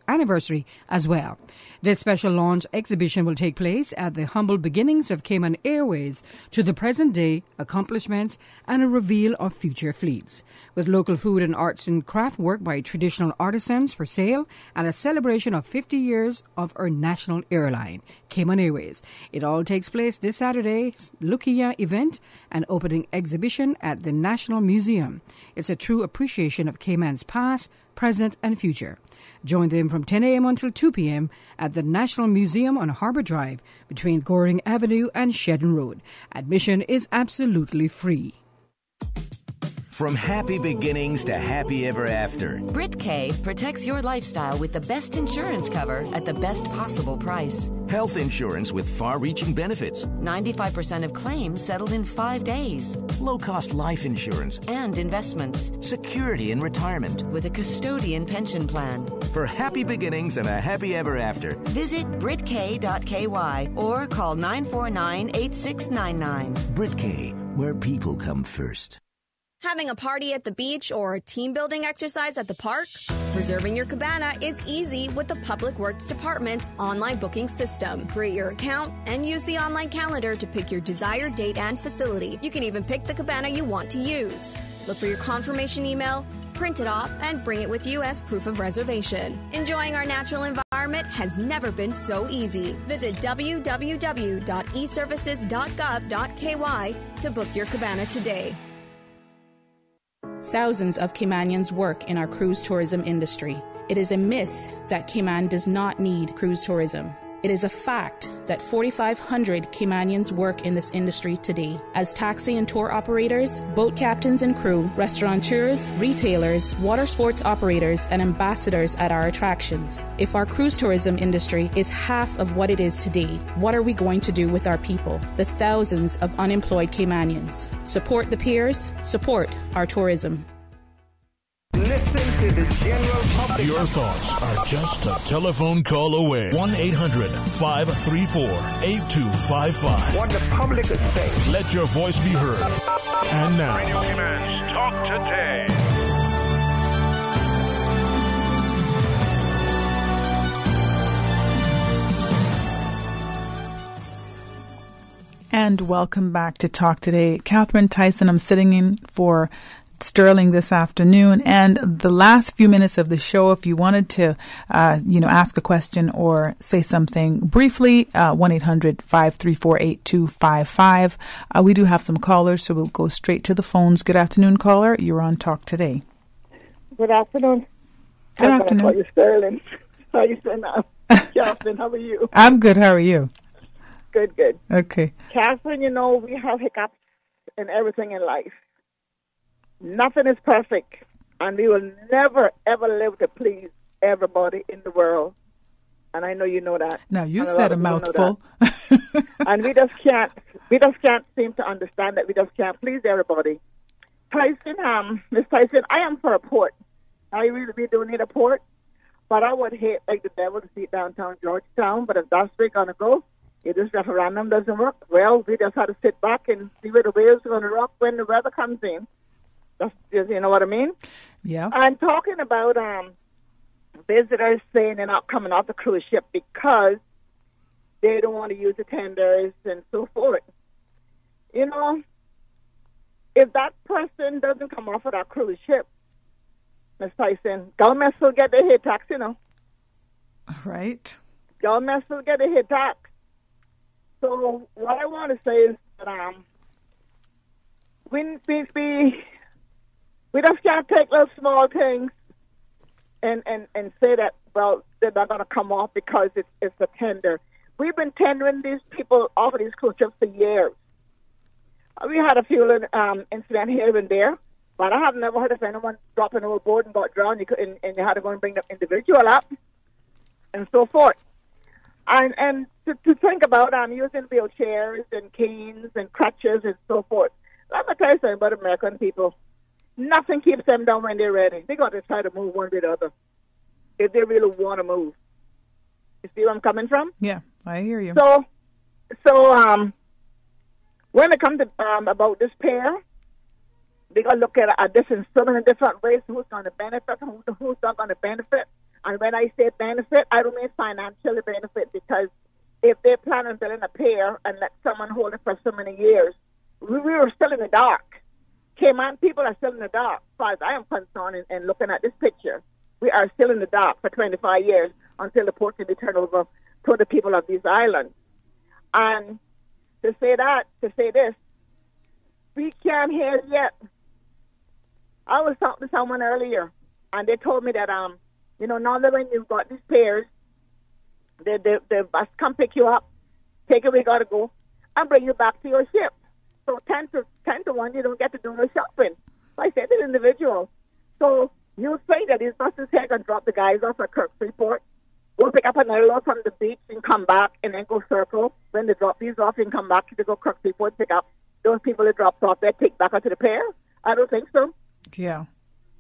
anniversary as well. This special launch exhibition will take place at the humble beginnings of Cayman Airways to the present day accomplishments and a reveal of future fleets. With local food and arts and craft work by traditional artisans for sale and a celebration of 50 years of our national airline, Cayman Airways. It all takes place this Saturday's Look-A-Ya event and opening exhibition at the National Museum. It's a true appreciation of Cayman's past, present and future. Join them from 10 a.m. until 2 p.m. at the National Museum on Harbour Drive between Goring Avenue and Shedden Road. Admission is absolutely free. From happy beginnings to happy ever after. BritK protects your lifestyle with the best insurance cover at the best possible price. Health insurance with far-reaching benefits. 95% of claims settled in 5 days. Low-cost life insurance. And investments. Security in retirement. With a custodian pension plan. For happy beginnings and a happy ever after. Visit BritK.ky or call 949-8699. BritK, where people come first. Having a party at the beach or a team building exercise at the park? Reserving your cabana is easy with the Public Works Department online booking system. Create your account and use the online calendar to pick your desired date and facility. You can even pick the cabana you want to use. Look for your confirmation email, print it off, and bring it with you as proof of reservation. Enjoying our natural environment has never been so easy. Visit www.eservices.gov.ky to book your cabana today. Thousands of Caymanians work in our cruise tourism industry. It is a myth that Cayman does not need cruise tourism. It is a fact that 4,500 Caymanians work in this industry today as taxi and tour operators, boat captains and crew, restaurateurs, retailers, water sports operators, and ambassadors at our attractions. If our cruise tourism industry is half of what it is today, what are we going to do with our people, the thousands of unemployed Caymanians? Support the peers, support our tourism. Listen to the general public. Your thoughts are just a telephone call away. 1-800-534-8255. What the public is saying. Let your voice be heard. And now, Radio Cayman's Talk Today. And welcome back to Talk Today. Catherine Tyson, I'm sitting in for Sterling this afternoon, and the last few minutes of the show, if you wanted to ask a question or say something briefly, 1-800-534-8255. We do have some callers, so we'll go straight to the phones. Good afternoon, caller. You're on Talk Today. Good afternoon. Good afternoon. Call you Sterling. How are you saying now? Catherine, how are you? I'm good. How are you? Good, good. Okay. Catherine, we have hiccups in everything in life. Nothing is perfect, and we will never, ever live to please everybody in the world. And I know you know that. Now you And said lot a of people know mouthful. that. And we just can't seem to understand that. We just can't please everybody. Tyson, Miss Tyson, I am for a port. I really do need a port. But I would hate like the devil to see downtown Georgetown. But if that's where it's going to go, if this referendum doesn't work, well, we just have to sit back and see where the waves are going to rock when the weather comes in. That's just, you know what I mean? Yeah. I'm talking about visitors saying they're not coming off the cruise ship because they don't want to use the tenders and so forth. You know, if that person doesn't come off of that cruise ship, Ms. Tyson, government still get their head tax, you know. Right. Government still get their head tax. So what I want to say is that we just can't take those small things and say that, well, they're not going to come off because it's a tender. We've been tendering these people off of these cruise ships for years. We had a few incidents here and there, but I have never heard of anyone dropping overboard and got drowned, and you had to go and bring the individual up and so forth. And to think about using wheelchairs and canes and crutches and so forth. Let me tell you something about American people. Nothing keeps them down when they're ready. They're going to try to move one way or the other if they really want to move. You see where I'm coming from? Yeah, I hear you. So when it comes to about this pair, they're going to look at so many different ways who's going to benefit and who's not going to benefit. And when I say benefit, I don't mean financially benefit, because if they plan on building a pair and let someone hold it for so many years, we were still in the dark. Cayman people are still in the dark, as far as I am concerned, and looking at this picture. We are still in the dark for 25 years until the port can be turned over to the people of these islands. And to say this, we can't hear yet. I was talking to someone earlier, and they told me that, normally when you've got these pairs, the bus come pick you up, take you where you got to go, and bring you back to your ship. So 10 to 1, you don't get to do no shopping. So I said to the individual, so you say that these buses here can drop the guys off at Kirk Freeport, go pick up another load from the beach and come back, and then go circle. When they drop these off and come back, to go Kirk Freeport, pick up those people that dropped off there, take back onto the pair? I don't think so. Yeah.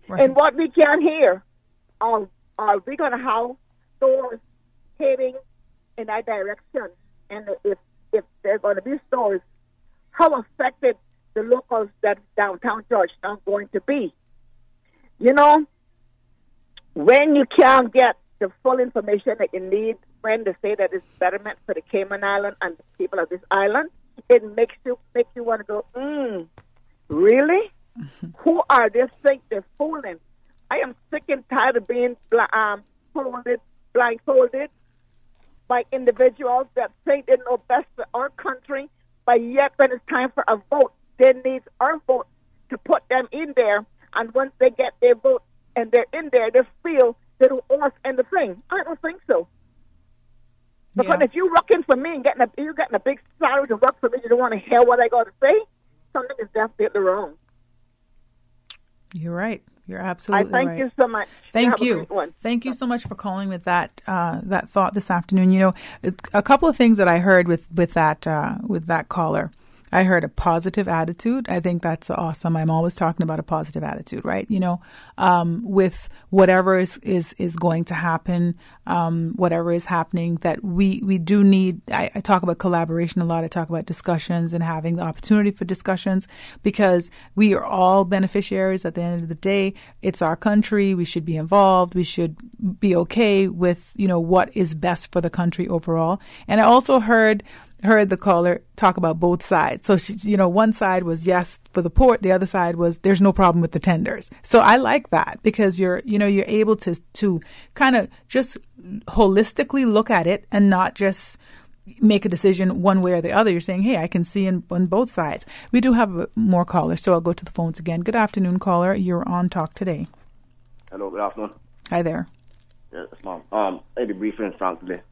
Right. And what we can't hear, are we going to have stores heading in that direction? And if there are going to be stores, how affected the locals that downtown Georgetown going to be? You know, when you can't get the full information that you need when they say that it's betterment for the Cayman Island and the people of this island, it makes you want to go, really? Who are they think they're fooling? I am sick and tired of being blindfolded by individuals that think they know best for our country, but yet when it's time for a vote, they need our vote to put them in there. And once they get their vote and they're in there, they feel they don't owe us anything. I don't think so. Because if you're working for me and you're getting a big salary to work for me, you don't want to hear what I got to say, something is definitely wrong. You're right. You're absolutely right. I thank you so much. Thank you. Thank you so much for calling with that thought this afternoon. You know, a couple of things that I heard with that caller. I heard a positive attitude. I think that's awesome. I'm always talking about a positive attitude, right? You know, with whatever is going to happen, whatever is happening, that we do need, I talk about collaboration a lot. I talk about discussions and having the opportunity for discussions, because we are all beneficiaries at the end of the day. It's our country. We should be involved. We should be okay with, you know, what is best for the country overall. And I also heard the caller talk about both sides. So, one side was yes for the port. The other side was there's no problem with the tenders. So I like that, because you're able to kind of just holistically look at it and not just make a decision one way or the other. You're saying, hey, I can see on both sides. We do have more callers, so I'll go to the phones again. Good afternoon, caller. You're on Talk Today. Hello, good afternoon. Hi there. Yes, Mom. I'll be brief and frank today.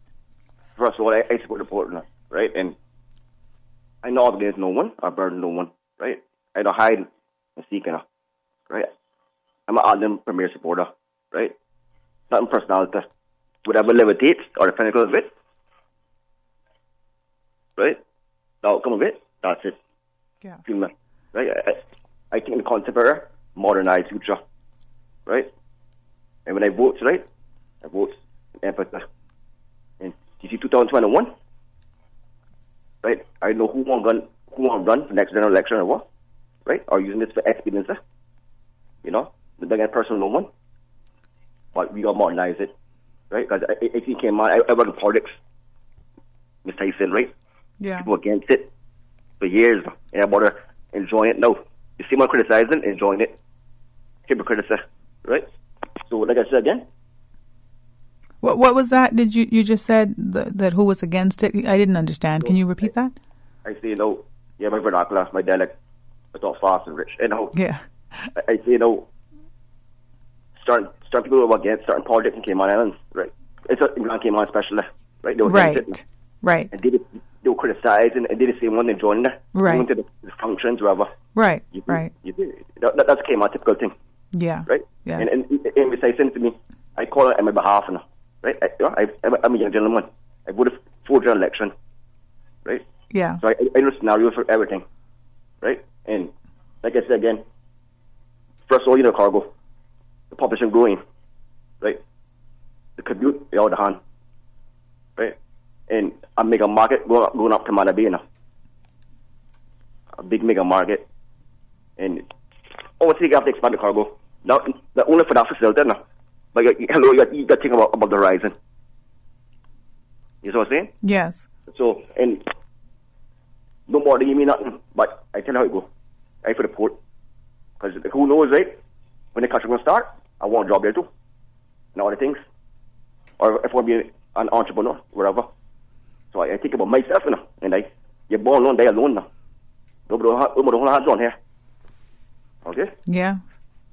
First of all, I support the port now. Right, and I know against no one, I burden no one, right? I don't hide and seek, right? I'm an Ireland Premier supporter, right? certain personality, whatever levitates or the pinnacle of it, right? The outcome of it, that's it. Yeah. Right? I think the concept of modernized future, right? And when I vote, right, I vote in empathy. In 2021, right? I know who want run for the next general election or what, right? Or using this for expedience, you know, the big personal no one. But we gotta modernize it, right? Because I think I work in politics, Miss Tyson, right? Yeah. People against it for years, and I bother enjoying it now. You see, one criticizing, enjoying it. Hypocrites, right? So, like I said again. What was that? Did you just said that who was against it? I didn't understand. Can you repeat that? I say, you know, yeah, my vernacular, my dialect, I talk fast and rich. You know, yeah. I say, you know, certain people who were against certain politics in Cayman Islands, right? It's England Cayman especially, right? They were against it. Right. And they were criticizing and they the same one they joined it. Right. Went to the functions, wherever. Right. That's Cayman typical thing. Yeah. Right? Yes. And Miss Tyson to me, I call it on my behalf, you know, right? I'm a young gentleman. I voted for the election, right? Yeah. So I know scenario for everything, right? And like I said again, first of all, you know, cargo, the population growing, right? The commute, all the hand, right? And a mega market going up to Manabay, you know, a big mega market, and obviously you have to expand the cargo. Not only for that facility, no. But you got to think about the horizon. You know what I'm saying? Yes. So, and no more to give me nothing, but I tell you how it go. I for the port. Because who knows, right? When the country going to start, I want a job there too. And all the things. Or if I want to be an entrepreneur, wherever. So I think about myself, you know. And you're born alone, die alone now. Nobody don't have hands on here. Okay? Yeah.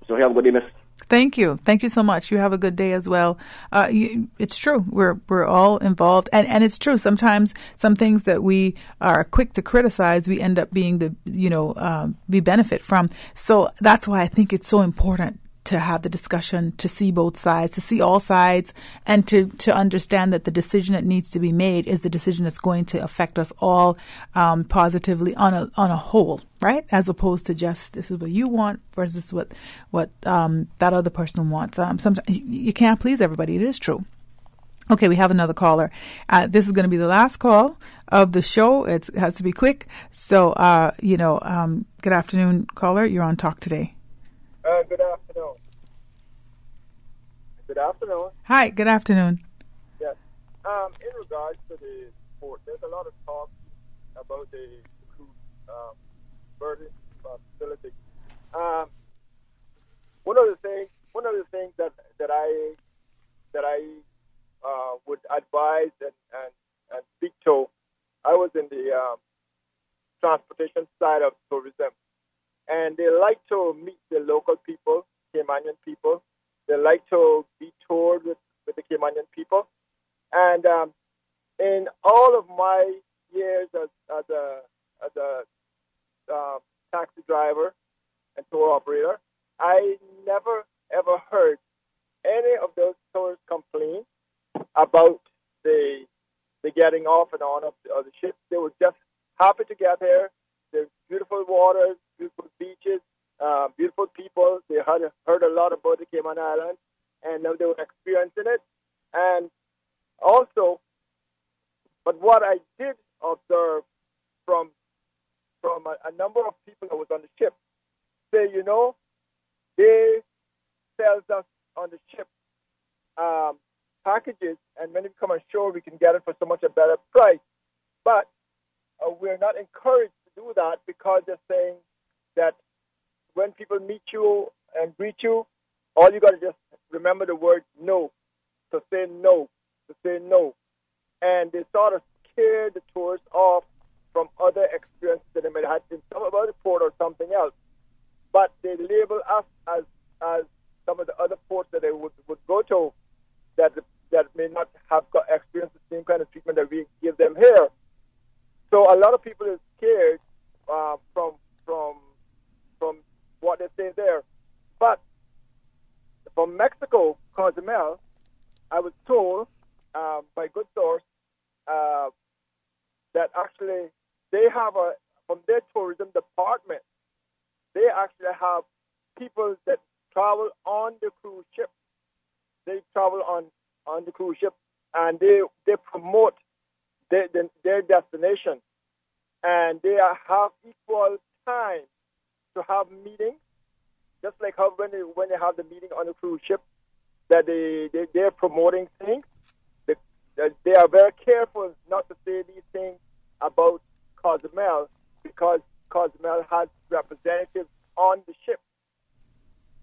So have a good day, miss. Thank you. Thank you so much. You have a good day as well. It's true. We're all involved. And it's true. Sometimes some things that we are quick to criticize, we end up being we benefit from. So that's why I think it's so important to have the discussion, to see both sides, to see all sides, and to understand that the decision that needs to be made is the decision that's going to affect us all positively on a whole, right? As opposed to just this is what you want versus what that other person wants. Sometimes you can't please everybody. It is true. Okay, we have another caller. This is going to be the last call of the show. It has to be quick. So, good afternoon, caller. You're on Talk Today. Good afternoon. Good afternoon. Hi, good afternoon. Yes. In regards to the sport, there's a lot of talk about the cruise burden facility. One of the things that I would advise and speak to. I was in the transportation side of tourism. And they like to meet the local people, Caymanian people. They like to be toured with the Caymanian people. And in all of my years as a taxi driver and tour operator, I never ever heard any of those tourists complain about the getting off and on of the ship. They were just happy to get here. There's beautiful waters, beautiful beaches, beautiful people. They had heard a lot about the Cayman Islands, and now they were experiencing it. And also, but what I did observe from a number of people that was on the ship, say, they sells us on the ship packages, and when we come on shore, we can get it for so much a better price. But we're not encouraged to do that because they're saying that when people meet you and greet you, all you got to just remember the word no, to say no, to say no. And they sort of scare the tourists off from other experiences that they might have in some about the port or something else. But they label us as some of the other ports that they would go to that may not have got experienced the same kind of treatment that we give them here. So a lot of people are scared from what they say there. But from Mexico, Cozumel, I was told by good source that actually they have from their tourism department, they actually have people that travel on the cruise ship. They travel on the cruise ship, and they promote their destination, and they have equal time to have meetings, just like how when they have the meeting on the cruise ship, that they're promoting things. They are very careful not to say these things about Cozumel, because Cozumel has representatives on the ship.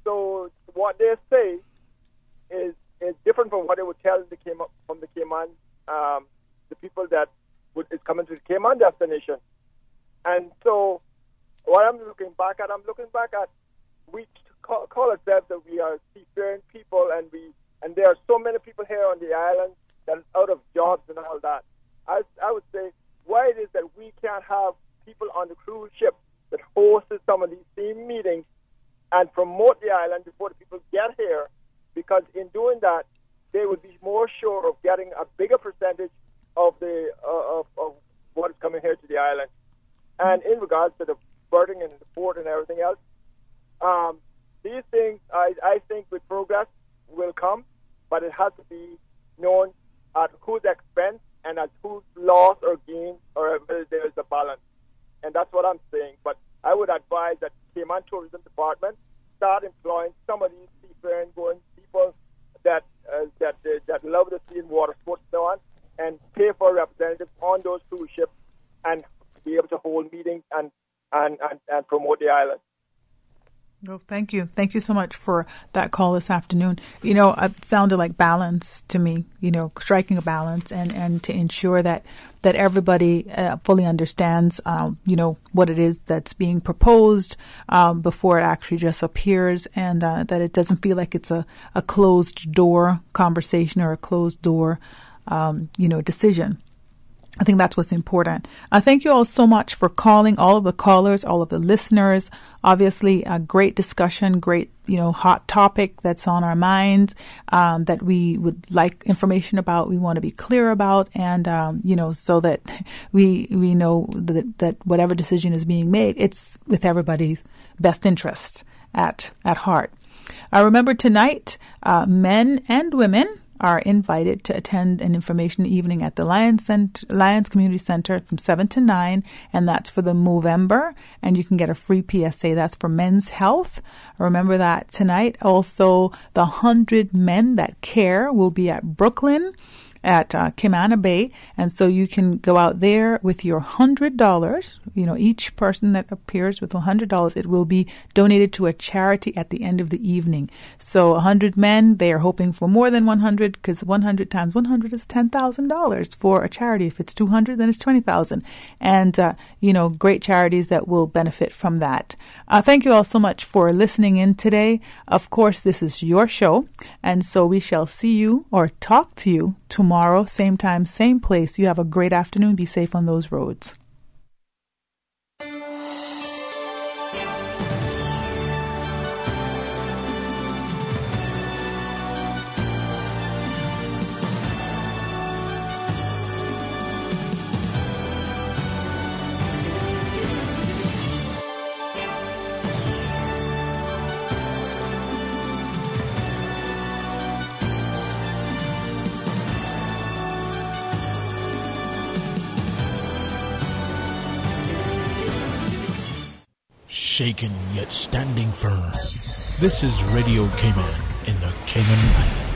So what they say is different from what they would tell from the Cayman, the people that is coming to the Cayman destination. And so what I'm looking back at, we call ourselves that we are seafaring people, and there are so many people here on the island that is out of jobs and all that. I would say, why it is that we can't have people on the cruise ship that hosted some of these same meetings and promote the island before the people get here, because in doing that, they would be more sure of getting a bigger percentage of the of what is coming here to the island. And in regards to the berthing and the port and everything else, these things, I think with progress will come, but it has to be known at whose expense and at whose loss or gain, or whether there is a balance. And that's what I'm saying. But I would advise that Cayman Tourism Department start employing some of these seafaring going people that love the sea and water sports and so on, and pay for representatives on those cruise ships and be able to hold meetings and promote the island. Well, thank you. Thank you so much for that call this afternoon. It sounded like balance to me, striking a balance and to ensure that everybody fully understands, what it is that's being proposed before it actually just appears, and that it doesn't feel like it's a closed door conversation or a closed door, decision. I think that's what's important. Thank you all so much for calling, all of the callers, all of the listeners. Obviously, a great discussion, great, hot topic that's on our minds, that we would like information about, we want to be clear about, and, so that we know that whatever decision is being made, it's with everybody's best interest at heart. Remember tonight, men and women are invited to attend an information evening at the Lions Community Center from 7 to 9, and that's for the Movember, and you can get a free PSA. That's for men's health. Remember that tonight. Also, the 100 Men That Care will be at Brooklyn at Cayman Bay, and so you can go out there with your $100. Each person that appears with $100, it will be donated to a charity at the end of the evening. So 100 men, they are hoping for more than 100, because 100 times 100 is $10,000 for a charity. If it's 200, then it's $20,000, and great charities that will benefit from that. Thank you all so much for listening in today. Of course, this is your show, and so we shall see you or talk to you tomorrow, same time, same place. You have a great afternoon. Be safe on those roads. Shaken yet standing firm. This is Radio Cayman in the Cayman Islands.